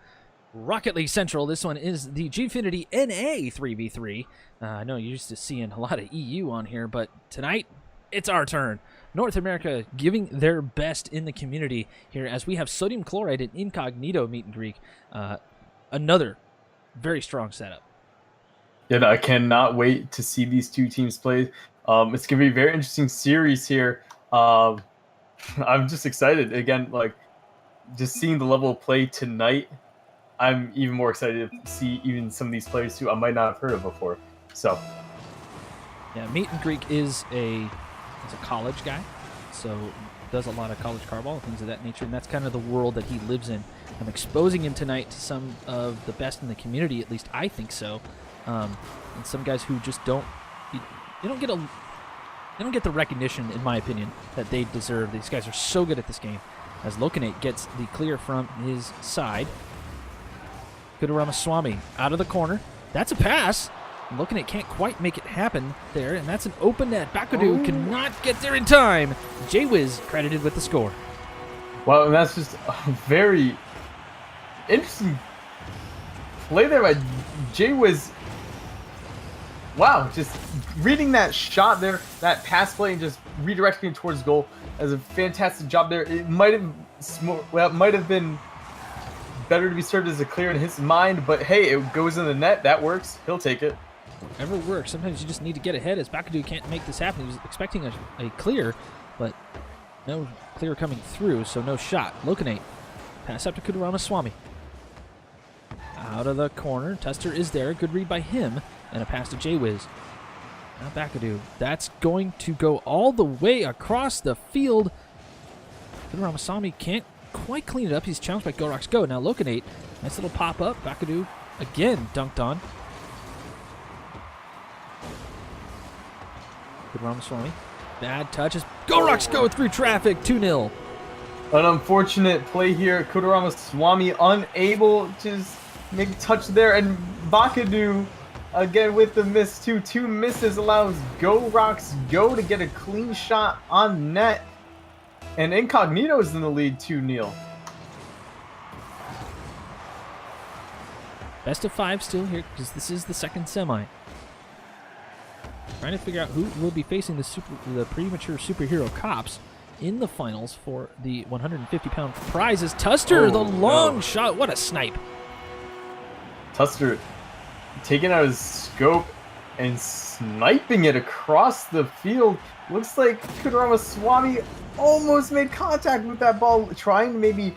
Rocket League Central. This one is the Gfinity NA 3v3. I know you're used to seeing a lot of EU on here, but tonight, it's our turn. North America giving their best in the community here as we have Sodium Chloride and Incognito meet and greet. Another very strong setup. Yeah, I cannot wait to see these two teams play. It's going to be a very interesting series here. I'm just excited. Again, like, just seeing the level of play tonight, I'm even more excited to see even some of these players who I might not have heard of before. So, yeah, Meet and Greek is a college guy, so does a lot of college carball, things of that nature, and that's kind of the world that he lives in. I'm exposing him tonight to some of the best in the community, at least I think so, and some guys who just don't get the recognition, in my opinion, that they deserve. These guys are so good at this game. As Lokinate gets the clear from his side. Kudaramaswamy out of the corner. That's a pass. Lokinate can't quite make it happen there, and that's an open net. Bakadu cannot get there in time. Jwiz credited with the score. Well, and that's just a very interesting play there by Jwiz. Wow, just reading that shot there, that pass play, and just redirecting it towards goal as a fantastic job there. It might have been better to be served as a clear in his mind, but hey, it goes in the net. That works. He'll take it. Whatever works. Sometimes you just need to get ahead, as Bakadu can't make this happen. He was expecting a clear, but no clear coming through, so no shot. Lokinate. Pass up to Kudaramaswamy. Out of the corner. Tuster is there. Good read by him. And a pass to Jwiz. Now Bakadu. That's going to go all the way across the field. Kudaramaswamy can't quite clean it up. He's challenged by Go Rocks Go. Now Lokinate. Nice little pop up. Bakadu again dunked on. Kudaramaswamy. Bad touches. Go Rocks Go through traffic. 2-0. An unfortunate play here. Kudaramaswamy unable to make a touch there. And Bakadu again with the miss too. 2 misses allows Go Rocks Go to get a clean shot on net. And Incognito is in the lead 2-0. Best of 5 still here because this is the second semi. Trying to figure out who will be facing the premature superhero cops in the finals for the 150-pound prizes. Tuster, the long shot. What a snipe. Tuster taking out his scope and sniping it across the field. Looks like Kudaramaswamy almost made contact with that ball, trying to maybe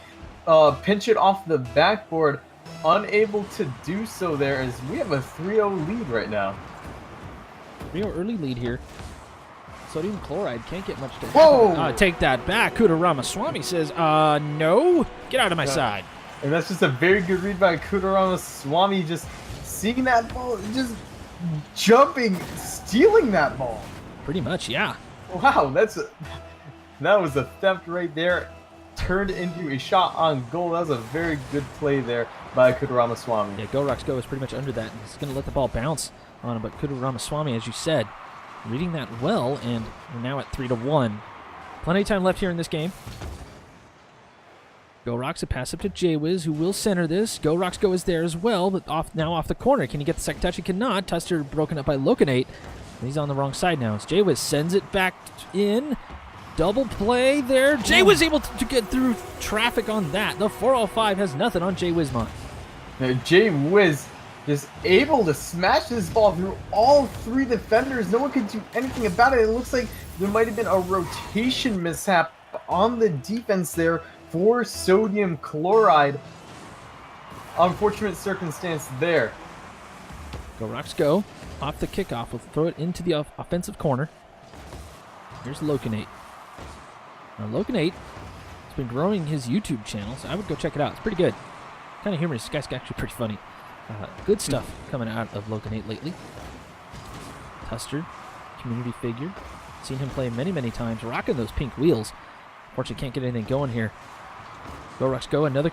pinch it off the backboard. Unable to do so there, as we have a 3-0 lead right now. 3-0 early lead here. Sodium Chloride can't get much to happen. Take that back. Kudaramaswamy says, no, get out of my side. And that's just a very good read by Kudaramaswamy, just seeing that ball, just jumping, stealing that ball. Pretty much, yeah. Wow, that was a theft right there. Turned into a shot on goal. That was a very good play there by Kudaramaswamy. Yeah, Go Rocks Go is pretty much under that. He's going to let the ball bounce on him, but Kudaramaswamy, as you said, reading that well, and we're now at 3-1. Plenty of time left here in this game. Go Rocks a pass up to Jwiz, who will center this. Go Rocks Go is there as well, but now off the corner. Can he get the second touch? He cannot. Tuster broken up by Lokinate. He's on the wrong side now. As Jwiz sends it back in. Double play there. Jwiz able to get through traffic on that. The 405 has nothing on Jwizmont. Jwiz just able to smash this ball through all 3 defenders. No one could do anything about it. It looks like there might have been a rotation mishap on the defense there for Sodium Chloride. Unfortunate circumstance there. Go Rocks Go. Off the kickoff. We'll throw it into the offensive corner. Here's Lokinate. Now Lokinate has been growing his YouTube channel, so I would go check it out. It's pretty good. Kind of humorous. This guy's actually pretty funny. Good stuff coming out of Lokinate lately. Tuster, community figure. Seen him play many, many times, rocking those pink wheels. Unfortunately, can't get anything going here. Go Rocks Go, another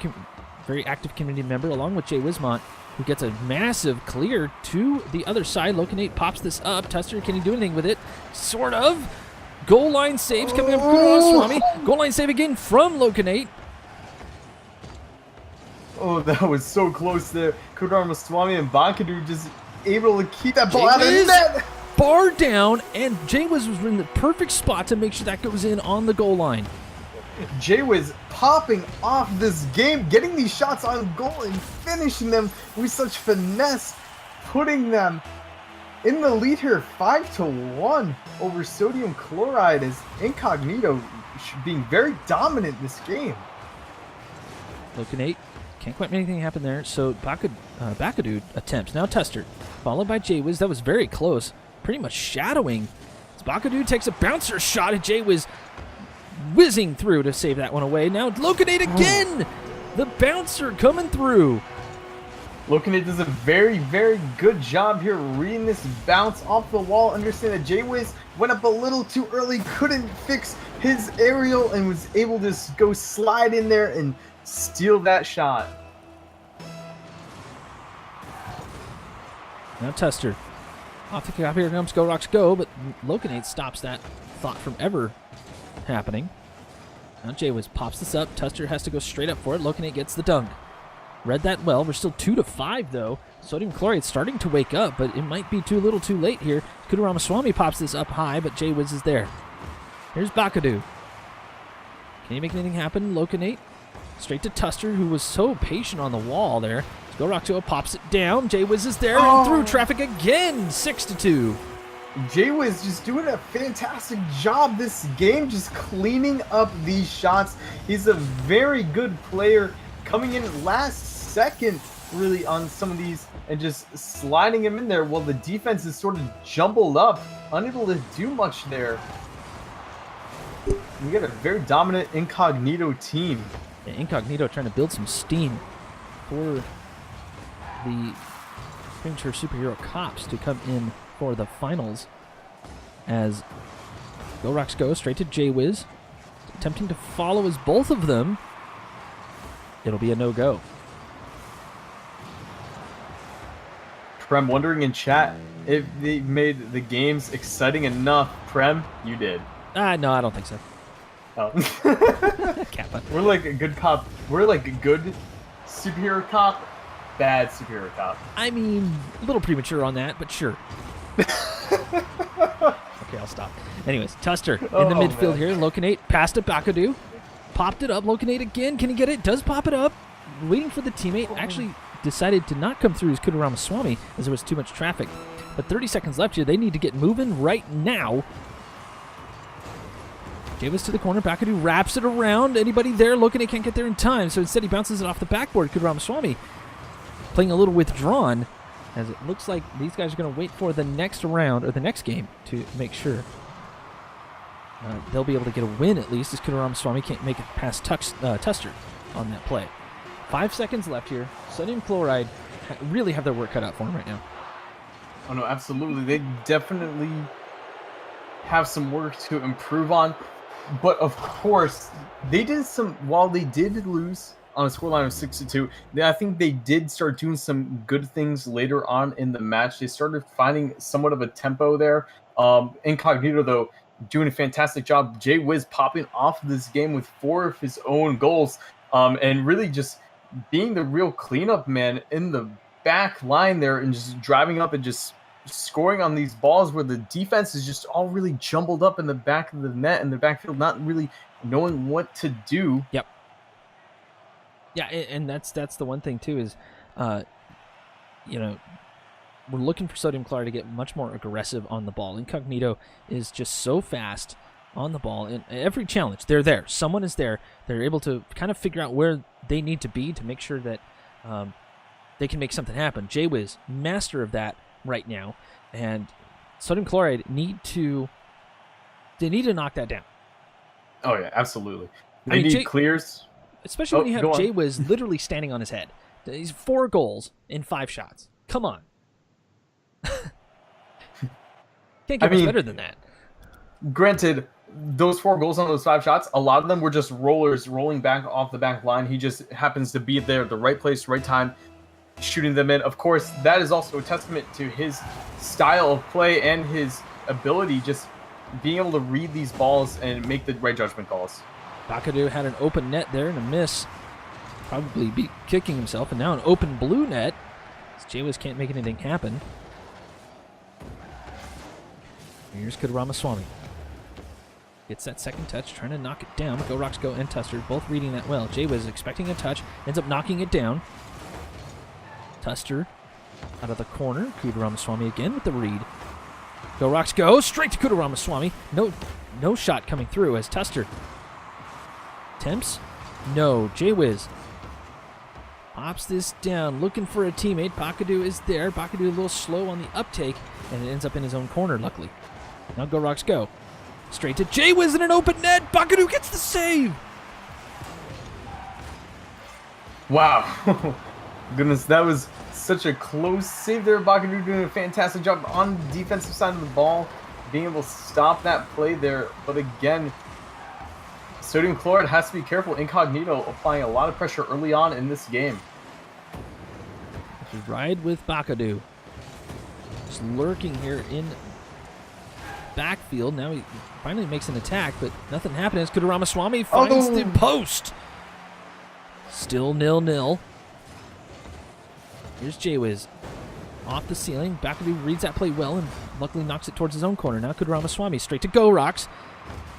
very active community member, along with Jwizmont, who gets a massive clear to the other side. Lokinate pops this up. Tuster, can he do anything with it? Sort of. Goal line saves coming up from Kudaramaswamy. Goal line save again from Lokinate. Oh, that was so close there. Kudaramaswamy and Bakadu just able to keep that ball out of the net. Bar down, and Jaywiz was in the perfect spot to make sure that goes in on the goal line. Jaywiz popping off this game, getting these shots on goal and finishing them with such finesse, putting them in the lead here 5-1 over Sodium Chloride, as Incognito being very dominant this game. Lokinate can't quite make anything happen there, so Bakadu attempts. Now Tester, followed by Jaywiz. That was very close, pretty much shadowing. Bakadu takes a bouncer shot at Jaywiz, whizzing through to save that one away. Now Lokinate again! The bouncer coming through. Lokinate does a very, very good job here reading this bounce off the wall. Understand that Jaywiz went up a little too early, couldn't fix his aerial, and was able to just go slide in there and steal that shot. Now Tester. Off the cap, here comes Go Rocks Go, but Lokinate stops that thought from ever happening. Now Jaywiz pops this up. Tester has to go straight up for it. Lokinate gets the dunk. Read that well. We're still 2-5 though. Sodium Chloride starting to wake up, but it might be too little too late here. Kudaramaswamy pops this up high, but Jaywiz is there. Here's Bakadu. Can you make anything happen? Lokinate. Straight to Tester, who was so patient on the wall there. Go Rock pops it down. Jaywiz is there and through traffic again. 6-2. Jaywiz just doing a fantastic job this game, just cleaning up these shots. He's a very good player, coming in last second really on some of these and just sliding him in there while the defense is sort of jumbled up, unable to do much there. We got a very dominant Incognito team. Yeah, Incognito trying to build some steam for the Premature Superhero Cops to come in for the finals, as Go Rocks Go straight to Jaywiz, attempting to follow as both of them. It'll be a no-go. Prem wondering in chat if they made the games exciting enough. Prem, you did. No, I don't think so. Oh. Kappa. We're like a good cop. We're like a good superhero cop, bad superhero cop. I mean, a little premature on that, but sure. Okay, I'll stop. Anyways, Tester in the midfield here. Lokinate passed to Bakadu. Popped it up. Lokinate again. Can he get it? Does pop it up. Waiting for the teammate. Actually decided to not come through his Kudaramaswamy as there was too much traffic. But 30 seconds left here. They need to get moving right now. Jaywiz to the corner. Bakadu wraps it around. Anybody there? Lokinate can't get there in time, so instead he bounces it off the backboard. Kudaramaswamy playing a little withdrawn, as it looks like these guys are going to wait for the next round, or the next game, to make sure they'll be able to get a win at least, as Kudaramaswamy can't make it past Tester on that play. 5 seconds left here. Sodium Chloride really have their work cut out for them right now. Oh no, absolutely. They definitely have some work to improve on. But of course, they did some, while they did lose on a scoreline of 6-2, I think they did start doing some good things later on in the match. They started finding somewhat of a tempo there. Incognito, though, doing a fantastic job. Jaywiz popping off this game with 4 of his own goals, and really just being the real cleanup man in the back line there, and just driving up and just scoring on these balls where the defense is just all really jumbled up in the back of the net and the backfield, not really knowing what to do. Yep. Yeah, and that's the one thing too is, you know, we're looking for Sodium Chloride to get much more aggressive on the ball. Incognito is just so fast on the ball. In every challenge, they're there. Someone is there. They're able to kind of figure out where they need to be to make sure that they can make something happen. Jaywiz, master of that right now, and Sodium Chloride need to knock that down. Oh yeah, absolutely. They need clears. Especially when you have Jaywiz literally standing on his head. He's 4 goals in 5 shots. Come on. Can't get much better than that. Granted, those 4 goals on those 5 shots, a lot of them were just rollers rolling back off the back line. He just happens to be there at the right place, right time, shooting them in. Of course, that is also a testament to his style of play and his ability, just being able to read these balls and make the right judgment calls. Bakadu had an open net there and a miss. probably be kicking himself, and now an open blue net. Jaywis can't make anything happen. Here's Kudaramaswamy. Gets that second touch, trying to knock it down. Go Rocks Go and Tuster both reading that well. Jaywis expecting a touch, ends up knocking it down. Tuster out of the corner. Kudaramaswamy again with the read. Go Rocks Go straight to Kudaramaswamy. No shot coming through as Tuster attempts. No, Jaywis pops this down, looking for a teammate. Bakadoo is there. Bakadoo a little slow on the uptake, and it ends up in his own corner, luckily. Now Go Rocks Go. Straight to Jaywis in an open net. Bakadoo gets the save. Wow. Goodness, that was such a close save there. Bakadoo doing a fantastic job on the defensive side of the ball, being able to stop that play there. But again, sodium chloride has to be careful. Incognito applying a lot of pressure early on in this game. Just ride with Bakadoo. Just lurking here in backfield. Now he finally makes an attack, but nothing happened as Kudaramaswamy finds the post. Still 0-0. Here's Jaywis off the ceiling. Bakadoo reads that play well and luckily knocks it towards his own corner. Now Kudaramaswamy straight to Go Rocks.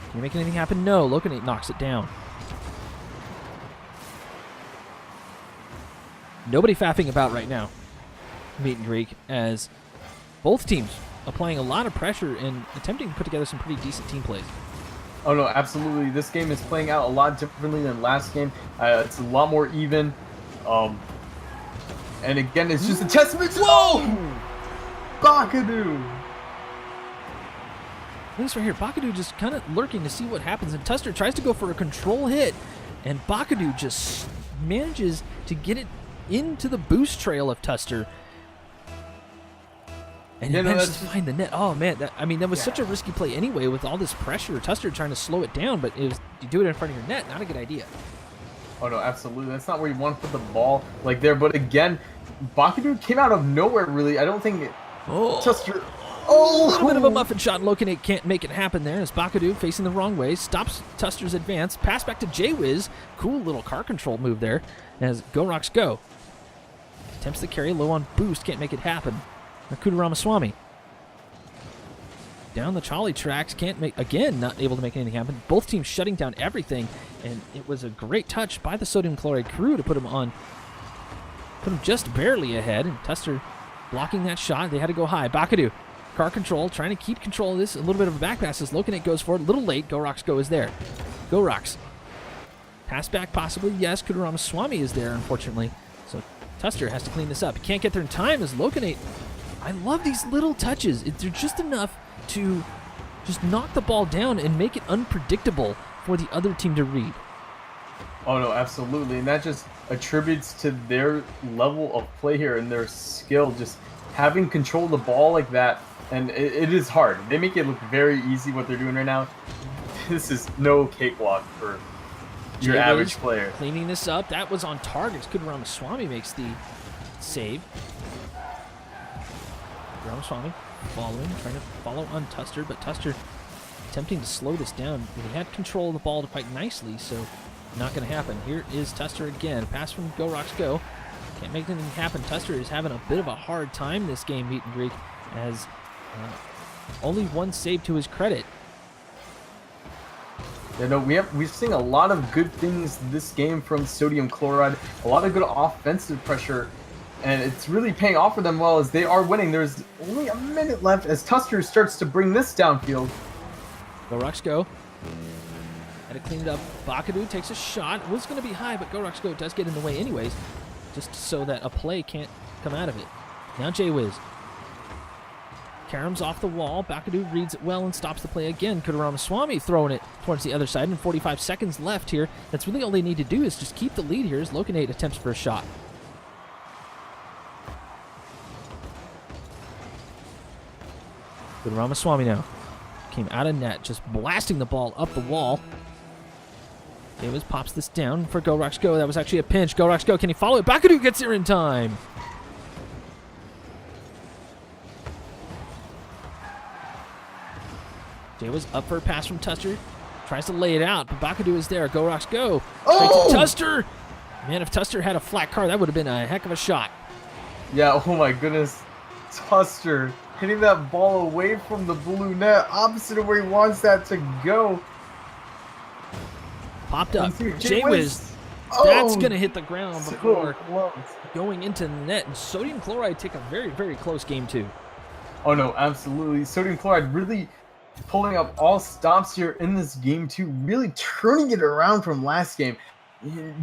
Can you make anything happen? No. Lokanate knocks it down. Nobody faffing about right now. Meet and Greek, as both teams applying a lot of pressure and attempting to put together some pretty decent team plays. Oh no, absolutely. This game is playing out a lot differently than last game. It's a lot more even. And again, it's just a testament to Bakadoo. This right here, Bakadoo just kind of lurking to see what happens, and Tuster tries to go for a control hit, and Bakadoo just manages to get it into the boost trail of Tuster. And he manages to find the net. Oh, man. That was such a risky play anyway with all this pressure. Tuster trying to slow it down, but you do it in front of your net, not a good idea. Oh, no, absolutely. That's not where you want to put the ball like there. But again, Bakadoo came out of nowhere, really. I don't think Tuster... A little bit of a muffin shot, and Lokanate can't make it happen there as Bakadoo, facing the wrong way, stops Tuster's advance. Pass back to Jaywis. Cool little car control move there as Go Rocks Go. Attempts to carry, low on boost, can't make it happen. Kudaramaswamy. Down the trolley tracks, not able to make anything happen. Both teams shutting down everything, and it was a great touch by the sodium chloride crew to put him just barely ahead, and Tuster blocking that shot. They had to go high. Bakadoo, car control, trying to keep control of this. A little bit of a back pass as Lokanate goes for it. A little late. Go Rocks Go is there. Go Rocks. Pass back possibly. Yes, Kudaramaswamy is there, unfortunately. So Tuster has to clean this up. He can't get there in time as Lokanate. I love these little touches. They're just enough to just knock the ball down and make it unpredictable for the other team to read. Oh, no, absolutely. And that just attributes to their level of play here and their skill. Just having control of the ball like that. And it is hard. They make it look very easy what they're doing right now. This is no cakewalk for your average player. Cleaning this up. That was on target. Kudaramaswamy makes the save. Ramaswamy following, trying to follow on Tuster, but Tuster attempting to slow this down. He had control of the ball quite nicely, so not going to happen. Here is Tuster again. Pass from Go Rocks Go. Can't make anything happen. Tuster is having a bit of a hard time this game, Meet and Greek, as only one save to his credit. Yeah, no, we've seen a lot of good things this game from sodium chloride. A lot of good offensive pressure. And it's really paying off for them well as they are winning. There's only a minute left as Tuster starts to bring this downfield. Go Rocks Go. Had to clean it up. Bakadoo takes a shot. It was going to be high, but Go Rocks Go does get in the way anyways, just so that a play can't come out of it. Now Jaywis. Karam's off the wall. Bakadoo reads it well and stops the play again. Kudaramaswamy throwing it towards the other side, and 45 seconds left here. That's really all they need to do is just keep the lead here as Lokanate attempts for a shot. Ramaswamy now came out of net, just blasting the ball up the wall. Davis pops this down for Go Rocks Go. That was actually a pinch. Go Rocks Go. Can he follow it? Bakadoo gets there in time. Davis up for a pass from Tuster. Tries to lay it out, but Bakadoo is there. Go Rocks Go. Straight to Tuster. Man, if Tuster had a flat car, that would have been a heck of a shot. Yeah, oh my goodness. Tuster hitting that ball away from the blue net, opposite of where he wants that to go. Popped up. Jay Whiz. That's going to hit the ground before going into the net. And sodium chloride take a very, very close game, too. Oh, no, absolutely. Sodium chloride really pulling up all stops here in this game, too. Really turning it around from last game.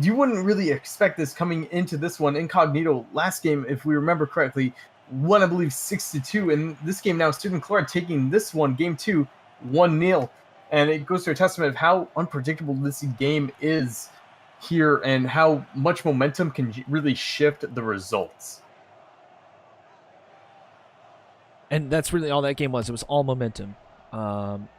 You wouldn't really expect this coming into this one. Incognito, last game, if we remember correctly, won, I believe, 6-2. In this game now, sodium chloride taking this one, game 2, 1-0. And it goes to a testament of how unpredictable this game is here and how much momentum can really shift the results. And that's really all that game was. It was all momentum.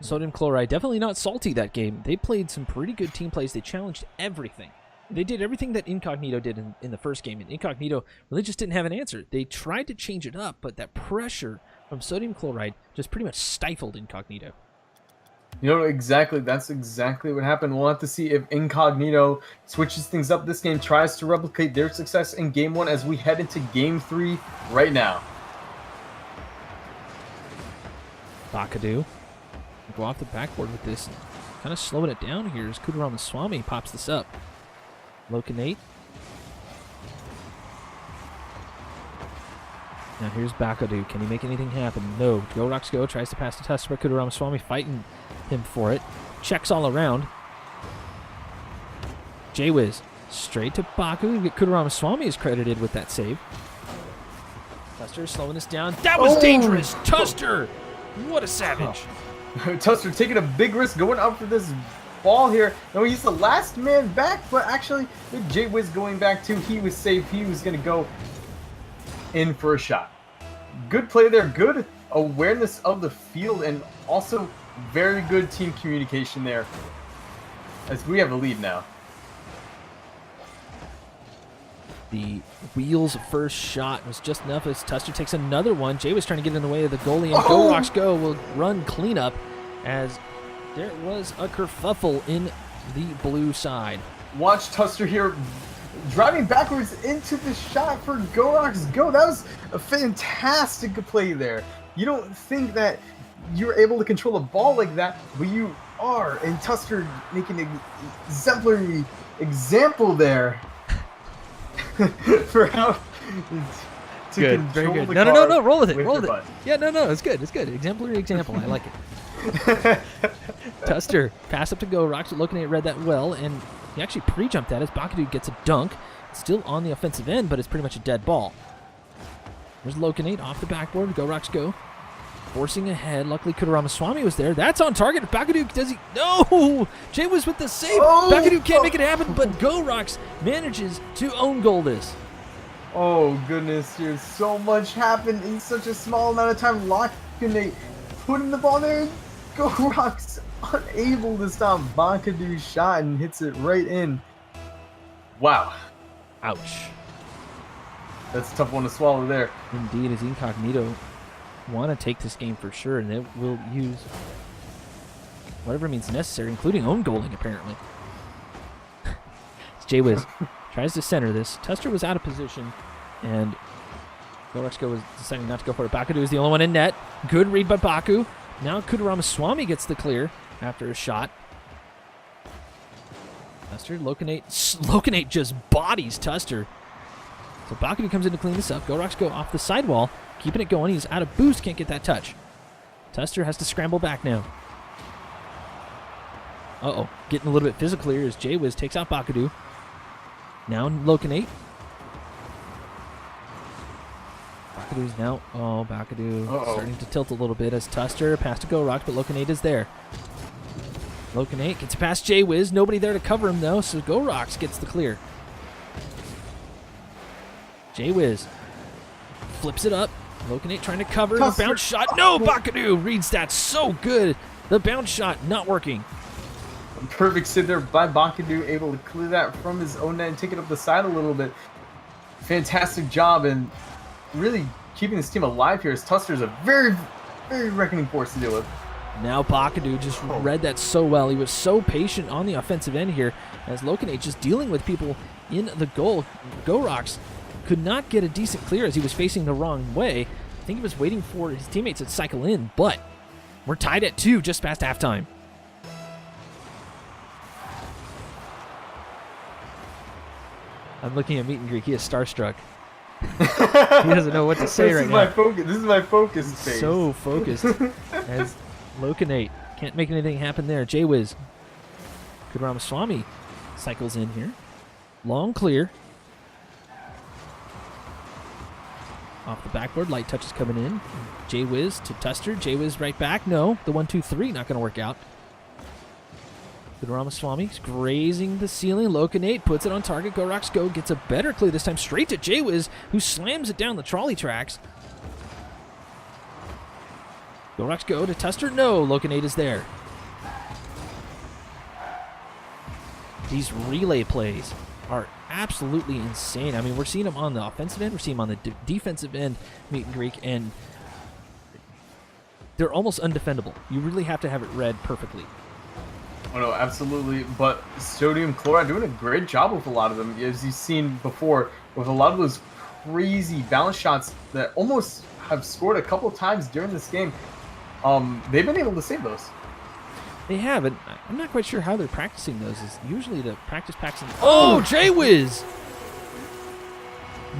Sodium chloride, definitely not salty that game. They played some pretty good team plays. They challenged everything. They did everything that Incognito did in the first game. And Incognito really just didn't have an answer. They tried to change it up, but that pressure from sodium chloride just pretty much stifled Incognito. You know, exactly. That's exactly what happened. We'll have to see if Incognito switches things up this game, tries to replicate their success in Game 1 as we head into Game 3 right now. Bakadu go off the backboard with this. Kind of slowing it down here as Kudaramaswamy pops this up. Locanate. Now here's Bakadu. Can he make anything happen? No. Go Rocks Go tries to pass to Tuster. Kudaramaswamy fighting him for it. Checks all around. J-Wiz straight to Baku. Kudaramaswamy is credited with that save. Tuster slowing this down. That was dangerous. Tuster! What a savage. Tuster taking a big risk going up for this ball here. No, he's the last man back, but actually with J-Wiz going back too, he was safe. He was going to go in for a shot. Good play there. Good awareness of the field and also very good team communication there as we have a lead now. The Wheels' first shot was just enough as Tuster takes another one. Jay was trying to get in the way of the goalie, and Go Rocks Go will run cleanup as there was a kerfuffle in the blue side. Watch Tuster here driving backwards into the shot for Go Rocks Go. That was a fantastic play there. You don't think that you're able to control a ball like that, but you are. And Tuster making an exemplary example there. For how to good, control very good. the No, car roll with it, roll with it. butt. Yeah, no, it's good, Exemplary example, I like it. Tuster, pass up to Go Rocks, looking at read that well, and he actually pre-jumped that as Bakadu gets a dunk. It's still on the offensive end, but it's pretty much a dead ball. There's Locanate off the backboard, Go Rocks Go. Forcing ahead, luckily Kudaramaswamy was there. That's on target. Bakadu, does he? No! Jay was with the save. Bakadu can't make it happen, but Go Rocks manages to own goal this. Oh goodness, there's so much happened in such a small amount of time. Locanate putting the ball there. Go Rocks unable to stop Bakadu's shot and hits it right in. Wow. Ouch. That's a tough one to swallow there. Indeed, as Incognito want to take this game for sure, and they will use whatever means necessary, including own goaling, apparently. J-Wiz tries to center this. Tuster was out of position, and Go Rocks Go was deciding not to go for it. Bakadu is the only one in net. Good read by Baku. Now Kudaramaswamy gets the clear after a shot. Tuster, Locanate just bodies Tuster. So Bakadu comes in to clean this up. Go Rocks Go off the sidewall, keeping it going. He's out of boost, can't get that touch. Tuster has to scramble back now. Uh-oh, getting a little bit physical here as J-Wiz takes out Bakadu. Now Locanate. Bakadu's now, Bakadu starting to tilt a little bit as Tuster pass to Go Rocks, but Locanate is there. Locanate gets past J-Wiz, nobody there to cover him though, so Go Rocks gets the clear. J-Wiz flips it up. Locanate trying to cover. The bounce shot. No, Bakadu reads that so good. The bounce shot not working. Perfect sit there by Bakadu, able to clear that from his own net and take it up the side a little bit. Fantastic job and really keeping this team alive here as Tuster's a very, very reckoning force to deal with. Now Bakadu just read that so well. He was so patient on the offensive end here as Locanate just dealing with people in the goal. Gorox could not get a decent clear as he was facing the wrong way. I think he was waiting for his teammates to cycle in, but we're tied at 2 just past halftime. I'm looking at Meet and Greek. He is starstruck. He doesn't know what to say right now. This is my focus space. So focused. As Locanate can't make anything happen there. Jaywiz. Good Ramaswamy cycles in here. Long clear. Off the backboard. Light touches coming in. Jaywiz to Tuster. Jaywiz right back. No. The 1-2-3 not going to work out. Good Ramaswamy grazing the ceiling. Locanate puts it on target. Gorox Go gets a better clear this time straight to Jaywiz, who slams it down the trolley tracks. Gorox Go to Tuster. No. Locanate is there. These relay plays are absolutely insane. I mean, we're seeing them on the offensive end. We're seeing them on the defensive end, Meet and Greek, and they're almost undefendable. You really have to have it read perfectly. Oh, no, absolutely. But sodium chloride doing a great job with a lot of them. As you've seen before, with a lot of those crazy bounce shots that almost have scored a couple times during this game, they've been able to save those. They have, and I'm not quite sure how they're practicing those. Is usually the practice packs. Oh, Jaywiz!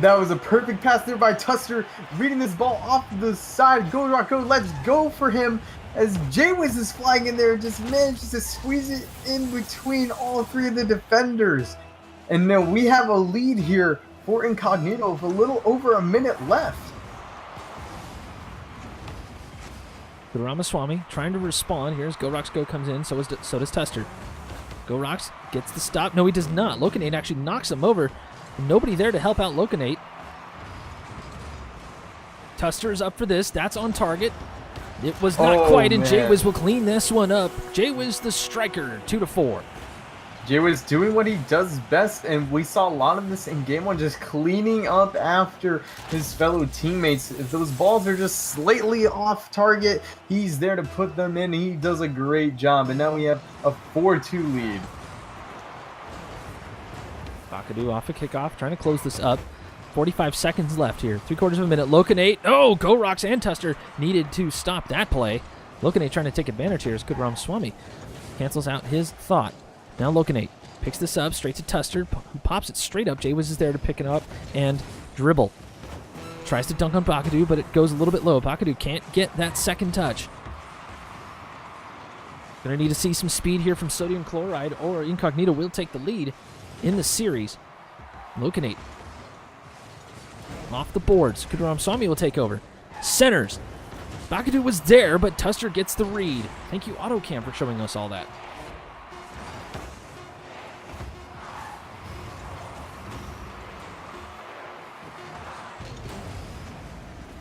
That was a perfect pass there by Tuster, reading this ball off the side. Go, Rock, go, let's go for him. As Jaywiz is flying in there, just manages to squeeze it in between all 3 of the defenders. And now we have a lead here for Incognito with a little over a minute left. Good Ramaswamy trying to respond. Here's Gorox Go comes in, so does Tuster. Gorox gets the stop. No, he does not. Locanate actually knocks him over. Nobody there to help out Locanate. Tuster is up for this. That's on target. It was not quite, and Jaywiz will clean this one up. Jaywiz the striker, 2-4. Jaywiz doing what he does best, and we saw a lot of this in Game 1, just cleaning up after his fellow teammates. If those balls are just slightly off target, he's there to put them in. He does a great job, and now we have a 4-2 lead. Bakadu off a kickoff, trying to close this up. 45 seconds left here. 3/4 of a minute. Locanate. Oh, Gorox and Tuster needed to stop that play. Locanate trying to take advantage here. It's good Ramaswamy. Cancels out his thought. Now Locanate picks this up straight to Tuster, who pops it straight up. Jaywiz is there to pick it up and dribble. Tries to dunk on Bakadu, but it goes a little bit low. Bakadu can't get that second touch. Gonna need to see some speed here from sodium chloride, or Incognito will take the lead in the series. Locanate off the boards. Good Ramaswamy will take over. Centers. Bakadu was there, but Tuster gets the read. Thank you, AutoCam, for showing us all that.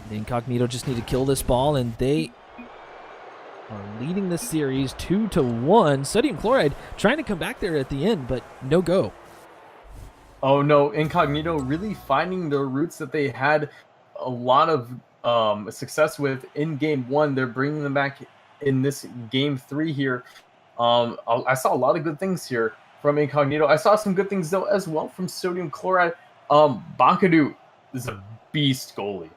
The Incognito just need to kill this ball, and they are leading the series 2-1. Sodium chloride trying to come back there at the end, but no go. Oh no, Incognito really finding the roots that they had a lot of success with in Game 1. They're bringing them back in this Game 3 here. I saw a lot of good things here from Incognito. I saw some good things though as well from sodium chloride. Bakadu is a beast goalie,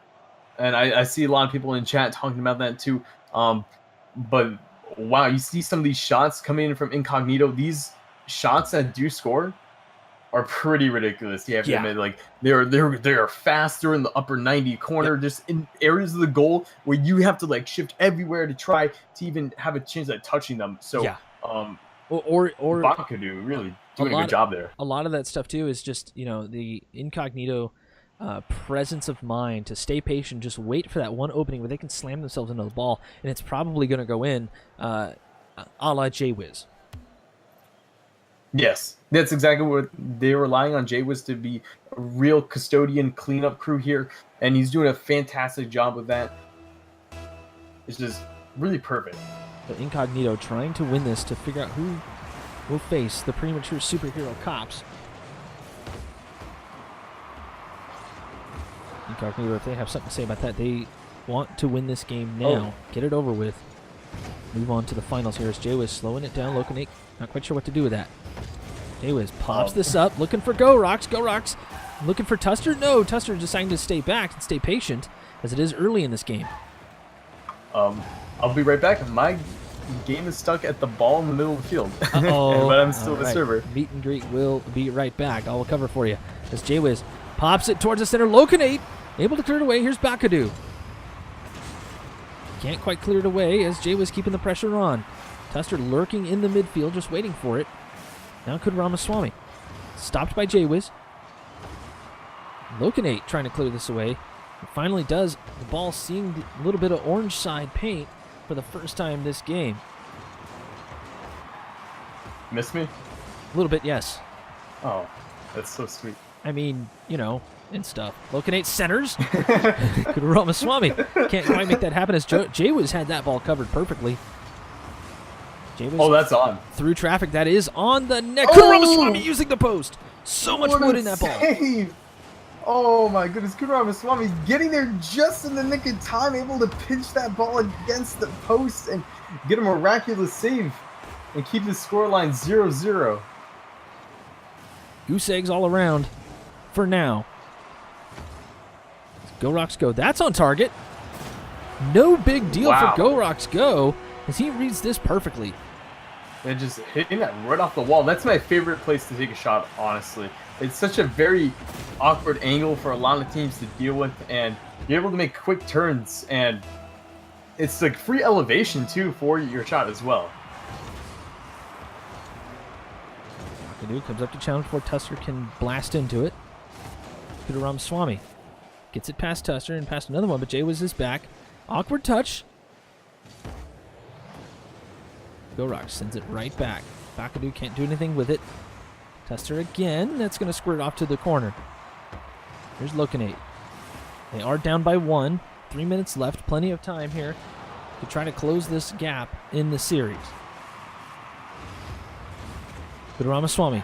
and I see a lot of people in chat talking about that too. But wow, you see some of these shots coming in from Incognito. These shots that do score are pretty ridiculous. You have to admit, like they are fast. They're in the upper 90 corner, just in areas of the goal where you have to like shift everywhere to try to even have a chance at touching them. So, or Bakadu really doing a good job there. A lot of that stuff too is just the Incognito presence of mind to stay patient, just wait for that one opening where they can slam themselves into the ball, and it's probably going to go in, a la Jaywiz. Yes, that's exactly what they're relying on. Jaywiz to be a real custodian cleanup crew here, and he's doing a fantastic job with that. It's just really perfect. But Incognito trying to win this to figure out who will face the premature superhero cops. Incognito, if they have something to say about that, they want to win this game now. Get it over with. Move on to the finals here as Jaywiz slowing it down. Locanate, not quite sure what to do with that. Jaywiz pops this up, looking for Go Rocks. Go Rocks looking for Tuster. No, Tuster deciding to stay back and stay patient, as it is early in this game. I'll be right back. My game is stuck at the ball in the middle of the field. Uh-oh. But I'm still All the right. server. Meet and greet will be right back. I'll cover for you. As Jaywiz pops it towards the center. Locanate able to clear it away. Here's Bakadu. Can't quite clear it away as Jaywiz keeping the pressure on. Tuster lurking in the midfield, just waiting for it. Now Kudaramaswamy. Stopped by Jaywiz. Locanate trying to clear this away. It finally does. The ball seeing a little bit of orange side paint for the first time this game. Miss me? A little bit, yes. Oh, that's so sweet. I mean, you know, and stuff. Locanate centers. Kudaramaswamy can't quite make that happen as Jaywiz had that ball covered perfectly. Jaywiz Oh, that's on. through traffic. That is on the net. Oh! Kudaramaswamy using the post. So much What a wood in that ball. save. Oh my goodness, Kudaramaswamy getting there just in the nick of time, able to pinch that ball against the post and get a miraculous save and keep the scoreline 0-0. Goose eggs all around for now. Go Rocks Go. That's on target. No big deal Wow. for Go Rocks Go as he reads this perfectly. And just hitting that right off the wall. That's my favorite place to take a shot, honestly. It's such a very awkward angle for a lot of teams to deal with, and you're able to make quick turns, and it's like free elevation too for your shot as well. Bakadu comes up to challenge before Tuster can blast into it. Kudaramaswamy gets it past Tuster and past another one, but Jaywiz is back. Awkward touch. Go Rocks sends it right back. Bakadu can't do anything with it. Tuster again. That's going to squirt off to the corner. Here's Locanate. They are down by 1. 3 minutes left. Plenty of time here to try to close this gap in the series. Kudaramaswamy.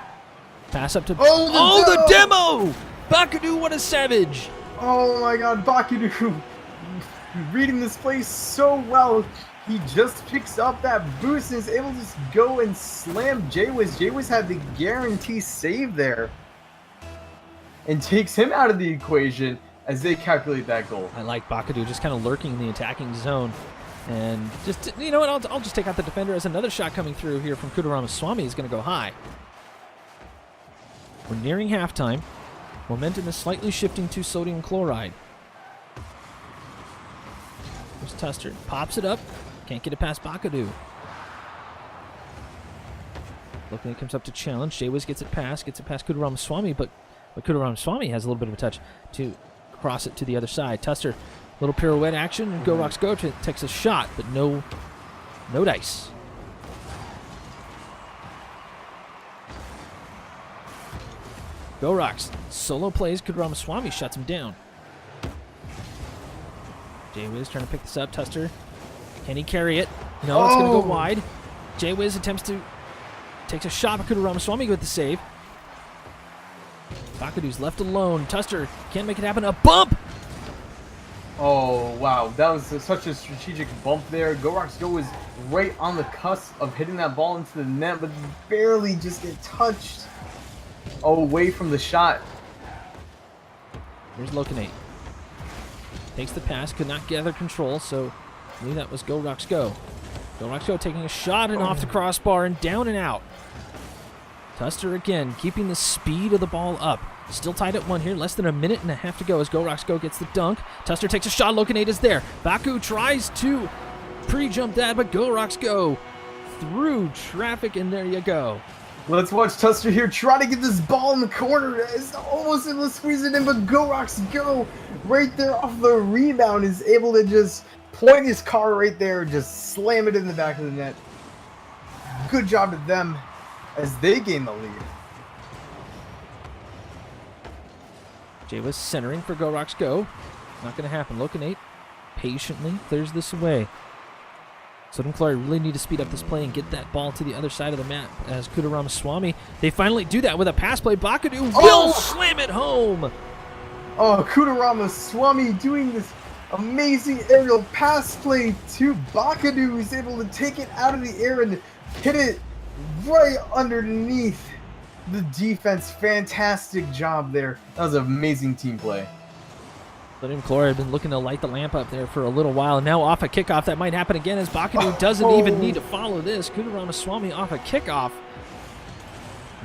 Pass up to... Oh, the demo! Bakadu, what a savage! Oh my god, Bakadu reading this play so well. He just picks up that boost and is able to just go and slam Jaywiz. Jaywiz had the guarantee save there. And takes him out of the equation as they calculate that goal. I like Bakadu just kind of lurking in the attacking zone. And just, you know what, I'll just take out the defender as another shot coming through here from Kudaramaswamy is going to go high. We're nearing halftime. Momentum is slightly shifting to sodium chloride. There's Tuster. Pops it up. Can't get it past Bakadu. Looking, it comes up to challenge. Jaywiz gets it past Kudaramaswamy, but Kudaramaswamy has a little bit of a touch to cross it to the other side. Tuster, little pirouette action. Go Rocks Go takes a shot, but no dice. Go Rocks. Solo plays. Kudaramaswamy shuts him down. Jaywiz trying to pick this up. Tuster. Can he carry it? No, it's going to go wide. Jaywiz attempts to... Takes a shot at Kudaramaswamy with the save. Bakadu's left alone. Tuster can't make it happen. A bump! Oh, wow. That was such a strategic bump there. Go Rocks Go was right on the cusp of hitting that ball into the net, but barely just get touched away from the shot. Here's Locanate. Takes the pass, could not gather control, so I believe that was Go Rocks Go. Go Rocks Go taking a shot and off the crossbar and down and out. Tuster again, keeping the speed of the ball up. Still tied at 1 here, less than a minute and a half to go as Go Rocks Go gets the dunk. Tuster takes a shot, Locanate is there. Baku tries to pre-jump that, but Go Rocks Go through traffic, and there you go. Let's watch Tuster here try to get this ball in the corner. It's almost able to squeeze it in, but Go Rocks Go right there off the rebound is able to just point his car right there, just slam it in the back of the net. Good job to them as they gain the lead. Jaywiz centering for Go Rocks Go. Not going to happen. Locanate patiently clears this away. Sodium Chloride really need to speed up this play and get that ball to the other side of the map as Kudaramaswamy. They finally do that with a pass play. Bakadu will slam it home. Oh, Kudaramaswamy doing this amazing aerial pass play to Bakadu, who's able to take it out of the air and hit it right underneath the defense, fantastic job there. That was amazing team play. Sodium chloride been looking to light the lamp up there for a little while. Now off a kickoff, that might happen again as Bakadu doesn't even need to follow this. Kudaramaswamy off a kickoff.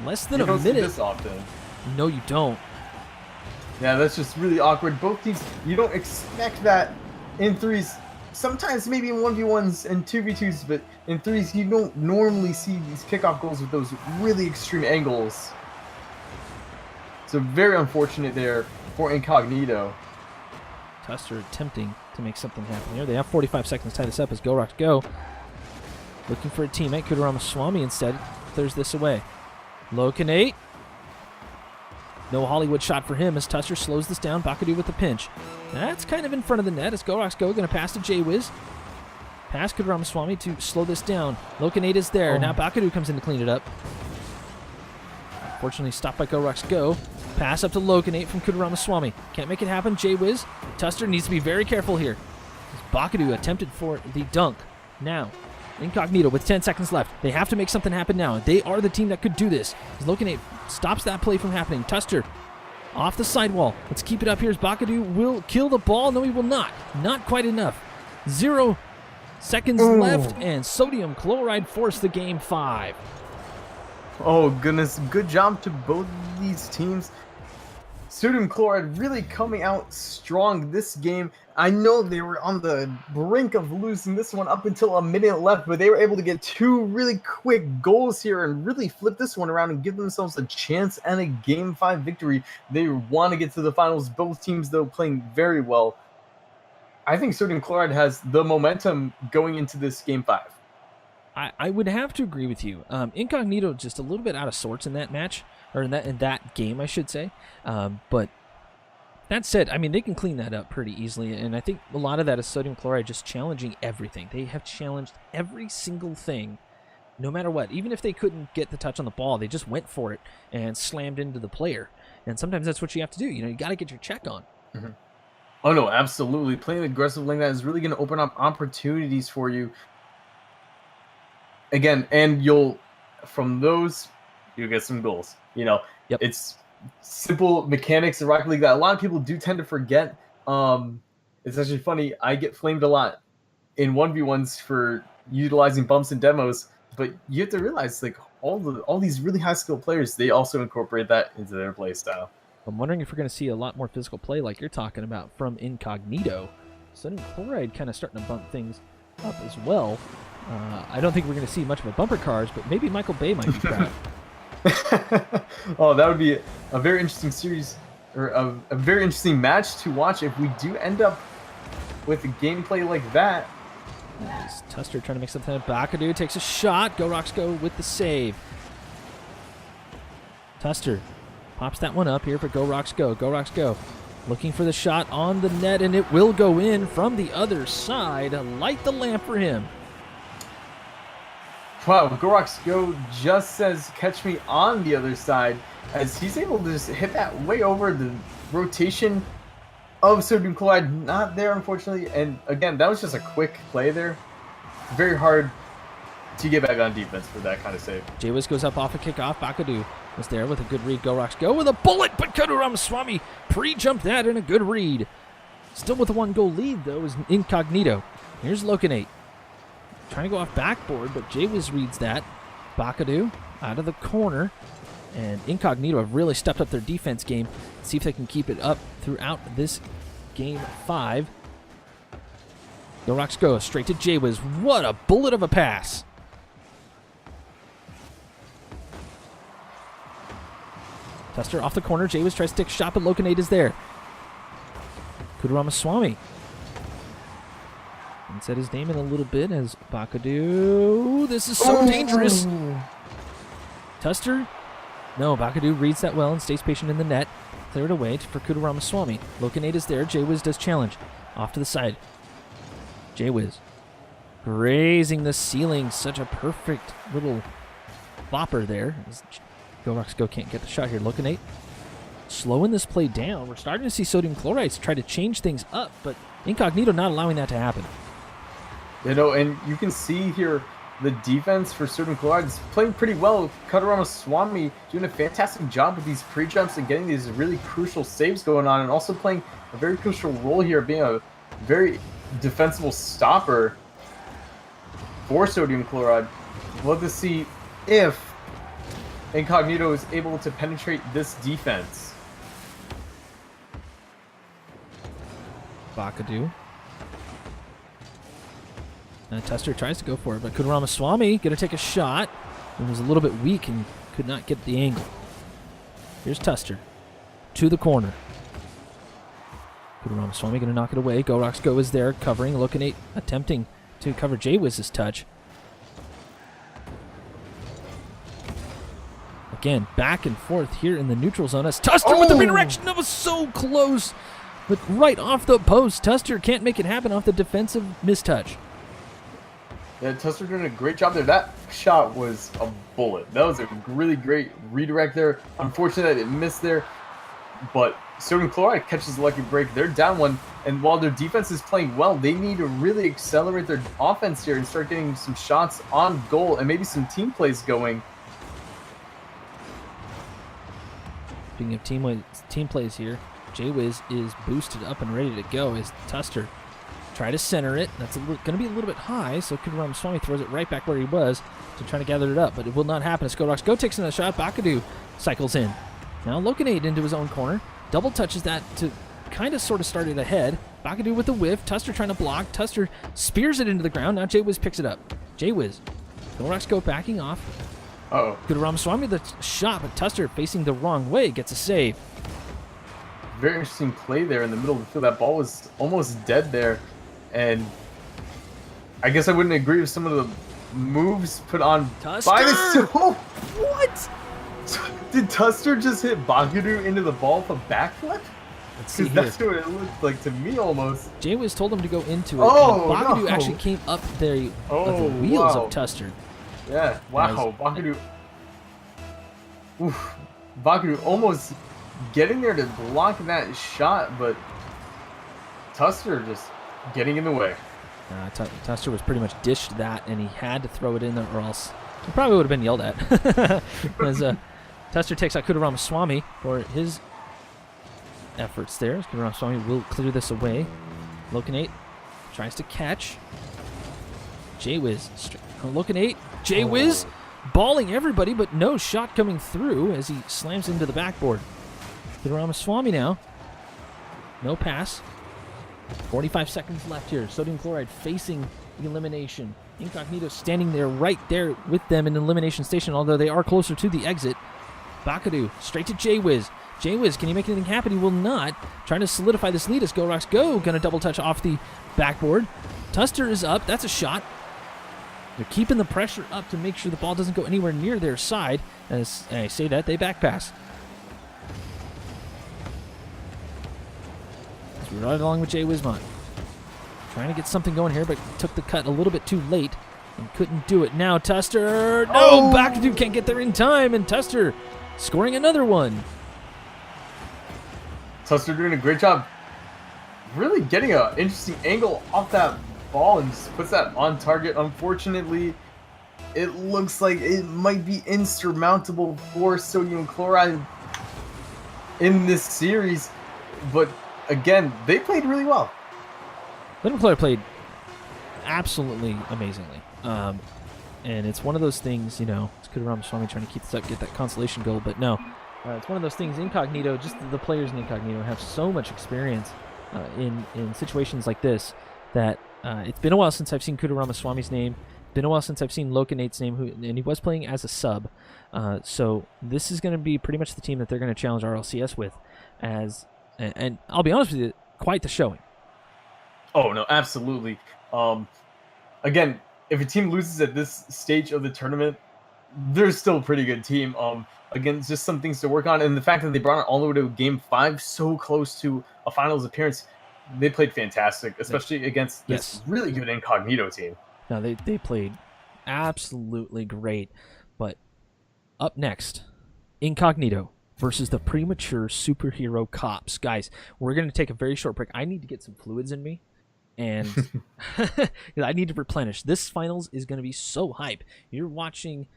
Less than a minute. See this often. No, you don't. Yeah, that's just really awkward. Both teams, you don't expect that in threes. Sometimes maybe in 1v1s and 2v2s, but in threes, you don't normally see these kickoff goals with those really extreme angles. So very unfortunate there for Incognito. Tuster attempting to make something happen here. They have 45 seconds to tie this up as Go Rocks go. Looking for a teammate. Kudaramaswamy instead clears this away. Lokinate. No Hollywood shot for him as Tuster slows this down. Bakadu with the pinch. That's kind of in front of the net as Go Rocks go. Going to pass to J-Wiz. Pass Kudaramaswamy to slow this down. Lokinate is there. Now Bakadu comes in to clean it up. Fortunately stopped by Go Rocks go. Pass up to Lokinate from Kudaramaswamy. Can't make it happen. J-Wiz. Tuster needs to be very careful here. Bakadu attempted for the dunk. Now, Incognito with 10 seconds left. They have to make something happen now. They are the team that could do this. As Lokinate stops that play from happening. Tuster off the sidewall. Let's keep it up here as Bakadu will kill the ball. No, he will not. Not quite enough. 0 seconds left, and sodium chloride forced the game 5. Oh, goodness. Good job to both of these teams. Sodium chloride really coming out strong this game. I know they were on the brink of losing this one up until a minute left, but they were able to get 2 really quick goals here and really flip this one around and give themselves a chance and a Game 5 victory. They want to get to the finals. Both teams, though, playing very well. I think Sodium chloride has the momentum going into this Game 5. I would have to agree with you. Incognito just a little bit out of sorts in that match, or in that game, I should say. But that said, I mean, they can clean that up pretty easily, and I think a lot of that is sodium chloride just challenging everything. They have challenged every single thing, no matter what. Even if they couldn't get the touch on the ball, they just went for it and slammed into the player. And sometimes that's what you have to do. You know, you got to get your check on. Mm-hmm. Oh, no, absolutely. Playing aggressive like that is really going to open up opportunities for you. Again, and from those, you'll get some goals. You know, It's simple mechanics in Rocket League that a lot of people do tend to forget. It's actually funny. I get flamed a lot in 1v1s for utilizing bumps and demos, but you have to realize, like, all these really high skill players, they also incorporate that into their play style. I'm wondering if we're going to see a lot more physical play like you're talking about from Incognito. Sodium chloride kind of starting to bump things up as well. I don't think we're going to see much of a bumper cars, but maybe Michael Bay might be proud. Oh, that would be a very interesting series, or a very interesting match to watch if we do end up with a gameplay like that. Tuster trying to make something happen. Bakadu takes a shot. Go Rocks go with the save. Tuster pops that one up here for Go Rocks go. Go Rocks go. Looking for the shot on the net, and it will go in from the other side. Light the lamp for him. Wow, Go Rocks go just says catch me on the other side, as he's able to just hit that way over the rotation of Sodium chloride. Not there, unfortunately. And again, that was just a quick play there. Very hard to get back on defense for that kind of save. J-Wiz goes up off a kickoff. Bakadu was there with a good read. Go Rocks go with a bullet, but Kudaramaswamy pre-jumped that in a good read. Still with a 1-goal lead, though, is Incognito. Here's Lokinate. Trying to go off backboard, but J-Wiz reads that. Bakadu out of the corner. And Incognito have really stepped up their defense game. See if they can keep it up throughout this Game 5. Go Rocks go straight to J-Wiz. What a bullet of a pass. Tuster off the corner. J-Wiz tries to take a shot, but Lokinate is there. Kudaramaswamy. And said his name in a little bit as Bakadu. This is so dangerous. Tuster. No, Bakadu reads that well and stays patient in the net. Clear it away for Kudaramaswamy. Lokinate is there. J-Wiz does challenge. Off to the side. J-Wiz. Grazing the ceiling. Such a perfect little bopper there. Go Rocks go can't get the shot here. Lokinate. Slowing this play down. We're starting to see sodium chloride try to change things up, but Incognito not allowing that to happen. You know, and you can see here the defense for Sodium Chloride is playing pretty well. Katarama Swami doing a fantastic job with these pre-jumps and getting these really crucial saves going on, and also playing a very crucial role here, being a very defensible stopper for Sodium Chloride. We'll have to see if Incognito is able to penetrate this defense. Bakadu. And Tester tries to go for it, but Kudaramaswamy going to take a shot. It was a little bit weak and could not get the angle. Here's Tester to the corner. Kudaramaswamy going to knock it away. Go Rocks Go is there covering, looking at attempting to cover J-Wiz's touch. Again, back and forth here in the neutral zone as Tester with the redirection. That was so close, but right off the post. Tester can't make it happen off the defensive mistouch. Yeah, Tester doing a great job there. That shot was a bullet. That was a really great redirect there. Unfortunate that it missed there, but Sodium Chloride catches a lucky break. They're down one, and while their defense is playing well, they need to really accelerate their offense here and start getting some shots on goal and maybe some team plays going. Speaking of team plays here, J-Wiz is boosted up and ready to go as Tester try to center it. That's going to be a little bit high, so Kudaramaswamy throws it right back where he was to try to gather it up, but it will not happen. Skodox Go takes another shot. Bakadu cycles in. Now Lokinade into his own corner. Double touches that to kind of sort of start it ahead. Bakadu with the whiff. Tester trying to block. Tester spears it into the ground. Now J-Wiz picks it up. J-Wiz. Skodox Go backing off. Uh-oh. Kudaramaswamy the shot, but Tester facing the wrong way gets a save. Very interesting play there in the middle of the field. That ball was almost dead there. And I guess I wouldn't agree with some of the moves put on Tester! by the... Oh, What? did Tester just hit Bakadu into the ball with a backflip? Let's see Because here. that's what it looked like to me almost. J-Wiz told him to go into it. Oh, and Bakadu no. actually came up the Oh, wheels wow. of Tester. Yeah, wow. Bakadu. Oof. Bakadu almost getting there to block that shot, but Tester just getting in the way. Tester was pretty much dished that, and he had to throw it in there, or else he probably would have been yelled at. As Tester takes out Kudaramaswamy for his efforts there. Kudaramaswamy will clear this away. Lokinate tries to catch. J-Wiz. Lokinate. J-Wiz balling everybody, but no shot coming through as he slams into the backboard. Kudaramaswamy now. No pass. 45 seconds left here. Sodium Chloride facing elimination. Incognito standing there right there with them in the elimination station, although they are closer to the exit. Bakadu straight to J-Wiz. J-Wiz, can he make anything happen? He will not. Trying to solidify this lead as Go Rocks Go. Going to double touch off the backboard. Tester is up. That's a shot. They're keeping the pressure up to make sure the ball doesn't go anywhere near their side. As I say that, they back pass. We're right along with J-Wizmont. Trying to get something going here, but took the cut a little bit too late and couldn't do it. Now Tester, no, Bakadu can't get there in time, and Tester scoring another one. Tester doing a great job really getting an interesting angle off that ball and just puts that on target. Unfortunately, it looks like it might be insurmountable for Sodium Chloride in this series, but again, they played really well. Sodium Chloride played absolutely amazingly. And it's one of those things, it's Kudaramaswamy trying to keep this up, get that consolation goal, but no. It's one of those things, Incognito, just the players in Incognito have so much experience in situations like this that it's been a while since I've seen Kudaramaswamy's name. Been a while since I've seen Lokinate's name, and he was playing as a sub. So this is going to be pretty much the team that they're going to challenge RLCS with. And I'll be honest with you, quite the showing. Oh, no, absolutely. Again, if a team loses at this stage of the tournament, they're still a pretty good team. Again, just some things to work on. And the fact that they brought it all the way to Game 5, so close to a finals appearance, they played fantastic, especially against this really good Incognito team. No, they played absolutely great. But up next, Incognito versus the Premature Superhero Cops. Guys, we're going to take a very short break. I need to get some fluids in me. and I need to replenish. This finals is going to be so hype. You're watching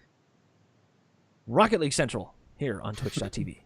Rocket League Central here on Twitch.tv.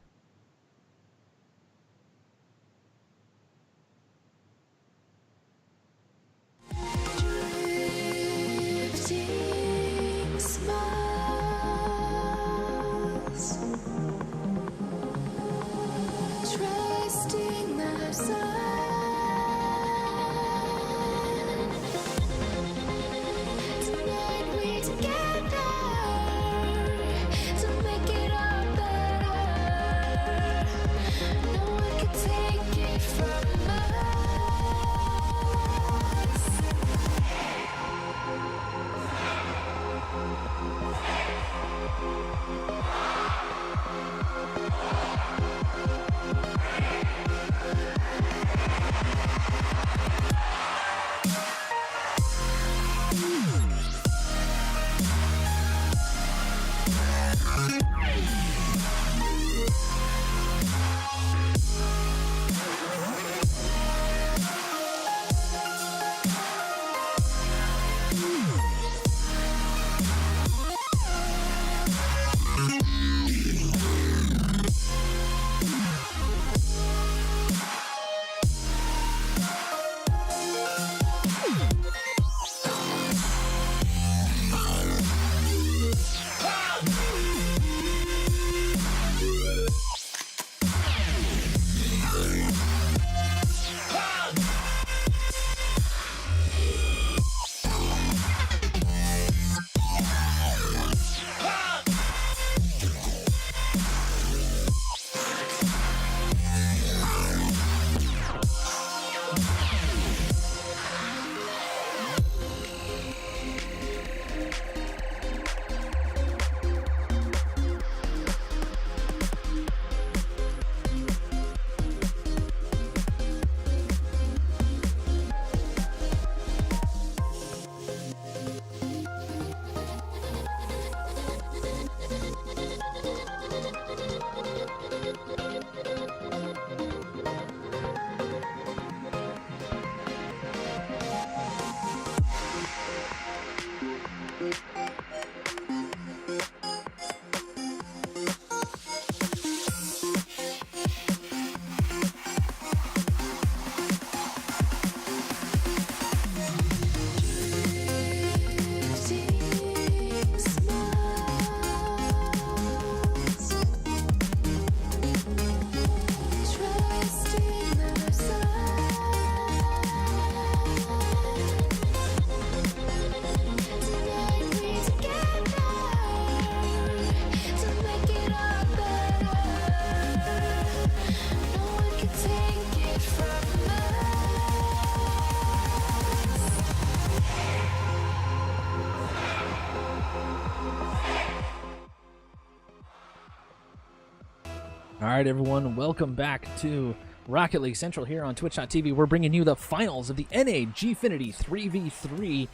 All right, everyone, welcome back to Rocket League Central here on Twitch.tv. We're bringing you the finals of the NA Gfinity 3v3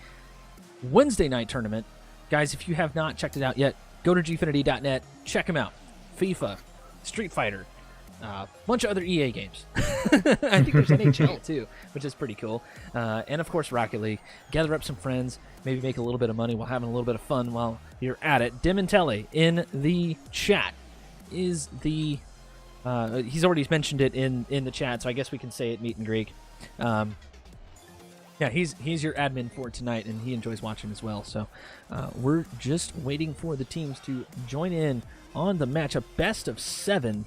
Wednesday night tournament. Guys, if you have not checked it out yet, go to gfinity.net, check them out. FIFA, Street Fighter, a bunch of other EA games. I think there's NHL too, which is pretty cool. And of course, Rocket League. Gather up some friends, maybe make a little bit of money while having a little bit of fun while you're at it. Dimentele in the chat is the... he's already mentioned it in the chat, so I guess we can say it meet and Greek. Yeah, he's your admin for tonight, and he enjoys watching as well. So we're just waiting for the teams to join in on the matchup. Best of 7.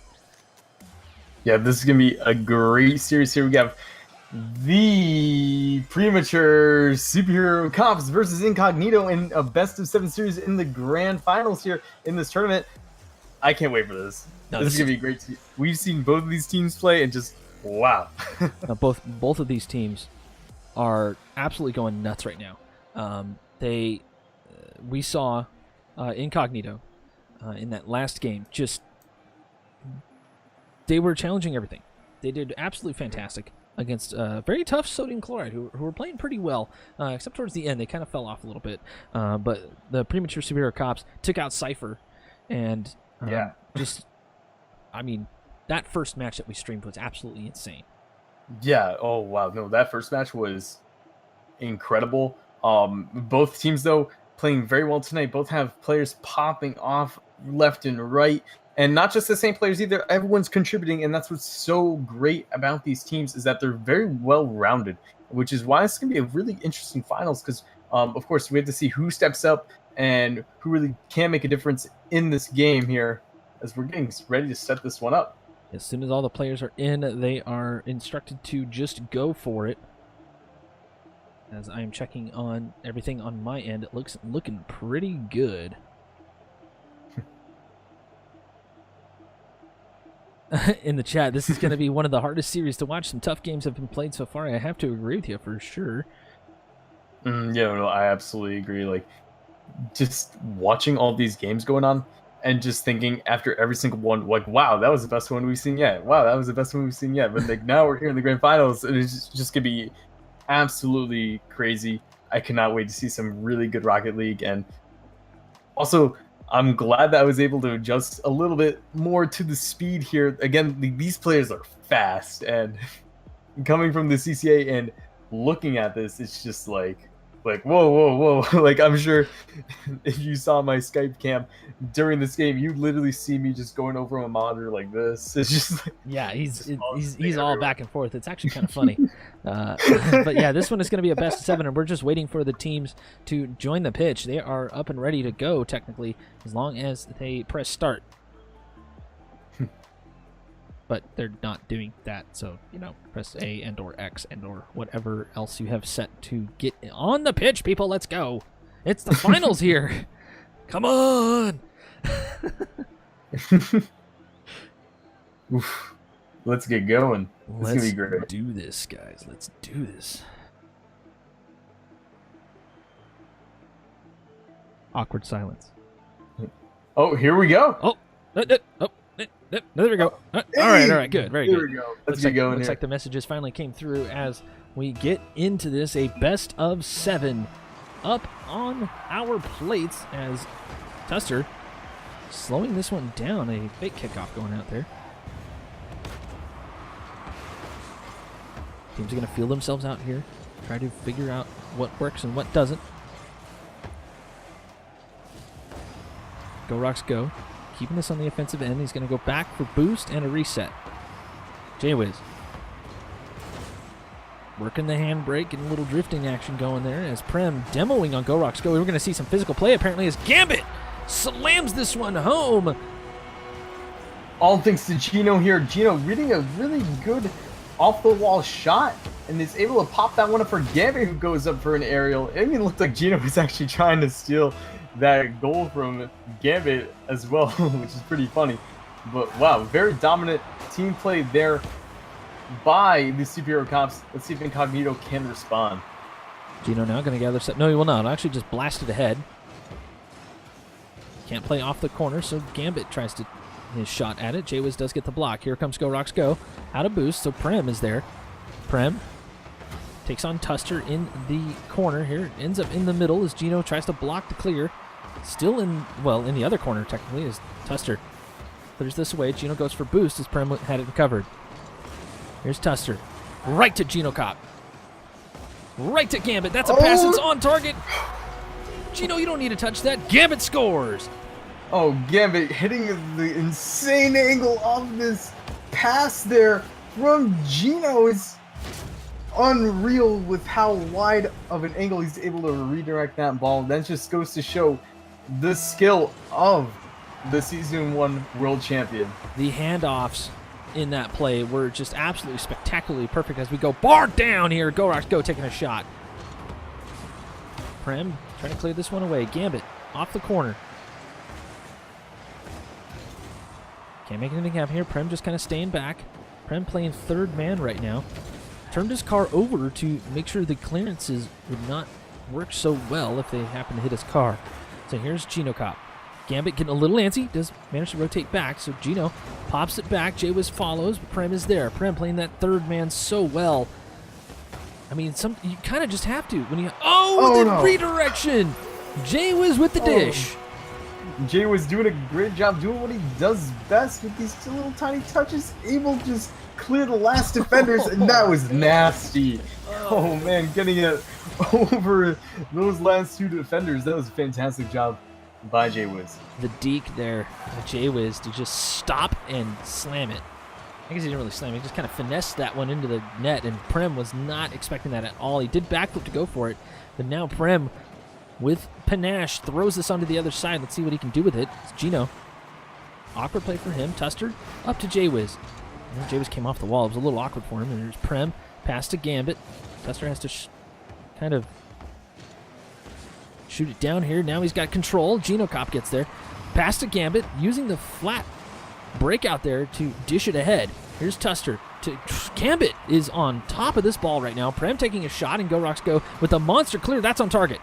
Yeah, this is going to be a great series here. We have the Premature Superhero Cops versus Incognito in a best of 7 series in the grand finals here in this tournament. I can't wait for this. No, this is going to be great. We've seen both of these teams play, and just, wow. Both of these teams are absolutely going nuts right now. We saw Incognito in that last game. Just they were challenging everything. They did absolutely fantastic against very tough Sodium Chloride, who were playing pretty well, except towards the end. They kind of fell off a little bit. But the Premature Superhero Cops took out Cypher, and just, I mean, that first match that we streamed was absolutely insane. Yeah. Oh, wow. No, that first match was incredible. Both teams, though, playing very well tonight. Both have players popping off left and right. And not just the same players either. Everyone's contributing, and that's what's so great about these teams is that they're very well-rounded, which is why it's going to be a really interesting finals because, of course, we have to see who steps up and who really can make a difference in this game here as we're getting ready to set this one up. As soon as all the players are in, they are instructed to just go for it. As I am checking on everything on my end, it looking pretty good. In the chat, this is going to be one of the hardest series to watch. Some tough games have been played so far. I have to agree with you for sure. Yeah, no, I absolutely agree. Like, just watching all these games going on and just thinking after every single one, like, wow, that was the best one we've seen yet. Wow, that was the best one we've seen yet. But like now we're here in the grand finals, and it's just gonna be absolutely crazy. I cannot wait to see some really good Rocket League, and also I'm glad that I was able to adjust a little bit more to the speed here. Again, these players are fast, and coming from the CCA and looking at this, it's just like whoa. Like, I'm sure if you saw my Skype cam during this game, you'd literally see me just going over a monitor like this. It's just like, yeah, he's all back and forth. It's actually kind of funny. But yeah, this one is going to be a best of 7, and we're just waiting for the teams to join the pitch. They are up and ready to go, technically, as long as they press start. But they're not doing that, so, press A and or X and or whatever else you have set to get on the pitch, people. Let's go. It's the finals here. Come on. Oof. Let's get going. It's going to be great. Let's do this, guys. Let's do this. Awkward silence. Oh, here we go. Oh. There we go. All right, good, very good. Here we go. Let's get going. Looks like the messages finally came through as we get into this, a best of 7 up on our plates as Tuster slowing this one down. A fake kickoff going out there. Teams are going to feel themselves out here, try to figure out what works and what doesn't. Go Rocks go. Keeping this on the offensive end. He's going to go back for boost and a reset. J-Wiz. Working the handbrake, getting a little drifting action going there as Prem demoing on Go Rocks Go. We're going to see some physical play apparently as Gambit slams this one home. All thanks to Gino here. Gino reading a really good off-the-wall shot and is able to pop that one up for Gambit, who goes up for an aerial. It even looked like Gino was actually trying to steal that goal from Gambit as well, which is pretty funny. But wow, very dominant team play there by the superhero cops. Let's see if Incognito can respond. Gino now going to gather set. No, he will not. Actually just blasted ahead. Can't play off the corner, so Gambit tries to his shot at it. J-Wiz does get the block. Here comes Go Rocks Go. Out of boost, so Prem is there. Prem takes on Tuster in the corner here. Ends up in the middle as Gino tries to block the clear. Still in the other corner, technically, is Tuster. Clears this away. Gino goes for boost as Prem had it covered. Here's Tuster. Right to Gino Cop. Right to Gambit. That's a pass. It's on target. Gino, you don't need to touch that. Gambit scores. Oh, Gambit hitting the insane angle of this pass there from Gino is unreal with how wide of an angle he's able to redirect that ball. That just goes to show the skill of the Season 1 world champion. The handoffs in that play were just absolutely spectacularly perfect as we go bar down here. Go Rocks Go taking a shot. Prem trying to clear this one away. Gambit off the corner. Can't make anything happen here. Prem just kind of staying back. Prem playing third man right now. Turned his car over to make sure the clearances would not work so well if they happen to hit his car. So here's Gino Cop. Gambit getting a little antsy. Does manage to rotate back. So Gino pops it back. J-Wiz follows. But Prem is there. Prem playing that third man so well. I mean, you kind of just have to when you. Oh, the redirection. J-Wiz with the dish. Jay was doing a great job doing what he does best with these two little tiny touches, able to just clear the last defenders, and that was nasty. Oh man, getting it over those last two defenders, that was a fantastic job by Jay Wiz. The deke there, Jay Wiz, to just stop and slam it. I guess he didn't really slam it, he just kind of finessed that one into the net, and Prem was not expecting that at all. He did backflip to go for it, but now Prem, with panache, throws this onto the other side. Let's see what he can do with it. It's Gino. Awkward play for him. Tuster up to Jay Wiz. Jay Wiz came off the wall. It was a little awkward for him. And there's Prem. Pass to Gambit. Tuster has to kind of shoot it down here. Now he's got control. Gino Cop gets there. Pass to Gambit, using the flat breakout there to dish it ahead. Here's Tuster. Gambit is on top of this ball right now. Prem taking a shot, and Go Rocks go with a monster clear. That's on target.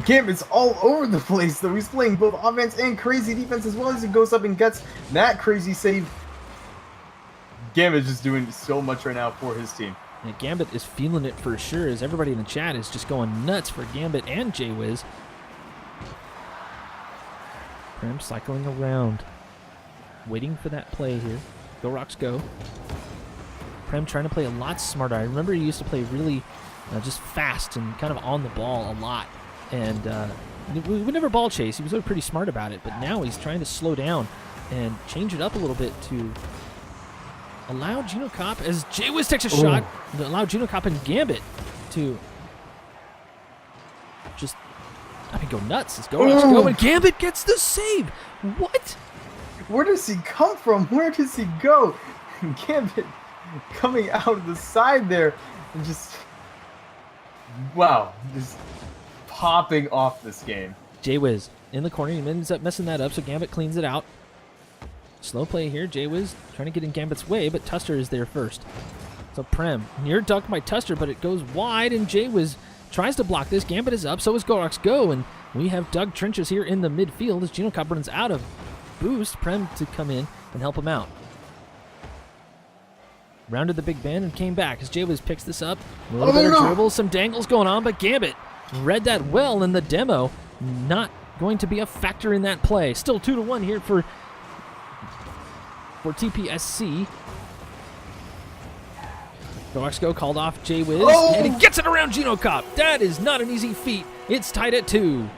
Gambit's all over the place, though. He's playing both offense and crazy defense as well as he goes up and gets that crazy save. Gambit's just doing so much right now for his team. And Gambit is feeling it for sure, as everybody in the chat is just going nuts for Gambit and Jay Wiz. Prem cycling around, waiting for that play here. Go Rocks go. Prem trying to play a lot smarter. I remember he used to play really just fast and kind of on the ball a lot. And we never ball chase. He was always pretty smart about it. But now he's trying to slow down and change it up a little bit to allow Gino Cop, as Jay Wiz takes a shot, to allow Gino Cop and Gambit to just, go nuts. Let's go, let's go. And Gambit gets the save. What? Where does he come from? Where does he go? Gambit coming out of the side there and just, wow, just popping off this game. Jay Wiz in the corner. He ends up messing that up, so Gambit cleans it out. Slow play here. Jay Wiz trying to get in Gambit's way, but Tuster is there first. So Prem, near dunk by Tuster, but it goes wide, and Jay Wiz tries to block this. Gambit is up, so is Go Rocks go, and we have dug trenches here in the midfield as Gino Cop runs out of boost. Prem to come in and help him out. Rounded the big band and came back as Jay Wiz picks this up. A little better dribble, some dangles going on, but Gambit read that well in the demo. Not going to be a factor in that play. Still 2-1 here for TPSC. Go Rocks go called off Jay Wiz, and he gets it around Gino Cop. That is not an easy feat. It's tied at 2.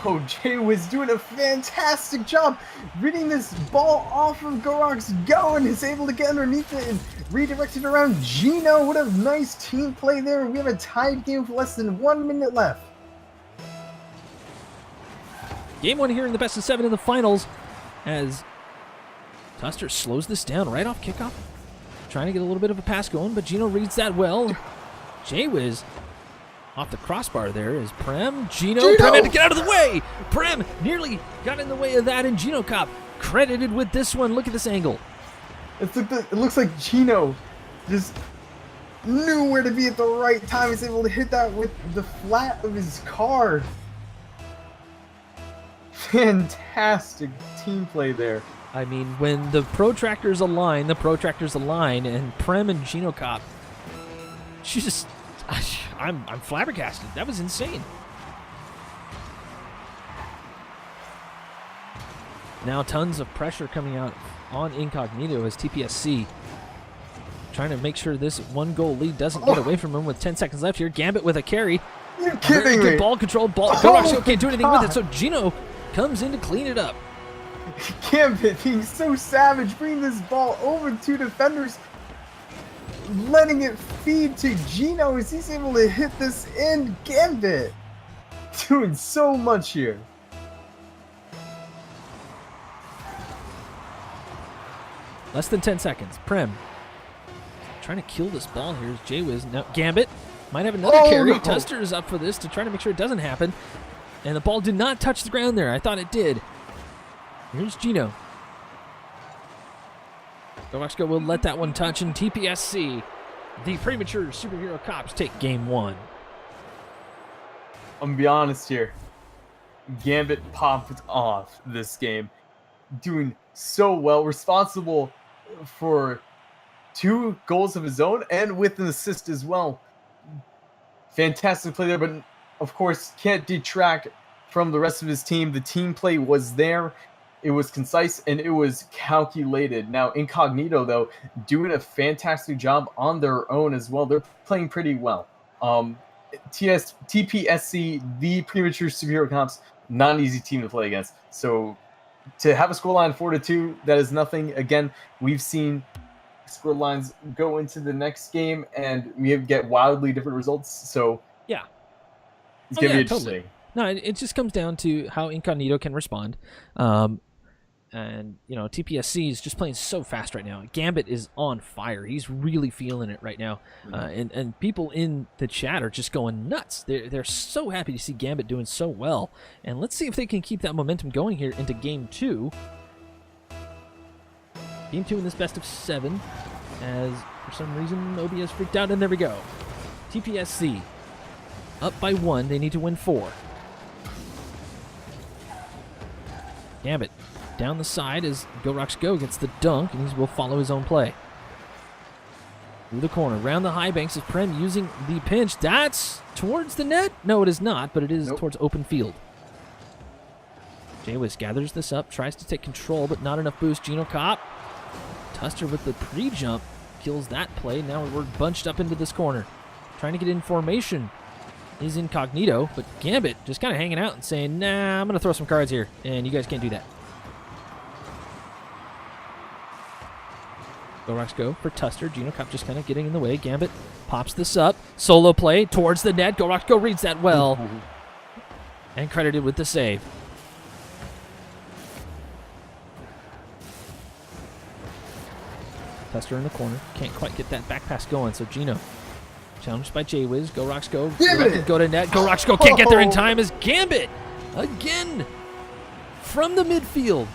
Oh, Jay Wiz doing a fantastic job reading this ball off of Go Rocks go, and is able to get underneath it and redirect it around Gino. What a nice team play there. We have a tied game with less than 1 minute left. Game 1 here in the best of 7 in the finals, as Tuster slows this down right off kickoff. Trying to get a little bit of a pass going, but Gino reads that well. Jay Wiz off the crossbar there is Prem. Gino. Prem had to get out of the way. Prem nearly got in the way of that, and Gino Cop credited with this one. Look at this angle. It looks like Gino just knew where to be at the right time. He's able to hit that with the flat of his car. Fantastic team play there. I mean, when the protractors align, and Prem and Gino Cop, I'm flabbergasted. That was insane. Now tons of pressure coming out on Incognito as TPSC trying to make sure this 1-goal lead doesn't get away from him with 10 seconds left here. Gambit with a carry. You're kidding me. Good ball control. Go Rocks can't do anything with it, so Gino comes in to clean it up. Gambit being so savage, bringing this ball over to defenders, letting it feed to Gino as he's able to hit this in. Gambit doing so much here. Less than 10 seconds. Prem trying to kill this ball here is Jay Wiz. Now Gambit might have another carry. No. Tuster is up for this to try to make sure it doesn't happen. And the ball did not touch the ground there. I thought it did. Here's Gino. Go Rocks go will let that one touch, and TPSC, the premature superhero cops, take game 1. I'm gonna be honest here. Gambit popped off this game, doing so well, responsible for 2 goals of his own and with an assist as well. Fantastic play there, but of course can't detract from the rest of his team. The team play was there. It was concise and it was calculated. Now, Incognito, though, doing a fantastic job on their own as well. They're playing pretty well. TPSC, the Premature Superhero Comps, not an easy team to play against. So to have a scoreline 4-2, that is nothing. Again, we've seen score lines go into the next game and we get wildly different results. So yeah, it's going to be interesting. Totally. No, it just comes down to how Incognito can respond. And, TPSC is just playing so fast right now. Gambit is on fire. He's really feeling it right now. And people in the chat are just going nuts. They're so happy to see Gambit doing so well. And let's see if they can keep that momentum going here into Game 2. Game 2 in this best of 7. As, for some reason, OBS freaked out. And there we go. TPSC up by 1. They need to win 4. Gambit down the side as Go Rocks Go gets the dunk, and he will follow his own play. Through the corner, around the high banks of Prem using the pinch. That's towards the net? No, it is not, but it is towards open field. Jaywiz gathers this up, tries to take control, but not enough boost. Geno Cop. Tuster with the pre-jump kills that play. Now we're bunched up into this corner. Trying to get in formation is Incognito, but Gambit just kind of hanging out and saying, nah, I'm going to throw some cards here, and you guys can't do that. Go Rocks Go for Tuster. Geno Cop just kind of getting in the way. Gambit pops this up. Solo play towards the net. Go Rocks Go reads that well. And credited with the save. Tuster in the corner. Can't quite get that back pass going, so Geno challenged by Jaywiz. Go Rocks Go. Go to net. Go Rocks Go. Can't get there in time as Gambit again from the midfield.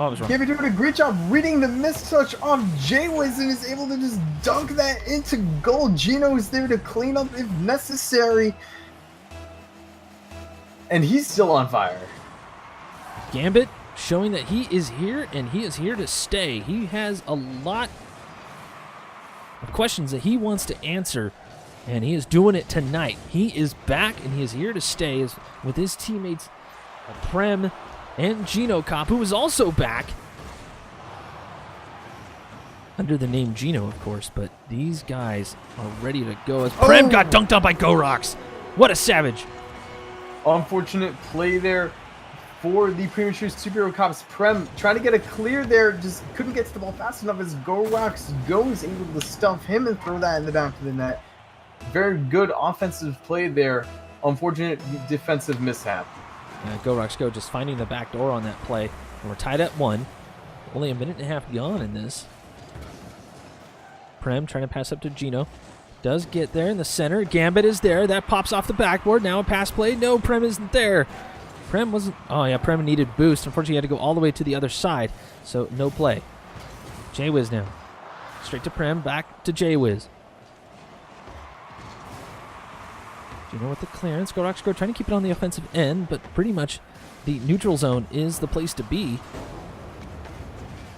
Oh, I was wrong. Gambit doing a great job reading the mistouch off Jaywiz and is able to just dunk that into goal. Geno is there to clean up if necessary. And he's still on fire. Gambit showing that he is here and he is here to stay. He has a lot of questions that he wants to answer, and he is doing it tonight. He is back and he is here to stay with his teammates Prem and Geno Cop, who is also back under the name Geno, of course, but these guys are ready to go as Prem got dunked on by Go Rocks. What a savage. Unfortunate play there for the Premature Superhero Cops. Prem trying to get a clear there, just couldn't get to the ball fast enough as Go Rocks goes able to stuff him and throw that in the back of the net. Very good offensive play there. Unfortunate defensive mishap. Go Rocks Go just finding the back door on that play. And we're tied at 1. Only a minute and a half gone in this. Prem trying to pass up to Geno. Does get there in the center. Gambit is there. That pops off the backboard. Now a pass play. No, Prem isn't there. Prem wasn't... Oh, yeah, Prem needed boost. Unfortunately, he had to go all the way to the other side. So, no play. Jaywiz now. Straight to Prem. Back to Jaywiz. Geno with the clearance. Go Rocks Go trying to keep it on the offensive end, but pretty much the neutral zone is the place to be.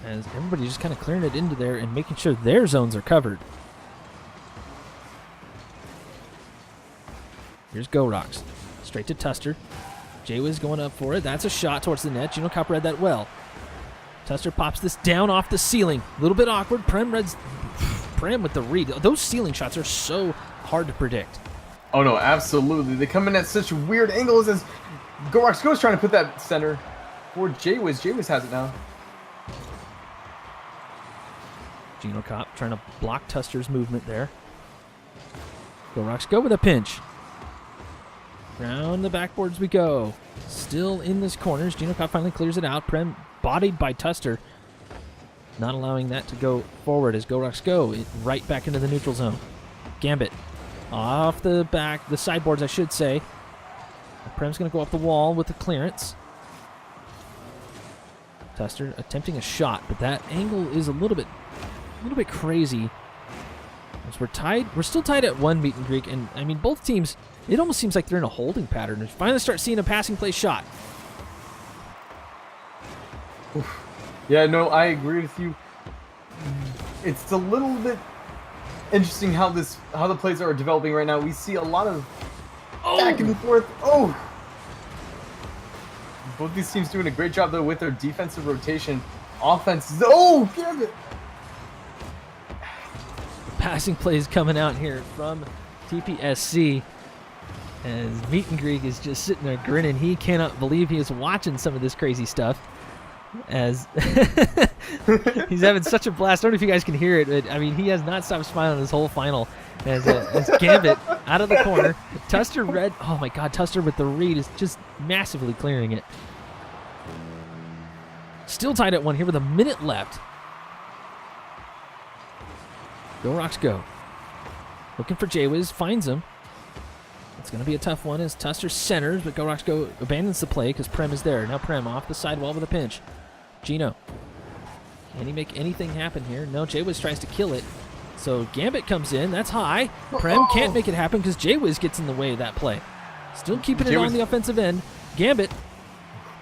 As everybody just kind of clearing it into there and making sure their zones are covered. Here's Go Rocks. Straight to Tuster. Jaywiz going up for it. That's a shot towards the net. Geno Cop read that well. Tuster pops this down off the ceiling. A little bit awkward. Prem with the read. Those ceiling shots are so hard to predict. Oh no, absolutely. They come in at such weird angles as Go Rocks Go's trying to put that center for Jaywiz. Jaywiz has it now. Geno Cop trying to block Tuster's movement there. Go Rocks Go with a pinch. Round the backboards we go. Still in this corner. Geno Cop finally clears it out. Prem bodied by Tuster. Not allowing that to go forward as Go Rocks Go. Right back into the neutral zone. Gambit. Off the back, the sideboards, I should say. Prem's going to go off the wall with the clearance. Tuster attempting a shot, but that angle is a little bit crazy. As we're tied, we're still tied at 1, Meet and Greek, and I mean both teams. It almost seems like they're in a holding pattern. We finally start seeing a passing play shot. Oof. Yeah, no, I agree with you. It's a little bit interesting how the plays are developing right now. We see a lot of back and forth. Oh, Both these teams doing a great job, though, with their defensive rotation. Offense, oh, damn it! Passing plays coming out here from TPSC. As Meet and Greek is just sitting there grinning. He cannot believe he is watching some of this crazy stuff. As he's having such a blast. I don't know if you guys can hear it, but I mean, he has not stopped smiling this whole final. As Gambit out of the corner. Tuster red. Oh my God, Tuster with the read is just massively clearing it. Still tied at 1 here with a minute left. Go Rocks go. Looking for Jaywiz, finds him. It's going to be a tough one as Tuster centers, but Go Rocks go abandons the play because Prem is there. Now Prem off the sidewall with a pinch. Gino. Can he make anything happen here? No, Jaywiz tries to kill it. So Gambit comes in. That's high. Prem can't make it happen because Jaywiz gets in the way of that play. Still keeping it on the offensive end. Gambit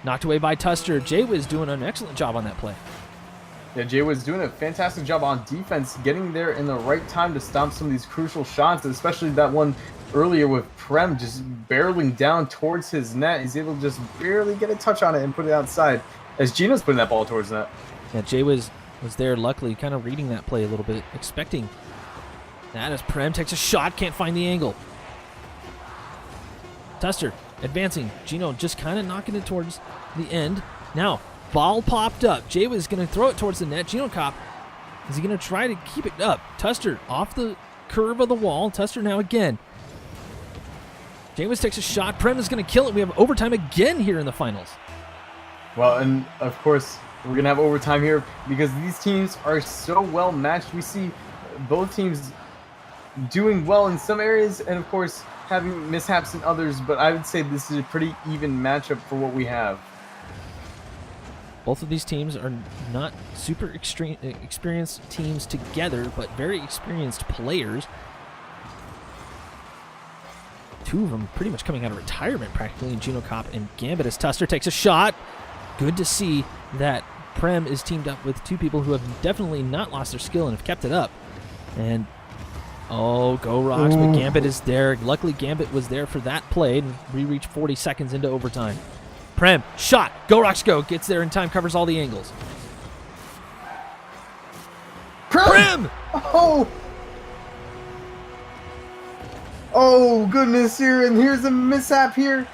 knocked away by Tuster. Jaywiz doing an excellent job on that play. Yeah, Jaywiz doing a fantastic job on defense, getting there in the right time to stomp some of these crucial shots, especially that one earlier with Prem just barreling down towards his net. He's able to just barely get a touch on it and put it outside as Gino's putting that ball towards net. Yeah, Jaywiz was there, luckily, kind of reading that play a little bit, expecting that as Prem takes a shot, can't find the angle. Tuster advancing. Gino just kind of knocking it towards the end. Now, ball popped up. Jaywiz going to throw it towards the net. Gino Cop, is he going to try to keep it up? Tuster off the curve of the wall. Tuster now again. Jaywiz takes a shot. Prem is going to kill it. We have overtime again here in the finals. Well, and of course, we're going to have overtime here because these teams are so well matched. We see both teams doing well in some areas and, of course, having mishaps in others. But I would say this is a pretty even matchup for what we have. Both of these teams are not super experienced teams together, but very experienced players. Two of them pretty much coming out of retirement practically, in Gino Cop and Gambit as Tuster takes a shot. Good to see that Prem is teamed up with two people who have definitely not lost their skill and have kept it up. And, oh, Go Rocks, but Gambit is there. Luckily, Gambit was there for that play, and we reach 40 seconds into overtime. Prem, shot, Go Rocks go, gets there in time, covers all the angles. Prem! Oh, goodness here, and here's a mishap here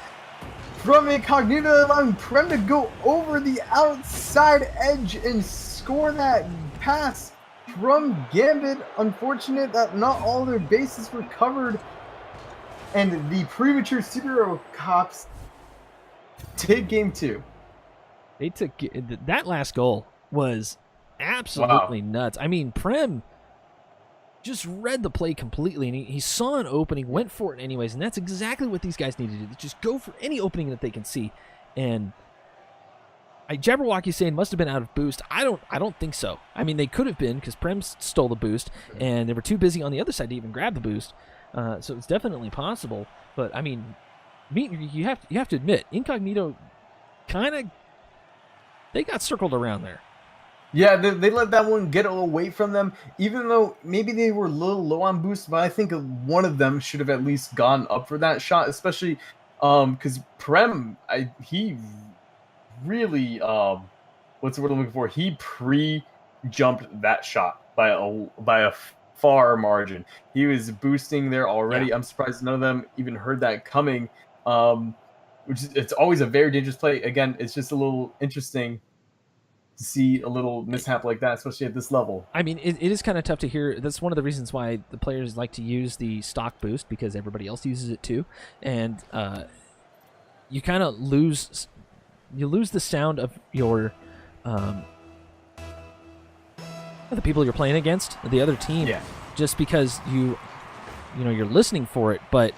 from Incognito, allowing Prem to go over the outside edge and score that pass from Gambit. Unfortunate that not all their bases were covered, and the premature superhero cops take game 2. They took that last goal was absolutely nuts. I mean, Prem just read the play completely, and he saw an opening, went for it anyways, and that's exactly what these guys need to do. They just go for any opening that they can see. And Jabberwocky's saying must have been out of boost. I don't think so. I mean, they could have been because Prem stole the boost, and they were too busy on the other side to even grab the boost. So it's definitely possible. But I mean, you have to admit, Incognito they got circled around there. Yeah, they let that one get away from them, even though maybe they were a little low on boost, but I think one of them should have at least gone up for that shot, especially because Prem, he really, what's the word I'm looking for? He pre-jumped that shot by a far margin. He was boosting there already. Yeah. I'm surprised none of them even heard that coming, it's always a very dangerous play. Again, it's just a little interesting to see a little mishap like that, especially at this level. I mean, it is kind of tough to hear. That's one of the reasons why the players like to use the stock boost, because everybody else uses it too. And you kind of lose the sound of your the people you're playing against, the other team, just because you're listening for it. But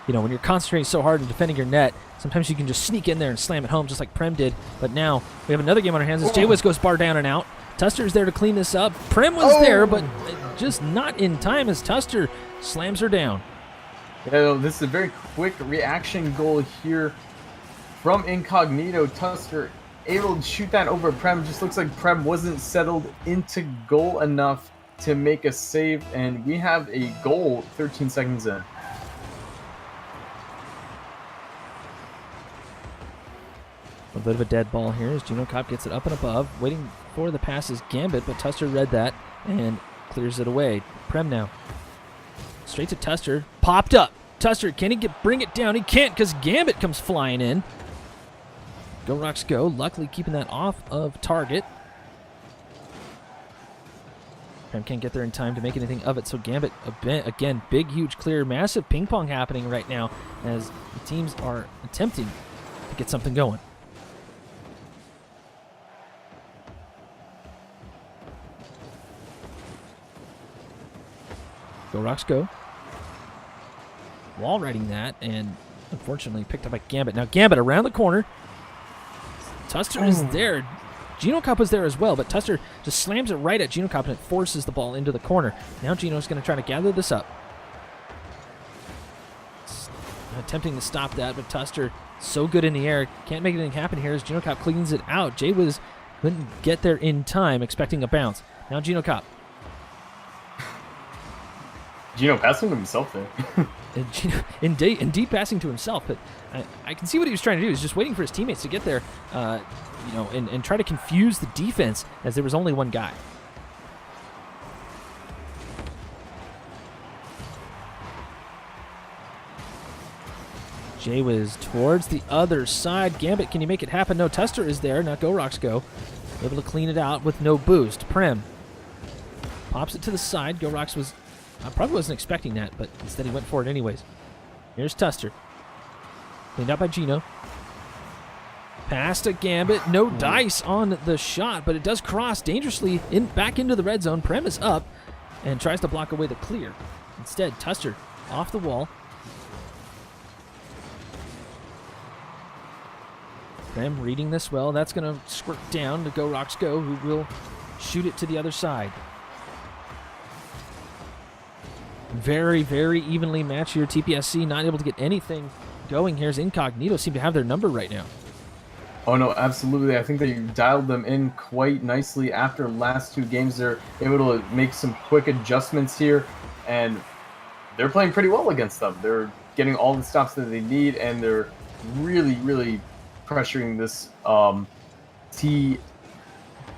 when you're concentrating so hard and defending your net, sometimes you can just sneak in there and slam it home just like Prem did. But now we have another game on our hands as Jaywiz goes bar down and out. Tuster's there to clean this up. Prem was there, but just not in time as Tuster slams her down. Yeah, this is a very quick reaction goal here from Incognito. Tuster able to shoot that over Prem. Just looks like Prem wasn't settled into goal enough to make a save, and we have a goal 13 seconds in. A bit of a dead ball here as Gino Kopp gets it up and above. Waiting for the pass is Gambit, but Tuster read that and clears it away. Prem now. Straight to Tuster. Popped up. Tuster, can he bring it down? He can't because Gambit comes flying in. Go Rocks go. Luckily keeping that off of target. Prem can't get there in time to make anything of it, so Gambit, again, big, huge clear, massive ping pong happening right now as the teams are attempting to get something going. Go Rocks go. Wall riding that, and unfortunately picked up by Gambit. Now Gambit around the corner. Tuster is there. Gino Kopp was there as well, but Tuster just slams it right at Gino Kopp, and it forces the ball into the corner. Now Gino's going to try to gather this up. Attempting to stop that, but Tuster so good in the air. Can't make anything happen here as Gino Kopp cleans it out. Jay couldn't get there in time, expecting a bounce. Now Gino Kopp. Gino passing to himself there. Indeed passing to himself, but I can see what he was trying to do. He's just waiting for his teammates to get there, and try to confuse the defense as there was only one guy. Jay was towards the other side. Gambit, can you make it happen? No, Tuster is there. Now Go Rocks go. Able to clean it out with no boost. Prem pops it to the side. Go Rocks was... I probably wasn't expecting that, but instead he went for it anyways. Here's Tuster. Cleaned out by Gino. Pass to Gambit. No dice on the shot, but it does cross dangerously back into the red zone. Prem is up and tries to block away the clear. Instead, Tuster off the wall. Prem reading this well. That's going to squirt down to Go Rocks Go, who will shoot it to the other side. Very, very evenly matched here. TPSC not able to get anything going here as Incognito seem to have their number right now. Oh, no, absolutely. I think they dialed them in quite nicely after last two games. They're able to make some quick adjustments here, and they're playing pretty well against them. They're getting all the stops that they need, and they're really, really pressuring this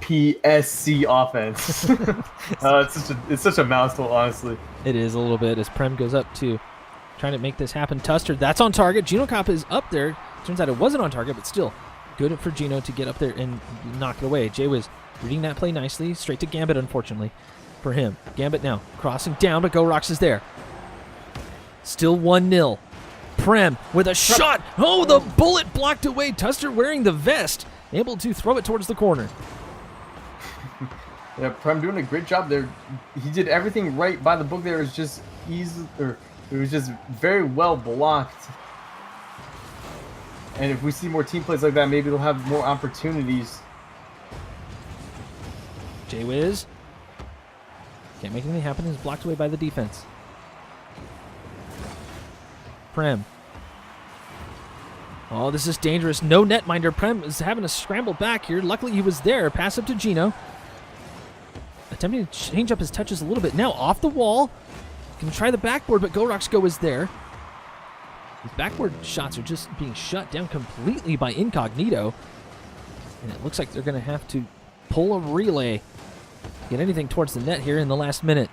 TPSC offense. It's such a mouthful, honestly. It is a little bit as Prem goes up to trying to make this happen. Tuster, that's on target. Gino Kopp is up there. Turns out it wasn't on target, but still good for Gino to get up there and knock it away. Jay was reading that play nicely. Straight to Gambit, unfortunately, for him. Gambit now crossing down, but Go Rocks is there. Still 1-0. Prem with a shot. Oh, the bullet blocked away. Tuster wearing the vest, able to throw it towards the corner. Yeah, Prem doing a great job there. He did everything right by the book there. It was just easy, or it was just very well blocked. And if we see more team plays like that, maybe they'll have more opportunities. Jay Wiz can't make anything happen. He's blocked away by the defense. Prem. Oh, this is dangerous. No netminder. Prem is having to scramble back here. Luckily, he was there. Pass up to Gino. Attempting to change up his touches a little bit. Now off the wall. Can try the backboard, but Go Rocks Go is there. These backboard shots are just being shut down completely by Incognito. And it looks like they're going to have to pull a relay. Get anything towards the net here in the last minute.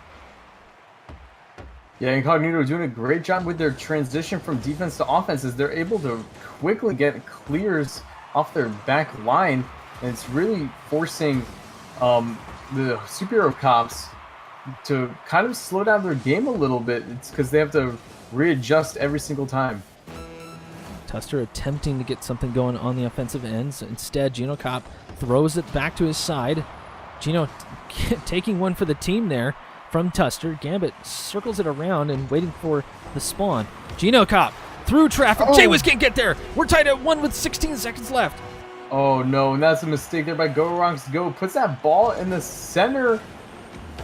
Yeah, Incognito doing a great job with their transition from defense to offense as they're able to quickly get clears off their back line. And it's really forcing the superhero cops to kind of slow down their game a little bit. It's because they have to readjust every single time. Tuster attempting to get something going on the offensive ends. Instead, Gino Kopp throws it back to his side. Gino taking one for the team there from Tuster. Gambit circles it around and waiting for the spawn. Gino Kopp through traffic. Jay Wiz can't get there. We're tied at 1 with 16 seconds left. Oh no, and that's a mistake there by Go Rocks Go. Puts that ball in the center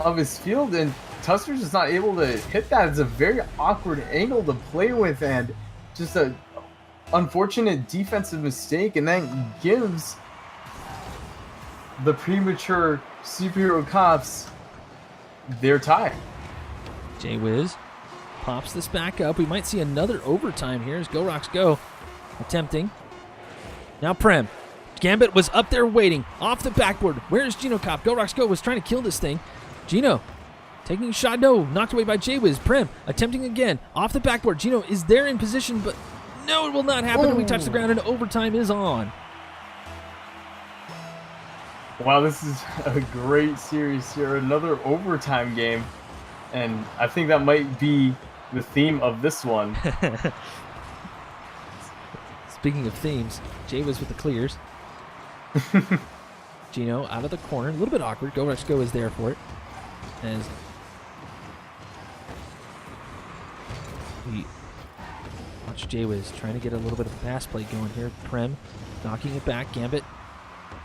of his field, and Tuster's just not able to hit that. It's a very awkward angle to play with, and just a unfortunate defensive mistake, and that gives the premature superhero cops their tie. Jay Wiz pops this back up. We might see another overtime here as Go Rocks Go attempting. Now Prem Gambit was up there waiting, off the backboard. Where's Gino Cop? Go Rocks Go was trying to kill this thing. Gino taking a shot, no, knocked away by Jaywiz. Prem attempting again, off the backboard. Gino is there in position, but no, it will not happen. And we touch the ground, and overtime is on. Wow, this is a great series here. Another overtime game. And I think that might be the theme of this one. Speaking of themes, Jaywiz with the clears. Gino out of the corner, a little bit awkward. Go Rocks Go is there for it. As we watch Jaywiz trying to get a little bit of a pass play going here. Prem knocking it back. Gambit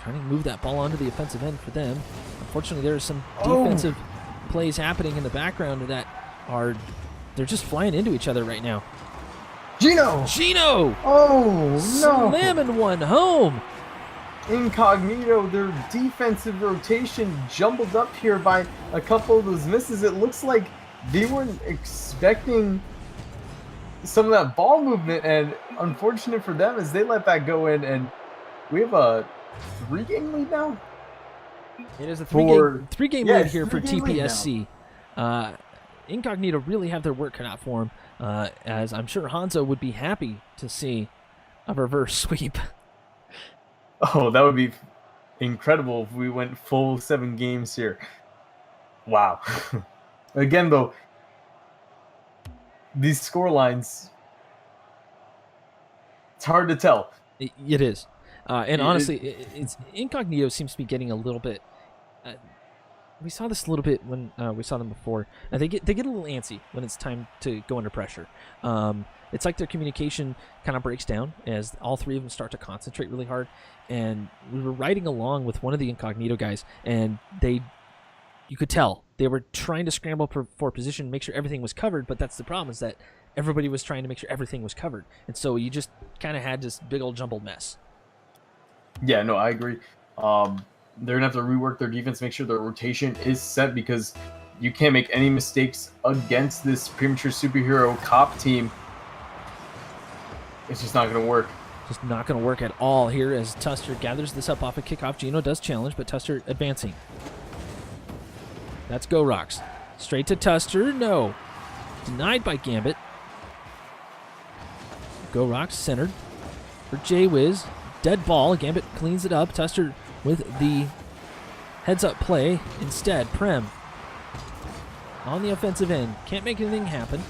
trying to move that ball onto the offensive end for them. Unfortunately, there are some defensive plays happening in the background that they're just flying into each other right now. Gino! Oh, no! Slamming one home! Incognito, their defensive rotation jumbled up here by a couple of those misses. It looks like they weren't expecting some of that ball movement, and unfortunate for them as they let that go in, and we have a 3-game lead now? It is a three-game lead here for TPSC. Incognito really have their work cut out for them, as I'm sure Hanzo would be happy to see a reverse sweep. Oh, that would be incredible if we went full 7 games here. Wow. Again, though, these score lines, it's hard to tell. It is. And honestly, it's Incognito seems to be getting a little bit. We saw this a little bit when we saw them before. They get a little antsy when it's time to go under pressure. It's like their communication kind of breaks down as all three of them start to concentrate really hard. And we were riding along with one of the Incognito guys, and you could tell they were trying to scramble for position, make sure everything was covered. But that's the problem, is that everybody was trying to make sure everything was covered, and so you just kind of had this big old jumbled mess. Yeah, no, I agree. They're going to have to rework their defense, make sure their rotation is set, because you can't make any mistakes against this premature superhero cop team. It's just not going to work. Just not going to work at all here as Tuster gathers this up off a kickoff. Gino does challenge, but Tuster advancing. That's Go Rocks. Straight to Tuster. No. Denied by Gambit. Go Rocks centered for Jaywiz. Dead ball. Gambit cleans it up. Tuster with the heads-up play. Instead, Prem on the offensive end. Can't make anything happen.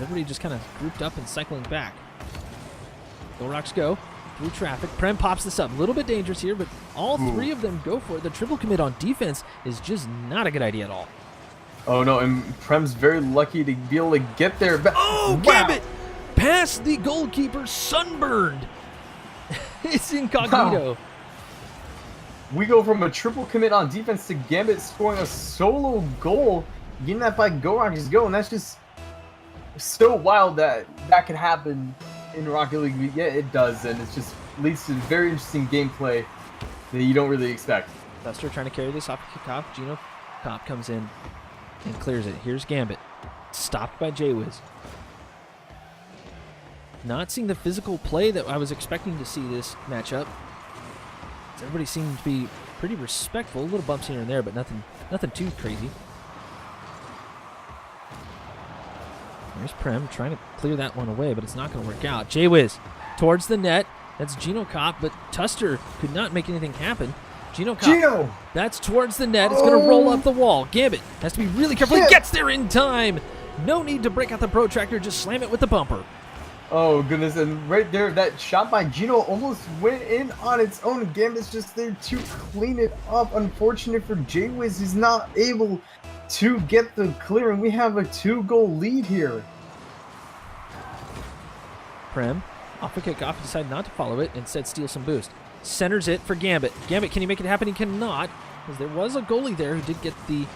Everybody just kind of grouped up and cycling back. Go Rocks Go through traffic. Prem pops this up. A little bit dangerous here, but all three of them go for it. The triple commit on defense is just not a good idea at all. Oh, no, and Prem's very lucky to be able to get there. Oh, Gambit! Past the goalkeeper, sunburned. It's Incognito. Wow. We go from a triple commit on defense to Gambit scoring a solo goal, getting that by Go Rocks Go, and that's just so wild that that could happen in Rocket League. Yeah, it does, and it just leads to very interesting gameplay that you don't really expect. Buster trying to carry this off the kickoff. Gino Cop comes in and clears it. Here's Gambit. Stopped by Jaywiz. Not seeing the physical play that I was expecting to see this matchup. Everybody seemed to be pretty respectful. A little bumps here and there, but nothing too crazy. There's Prem trying to clear that one away, but it's not going to work out. Jaywiz towards the net. That's Gino Cop, but Tuster could not make anything happen. Gino Cop. That's towards the net. It's going to roll up the wall. Gambit has to be really careful. He gets there in time. No need to break out the protractor. Just slam it with the bumper. Oh, goodness. And right there, that shot by Gino almost went in on its own. Gambit's just there to clean it up. Unfortunate for Jaywiz, he's not able to get the clear, and we have a 2-goal lead here. Prem, off a kickoff, decided not to follow it, instead steal some boost. Centers it for Gambit. Gambit, can he make it happen? He cannot, because there was a goalie there who did get the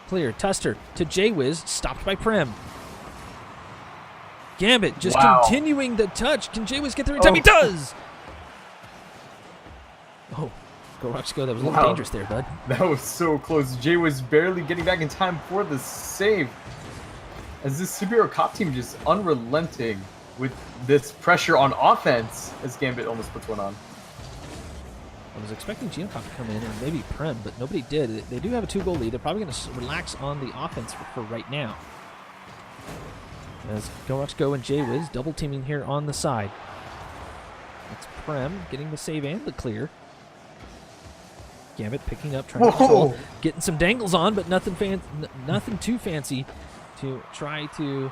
clear. Tuster to Jaywiz, stopped by Prem. Gambit just continuing the touch. Can Jaywiz get there in time? He does! Oh, Go Rocks Go. That was a little dangerous there, bud. That was so close. Jaywiz barely getting back in time for the save. As this superhero cop team just unrelenting with this pressure on offense, as Gambit almost puts one on. I was expecting Geocop to come in and maybe Prem, but nobody did. They do have a 2-goal lead. They're probably going to relax on the offense for right now. As Go and J-Wiz double teaming here on the side. It's Prem getting the save and the clear. Gambit picking up, trying to control, getting some dangles on, but nothing too fancy to try to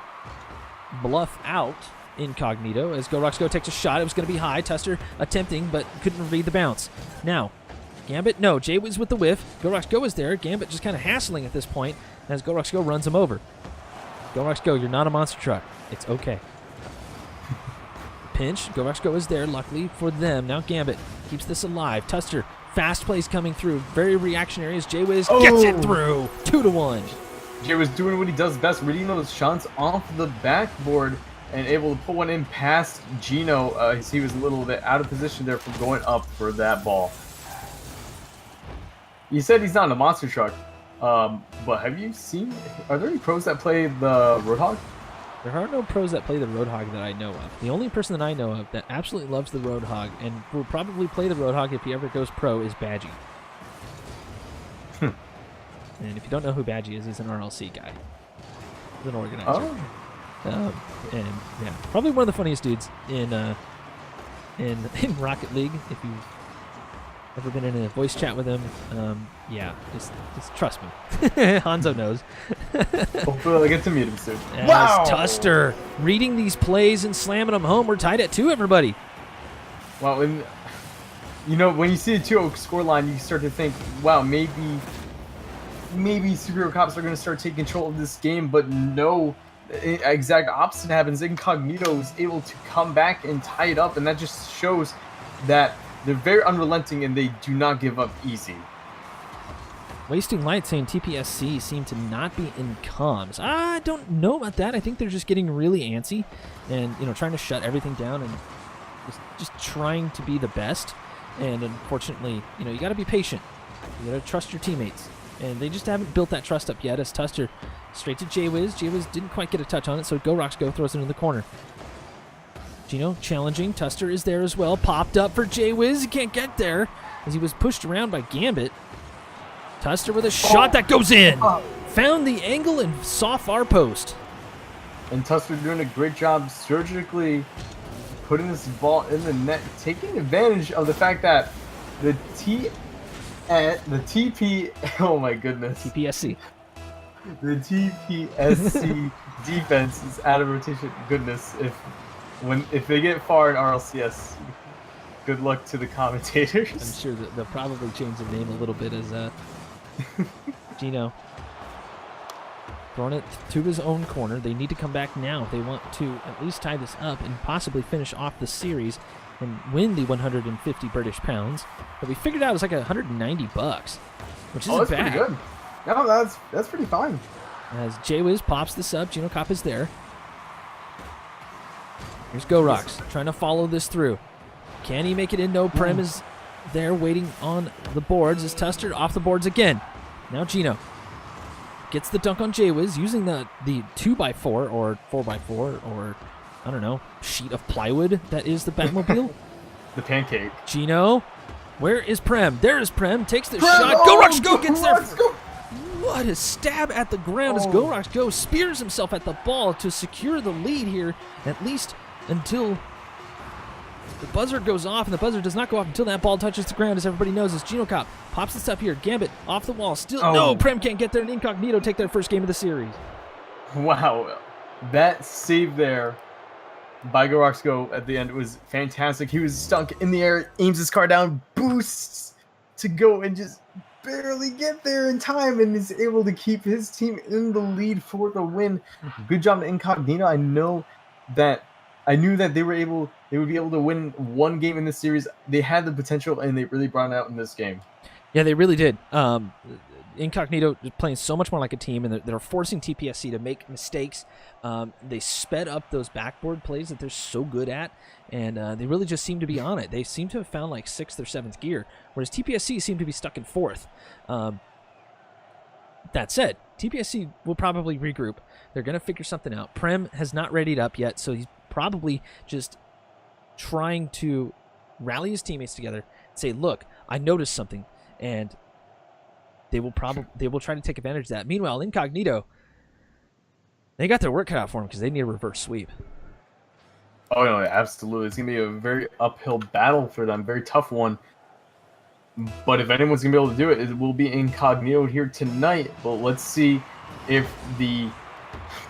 bluff out Incognito. As Go takes a shot, it was going to be high. Tuster attempting, but couldn't read the bounce. Now, Gambit, no, J-Wiz with the whiff. Go is there. Gambit just kind of hassling at this point as Go runs him over. Go, you're not a monster truck. It's okay. Pinch, Go is there, luckily for them. Now Gambit keeps this alive. Tuster, fast plays coming through. Very reactionary as J-Wiz gets it through. 2-1. J-Wiz doing what he does best, reading those shots off the backboard and able to put one in past Gino. He was a little bit out of position there from going up for that ball. You said he's not a monster truck, but have you seen, are there any pros that play the Roadhog? There are no pros that play the Roadhog that I know of. The only person that I know of that absolutely loves the Roadhog and will probably play the Roadhog if he ever goes pro is Badgie. And if you don't know who Badgie is, he's an RLC guy. He's an organizer. And yeah, probably one of the funniest dudes in Rocket League. If you've ever been in a voice chat with him, yeah, just trust me. Hanzo knows. Hopefully I get to meet him soon. Wow! Tuster reading these plays and slamming them home. We're tied at 2, everybody. Well, when you see a 2-0 scoreline, you start to think, wow, maybe Superhero Cops are going to start taking control of this game, but no. The exact opposite happens. Incognito is able to come back and tie it up, and that just shows that they're very unrelenting and they do not give up easy. Wasting Light saying TPSC seem to not be in comms. I don't know about that. I think they're just getting really antsy and trying to shut everything down and just trying to be the best. And unfortunately, you got to be patient. You got to trust your teammates. And they just haven't built that trust up yet as Tuster straight to J-Wiz. J-Wiz didn't quite get a touch on it, so Go throws it in the corner. Gino challenging. Tuster is there as well. Popped up for J-Wiz. He can't get there as he was pushed around by Gambit. Tuster with a shot that goes in. Found the angle and saw far post. And Tuster doing a great job surgically putting this ball in the net, taking advantage of the fact that the TP, oh my goodness. TPSC. The TPSC defense is out of rotation. Goodness, if they get far in RLCS, good luck to the commentators. I'm sure that they'll probably change the name a little bit as Gino throwing it to his own corner. They need to come back now if they want to at least tie this up and possibly finish off the series and win the 150 British pounds. But we figured out it's like $190, which isn't that's bad. Pretty good. No, that's pretty fine. As J-Wiz pops this up, Gino Cop is there. Here's Go trying to follow this through. Can he make it in? No, Prem is there waiting on the boards as Tuster off the boards again. Now Gino gets the dunk on J-Wiz using the 2x4 or 4x4 or I don't know, sheet of plywood that is the Batmobile. The pancake. Gino, where is Prem? There is Prem, takes the shot. Go gets there. What a stab at the ground as Go spears himself at the ball to secure the lead here, at least until the buzzer goes off, and the buzzer does not go off until that ball touches the ground, as everybody knows, as Gino Cop pops this up here. Gambit off the wall. Still, no, Prem can't get there, and Incognito take their first game of the series. Wow. That save there by Go at the end was fantastic. He was stuck in the air, aims his car down, boosts to go and just barely get there in time and is able to keep his team in the lead for the win. Good job to Incognito. I knew that they would be able to win one game in this series. They had the potential and they really brought it out in this game. Yeah, they really did. Incognito is playing so much more like a team, and they're forcing TPSC to make mistakes. They sped up those backboard plays that they're so good at, and they really just seem to be on it. They seem to have found like 6th or 7th gear, whereas TPSC seem to be stuck in 4th. That said, TPSC will probably regroup. They're going to figure something out. Prem has not readied up yet, so he's probably just trying to rally his teammates together and say, look, I noticed something, and they will try to take advantage of that. Meanwhile, Incognito, they got their work cut out for them because they need a reverse sweep. Oh no, absolutely. It's gonna be a very uphill battle for them, very tough one. But if anyone's gonna be able to do it, it will be Incognito here tonight. But let's see if the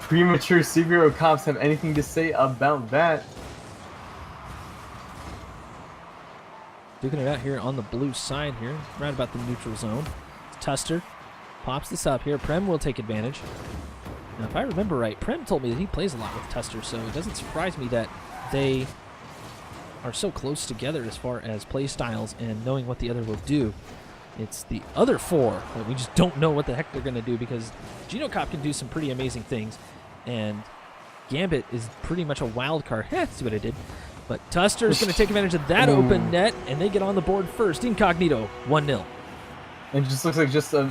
premature superhero cops have anything to say about that. Duking it out here on the blue side here, right about the neutral zone. Tuster pops this up here. Prem will take advantage. Now, if I remember right, Prem told me that he plays a lot with Tuster, so it doesn't surprise me that they are so close together as far as play styles and knowing what the other will do. It's the other four that we just don't know what the heck they're going to do, because Genocop can do some pretty amazing things, and Gambit is pretty much a wild card. See what I did? But Tuster is going to take advantage of that open net, and they get on the board first. Incognito, 1-0. It just looks like just an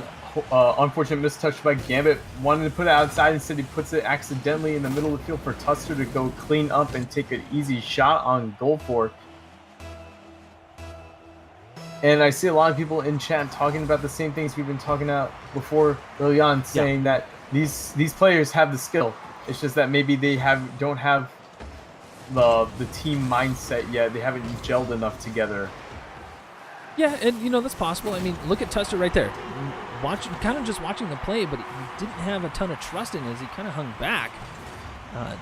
unfortunate mistouch by Gambit. Wanted to put it outside, instead he puts it accidentally in the middle of the field for Tuster to go clean up and take an easy shot on goal for. And I see a lot of people in chat talking about the same things we've been talking about before early on, saying that these players have the skill. It's just that maybe they don't have the team mindset yet. They haven't gelled enough together. Yeah, and that's possible. I mean, look at Tuster right there. Kind of just watching the play, but he didn't have a ton of trust in it as he kind of hung back.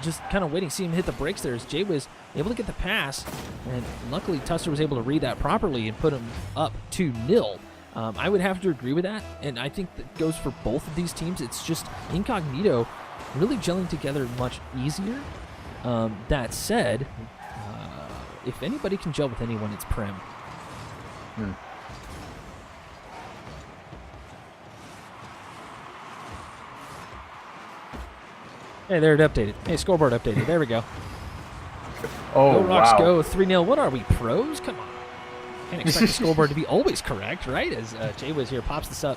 Just kind of waiting, see him hit the brakes there as Jay was able to get the pass, and luckily Tuster was able to read that properly and put him up 2-0. I would have to agree with that, and I think that goes for both of these teams. It's just Incognito really gelling together much easier. That said, if anybody can gel with anyone, it's Prem. Hey, there it updated. Hey, scoreboard updated. There we go. Oh, Go Rocks wow. go, 3-0. What are we, pros? Come on. Can't expect the scoreboard to be always correct, right? As Jay was here, pops this up.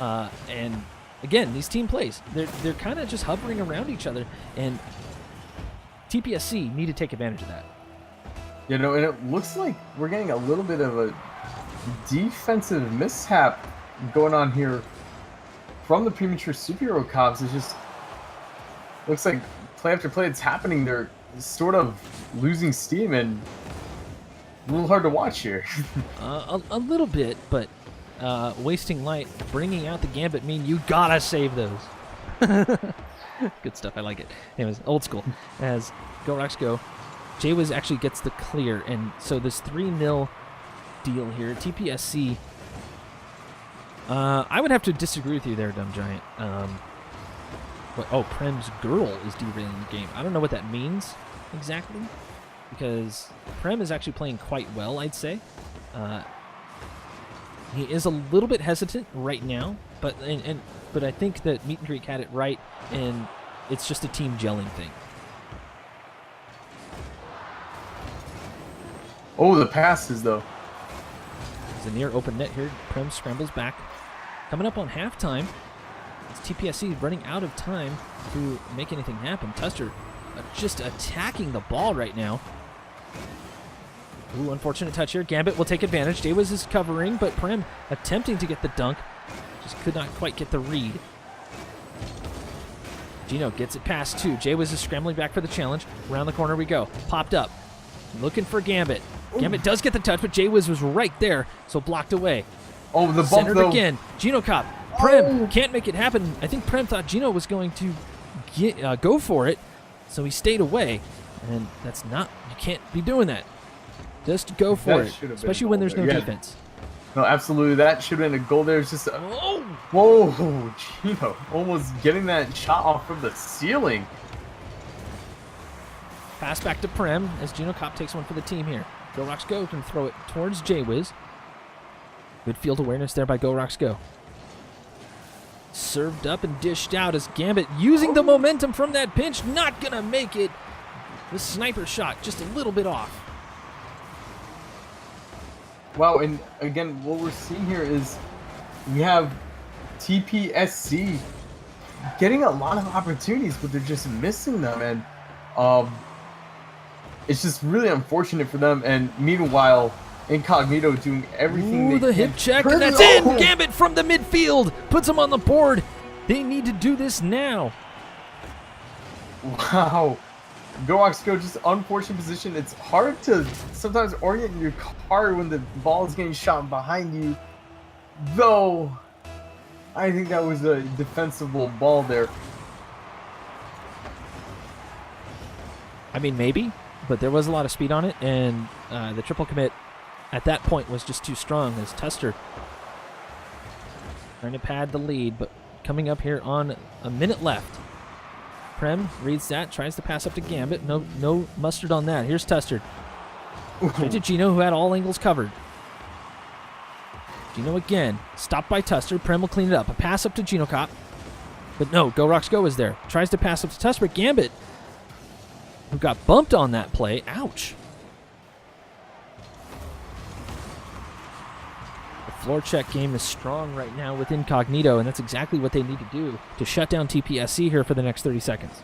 And again, these team plays, they're kind of just hovering around each other, and TPSC need to take advantage of that. And it looks like we're getting a little bit of a defensive mishap going on here from the premature superhero cops. It just looks like play after play it's happening. They're sort of losing steam and a little hard to watch here. A little bit, but wasting light, bringing out the Gambit mean you gotta save those. Good stuff. I like it. Anyways, old school. As Go Rocks go, Jay Wiz actually gets the clear, and so this 3-0 deal here. TPSC. I would have to disagree with you there, Dumb Giant. Prem's girl is derailing the game. I don't know what that means exactly, because Prem is actually playing quite well, I'd say. He is a little bit hesitant right now, but I think that Meet and Greek had it right, and it's just a team gelling thing. Oh, the passes though. There's a near open net here. Prem scrambles back. Coming up on halftime. It's TPSC running out of time to make anything happen. Tuster just attacking the ball right now. Ooh, unfortunate touch here. Gambit will take advantage. Jaywiz is covering, but Prem attempting to get the dunk. Just could not quite get the read. Gino gets it past two. Jaywiz is scrambling back for the challenge. Around the corner we go. Popped up. Looking for Gambit. Gambit does get the touch, but Jaywiz was right there, so blocked away. Oh, the bump Centered though. Again. Gino Cop. Prem can't make it happen. I think Prem thought Gino was going to go for it, so he stayed away. And that's not, you can't be doing that. Just go for it, especially when there's no defense. No, absolutely. That should have been a goal there. It's just whoa, Gino almost getting that shot off from the ceiling. Pass back to Prem as Gino Cop takes one for the team here. Go Rocks Go can throw it towards Jaywiz. Good field awareness there by Go Rocks Go. Served up and dished out as Gambit using the momentum from that pinch. Not going to make it. The sniper shot just a little bit off. Wow, and again, what we're seeing here is we have TPSC getting a lot of opportunities, but they're just missing them. And it's just really unfortunate for them. And meanwhile, Incognito doing everything Ooh, they the can. hip check, and that's in! Gambit from the midfield puts him on the board. They need to do this now. Wow. Go Rocks Go, just unfortunate position. It's hard to sometimes orient your car when the ball is getting shot behind you. Though, I think that was a defensible ball there. I mean, maybe, but there was a lot of speed on it, and the triple commit at that point was just too strong as Tuster trying to pad the lead, but coming up here on a minute left. Prem reads that, tries to pass up to Gambit. No mustard on that. Here's Tuster. Straight to Gino, who had all angles covered. Gino again. Stopped by Tuster. Prem will clean it up. A pass up to Gino Cop. But no, Go Rocks Go is there. Tries to pass up to Tuster, but Gambit, who got bumped on that play. Ouch. The floor check game is strong right now with Incognito, and that's exactly what they need to do to shut down TPSC here for the next 30 seconds.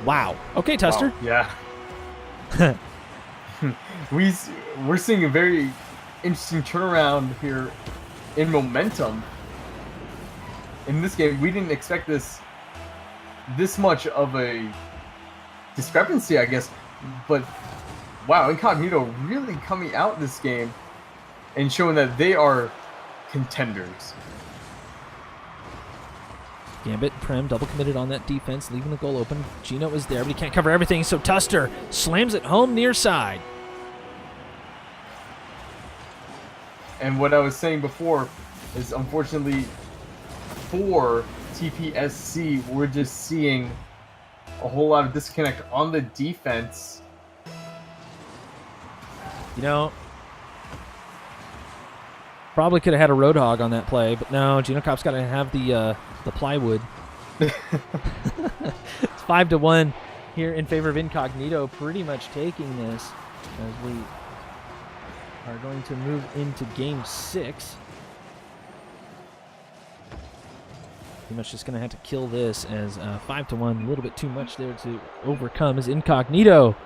Wow. Okay, Tuster. Wow. Yeah. We're seeing a very interesting turnaround here in momentum. In this game, we didn't expect this much of a discrepancy, I guess. But wow, Incognito really coming out this game and showing that they are contenders. Gambit and Prem double committed on that defense, leaving the goal open. Gino is there, but he can't cover everything, so Tuster slams it home near side. And what I was saying before is, unfortunately, for TPSC, we're just seeing a whole lot of disconnect on the defense. You know, probably could have had a Roadhog on that play, but no, Gino Cop's got to have the plywood. It's 5-1 here in favor of Incognito, pretty much taking this as we are going to move into Game 6. Pretty much just going to have to kill this as 5-1, a little bit too much there to overcome as Incognito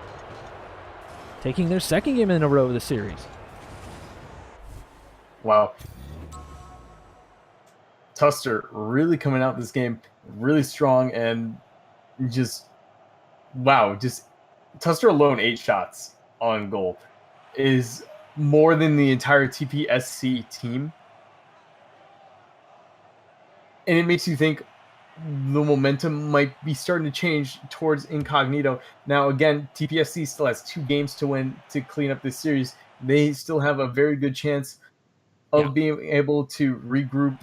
taking their second game in a row of the series. Wow. Tuster really coming out this game really strong, and just wow, just Tuster alone 8 shots on goal is more than the entire TPSC team. And it makes you think the momentum might be starting to change towards Incognito. Now, again, TPSC still has 2 games to win to clean up this series. They still have a very good chance of being able to regroup,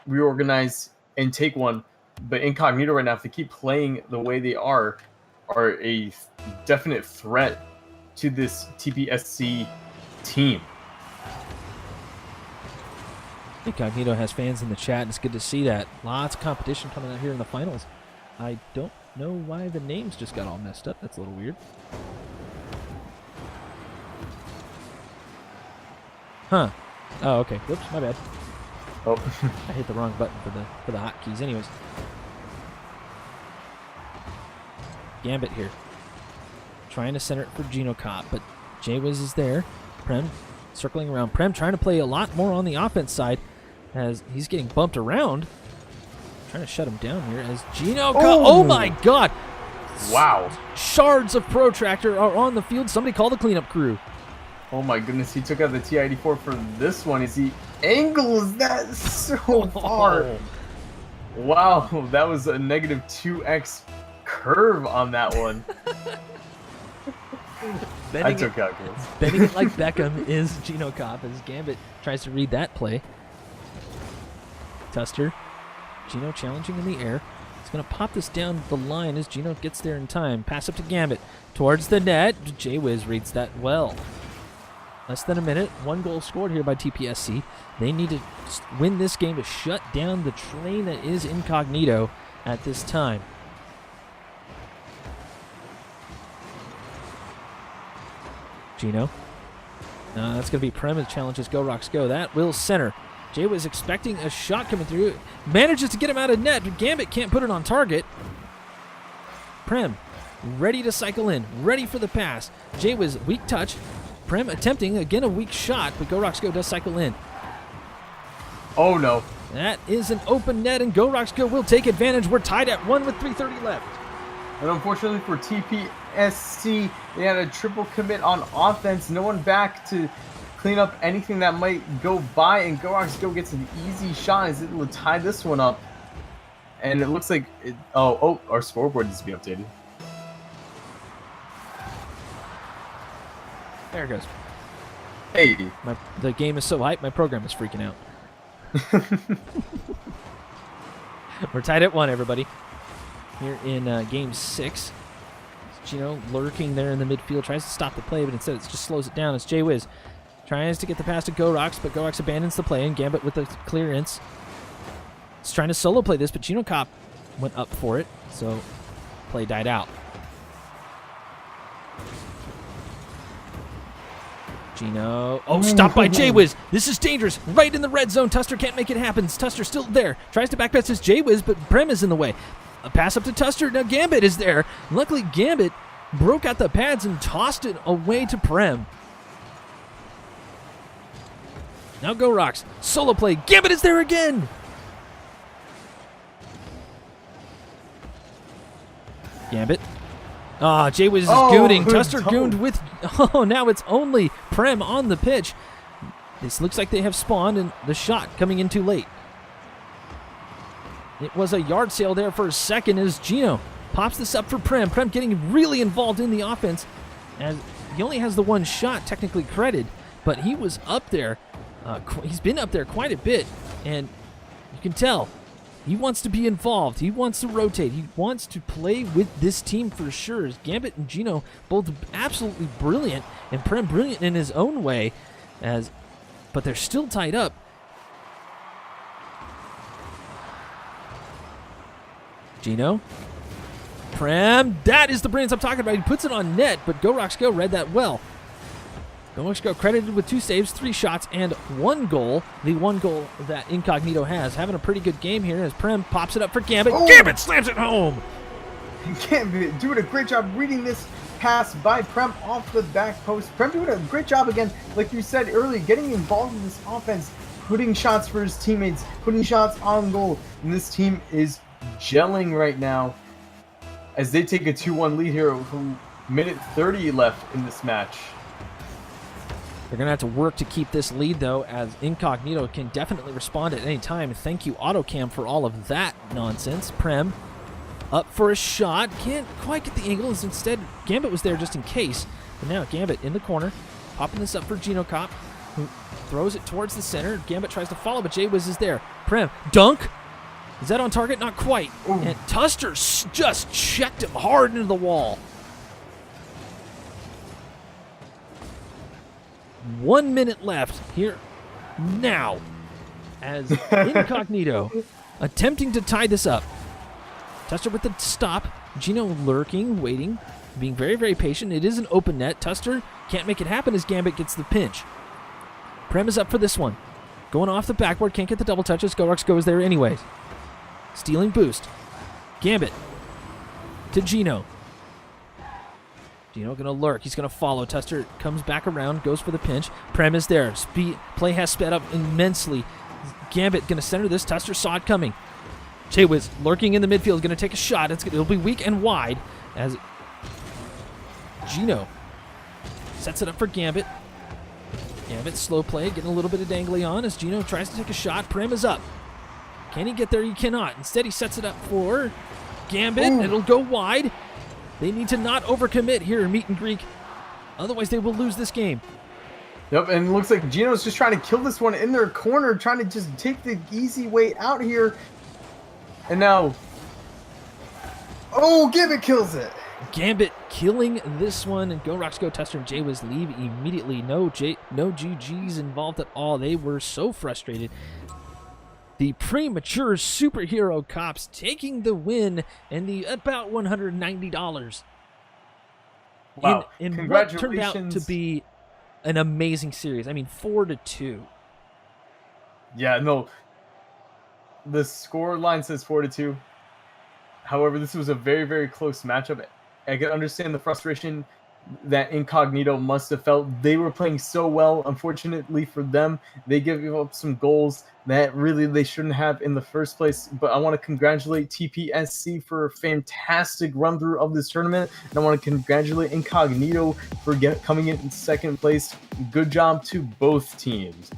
reorganize, and take one. But Incognito right now, if they keep playing the way they are a definite threat to this TPSC team. Incognito has fans in the chat, and it's good to see that. Lots of competition coming out here in the finals. I don't know why the names just got all messed up. That's a little weird. Huh. Oh, okay. Whoops, my bad. Oh. I hit the wrong button for the hotkeys. Anyways. Gambit here. Trying to center it for Gino Cop, but Jaywiz is there. Prem circling around. Prem trying to play a lot more on the offense side as he's getting bumped around. Trying to shut him down here as Gino Cop. Oh my god! Wow. Shards of Protractor are on the field. Somebody call the cleanup crew. Oh my goodness, he took out the TI-84 for this one. Is he angles that so far? Wow, that was a negative 2x curve on that one. I took calculus. Bending it like Beckham is Gino Cop as Gambit tries to read that play. Tuster. Gino challenging in the air. He's going to pop this down the line as Gino gets there in time. Pass up to Gambit. Towards the net. Jaywiz reads that well. Less than a minute. 1 goal scored here by TPSC. They need to win this game to shut down the train that is Incognito at this time. Gino. That's going to be Prem as challenges Go Rocks Go. That will center. Jay was expecting a shot coming through. Manages to get him out of net, but Gambit can't put it on target. Prem ready to cycle in, ready for the pass. Jaywiz, weak touch. Prem attempting, again, a weak shot, but Go Roxgo does cycle in. Oh, no. That is an open net, and Go Roxgo will take advantage. We're tied at 1 with 3:30 left. And unfortunately for TPSC, they had a triple commit on offense. No one back to clean up anything that might go by, and Go Roxgo gets an easy shot. Is able to tie this one up. And it looks like our scoreboard needs to be updated. There it goes. Hey. The game is so hyped, my program is freaking out. We're tied at 1, everybody. Here in game 6. Gino lurking there in the midfield, tries to stop the play, but instead it just slows it down. It's Jaywiz. Tries to get the pass to Gorox, but Gorox abandons the play, and Gambit with the clearance. He's trying to solo play this, but Gino Cop went up for it, so play died out. Gino. Oh, stopped by Jaywiz. This is dangerous. Right in the red zone. Tuster can't make it happen. Tuster still there. Tries to backpass his Jaywiz, but Prem is in the way. A pass up to Tuster. Now Gambit is there. Luckily, Gambit broke out the pads and tossed it away to Prem. Now Go Rocks. Solo play. Gambit is there again. Gambit. Jaywiz is gooning. Tuster gooned with... Oh, now it's only Prem on the pitch. This looks like they have spawned, and the shot coming in too late. It was a yard sale there for a second as Gino pops this up for Prem. Prem getting really involved in the offense, as he only has the one shot technically credited, but he was up there. He's been up there quite a bit, and you can tell he wants to be involved. He wants to rotate. He wants to play with this team for sure. Gambit and Gino both absolutely brilliant, and Prem brilliant in his own way, but they're still tied up. Gino. Prem. That is the brilliance I'm talking about. He puts it on net, but Go Rocks Go read that well. Go Rocks Go credited with 2 saves, 3 shots, and 1 goal. The 1 goal that Incognito has. Having a pretty good game here as Prem pops it up for Gambit. Oh. Gambit slams it home. Gambit doing a great job reading this pass by Prem off the back post. Prem doing a great job again, like you said earlier, getting involved in this offense, putting shots for his teammates, putting shots on goal. And this team is gelling right now as they take a 2-1 lead here with minute 30 left in this match. They're going to have to work to keep this lead, though, as Incognito can definitely respond at any time. Thank you, AutoCam, for all of that nonsense. Prem up for a shot. Can't quite get the angle, as instead Gambit was there just in case. But now Gambit in the corner, popping this up for Gino Cop, who throws it towards the center. Gambit tries to follow, but Jaywiz is there. Prem, dunk. Is that on target? Not quite. Ooh. And Tuster just checked him hard into the wall. 1 minute left here now as Incognito attempting to tie this up. Tuster with the stop. Gino lurking, waiting, being very, very patient. It is an open net. Tuster can't make it happen as Gambit gets the pinch. Prem is up for this one. Going off the backboard, can't get the double touches. Gorox goes there anyways. Stealing boost. Gambit to Gino. Gino going to lurk. He's going to follow. Tuster comes back around, goes for the pinch. Prem is there. Play has sped up immensely. Gambit going to center this. Tuster saw it coming. Jaywiz lurking in the midfield. Going to take a shot. It'll be weak and wide as Gino sets it up for Gambit. Gambit slow play, getting a little bit of dangly on as Gino tries to take a shot. Prem is up. Can he get there? He cannot. Instead, he sets it up for Gambit. Ooh. It'll go wide. They need to not overcommit here in Meet and Greek. Otherwise, they will lose this game. Yep, and it looks like Gino's just trying to kill this one in their corner, trying to just take the easy way out here. And now... Oh, Gambit kills it. Gambit killing this one. And Go Rocks Go. Tuster and Jaywiz leave immediately. No GGs involved at all. They were so frustrated. The premature superhero cops taking the win and the about $190. Wow. In Congratulations. what turned out to be an amazing series. I mean, 4-2. Yeah, no. The score line says 4-2. However, this was a very, very close matchup. I can understand the frustration that Incognito must have felt. They were playing so well. Unfortunately for them, they gave up some goals that really they shouldn't have in the first place. But I want to congratulate TPSC for a fantastic run through of this tournament, and I want to congratulate Incognito for coming in second place. Good job to both teams.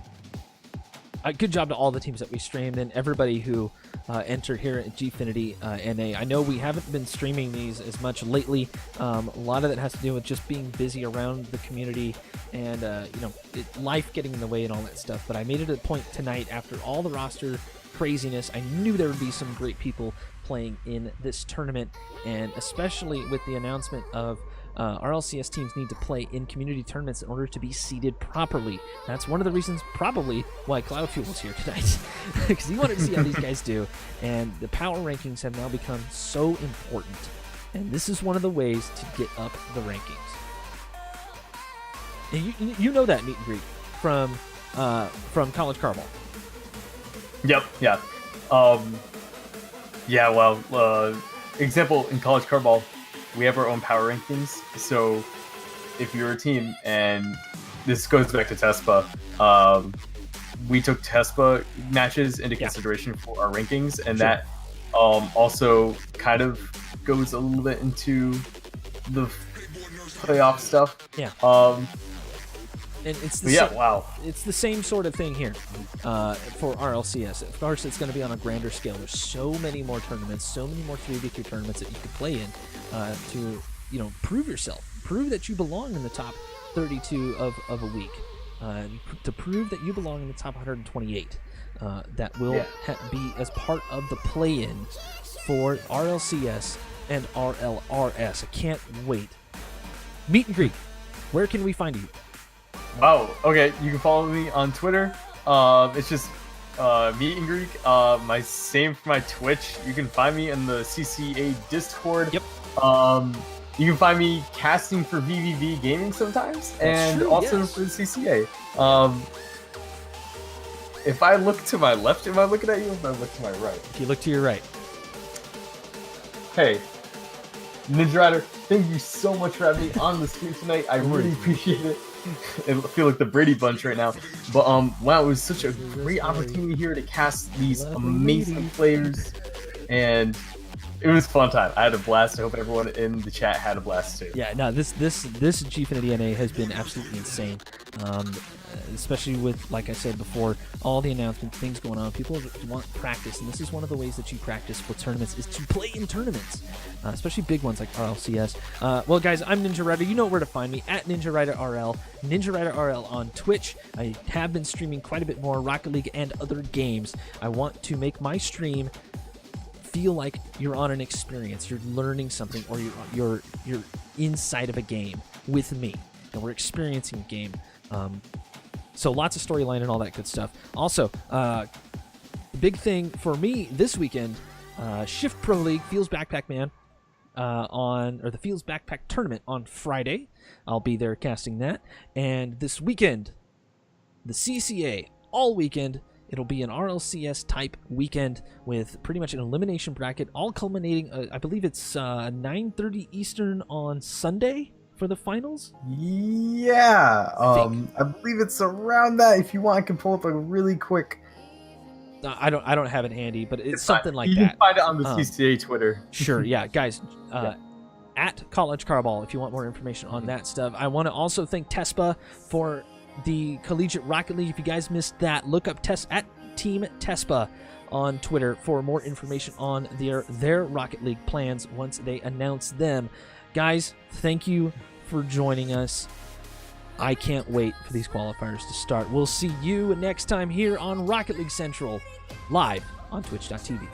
Good job to all the teams that we streamed and everybody who entered here at Gfinity NA. I know we haven't been streaming these as much lately. A lot of it has to do with just being busy around the community and life getting in the way and all that stuff. But I made it a point tonight after all the roster craziness. I knew there would be some great people playing in this tournament, and especially with the announcement of RLCS teams need to play in community tournaments in order to be seeded properly. That's one of the reasons probably why Cloud Fuel's here tonight, because he wanted to see how these guys do, and the power rankings have now become so important, and this is one of the ways to get up the rankings. And you know that meet and greet from College Carball. Yep. Yeah. Yeah. Well, example in College Carball, we have our own power rankings. So if you're a team, and this goes back to TESPA, we took TESPA matches into consideration for our rankings, and that also kind of goes a little bit into the playoff stuff. Yeah. And it's the it's the same sort of thing here for RLCS. Of course, it's going to be on a grander scale. There's so many more tournaments, so many more 3v3 tournaments that you can play in to prove yourself, prove that you belong in the top 32 of a week, to prove that you belong in the top 128. That will be as part of the play-in for RLCS and RLRS. I can't wait. Meet and greet. Where can we find you? Oh, okay. You can follow me on Twitter. It's just Meet and Greek. Same for my Twitch. You can find me in the CCA Discord. Yep. You can find me casting for VVV Gaming sometimes, and also for the CCA. If I look to my left, am I looking at you? If I look to my right? If you look to your right. Hey, Ninja Rider, thank you so much for having me on the stream tonight. I really appreciate it. I feel like the Brady Bunch right now. But wow, it was such a great opportunity here to cast these amazing players, and it was a fun time. I had a blast. I hope everyone in the chat had a blast too. Yeah, no, this Gfinity NA has been absolutely insane. Especially with, like I said before, all the announcements, things going on. People want practice, and this is one of the ways that you practice for tournaments is to play in tournaments, especially big ones like RLCS. Well, guys, I'm Ninja Rider. You know where to find me, at Ninja Rider RL, Ninja Rider RL on Twitch. I have been streaming quite a bit more Rocket League and other games. I want to make my stream feel like you're on an experience, you're learning something, or you're inside of a game with me, and we're experiencing a game. So lots of storyline and all that good stuff. Also, big thing for me this weekend, Shift Pro League Fields Backpack Man the Fields Backpack Tournament on Friday. I'll be there casting that. And this weekend, the CCA all weekend. It'll be an RLCS type weekend with pretty much an elimination bracket, all culminating. I believe it's 9:30 Eastern on Sunday for the finals. Yeah, I believe it's around that. If you want, I can pull up a really quick. I don't have it handy, but it's something like that. You can find it on the CCA Twitter. Sure, yeah, guys. At College Carball, if you want more information on that stuff. I want to also thank TESPA for the Collegiate Rocket League. If you guys missed that, look up at Team TESPA on Twitter for more information on their Rocket League plans once they announce them. Guys, thank you for joining us. I can't wait for these qualifiers to start. We'll see you next time here on Rocket League Central, live on twitch.tv.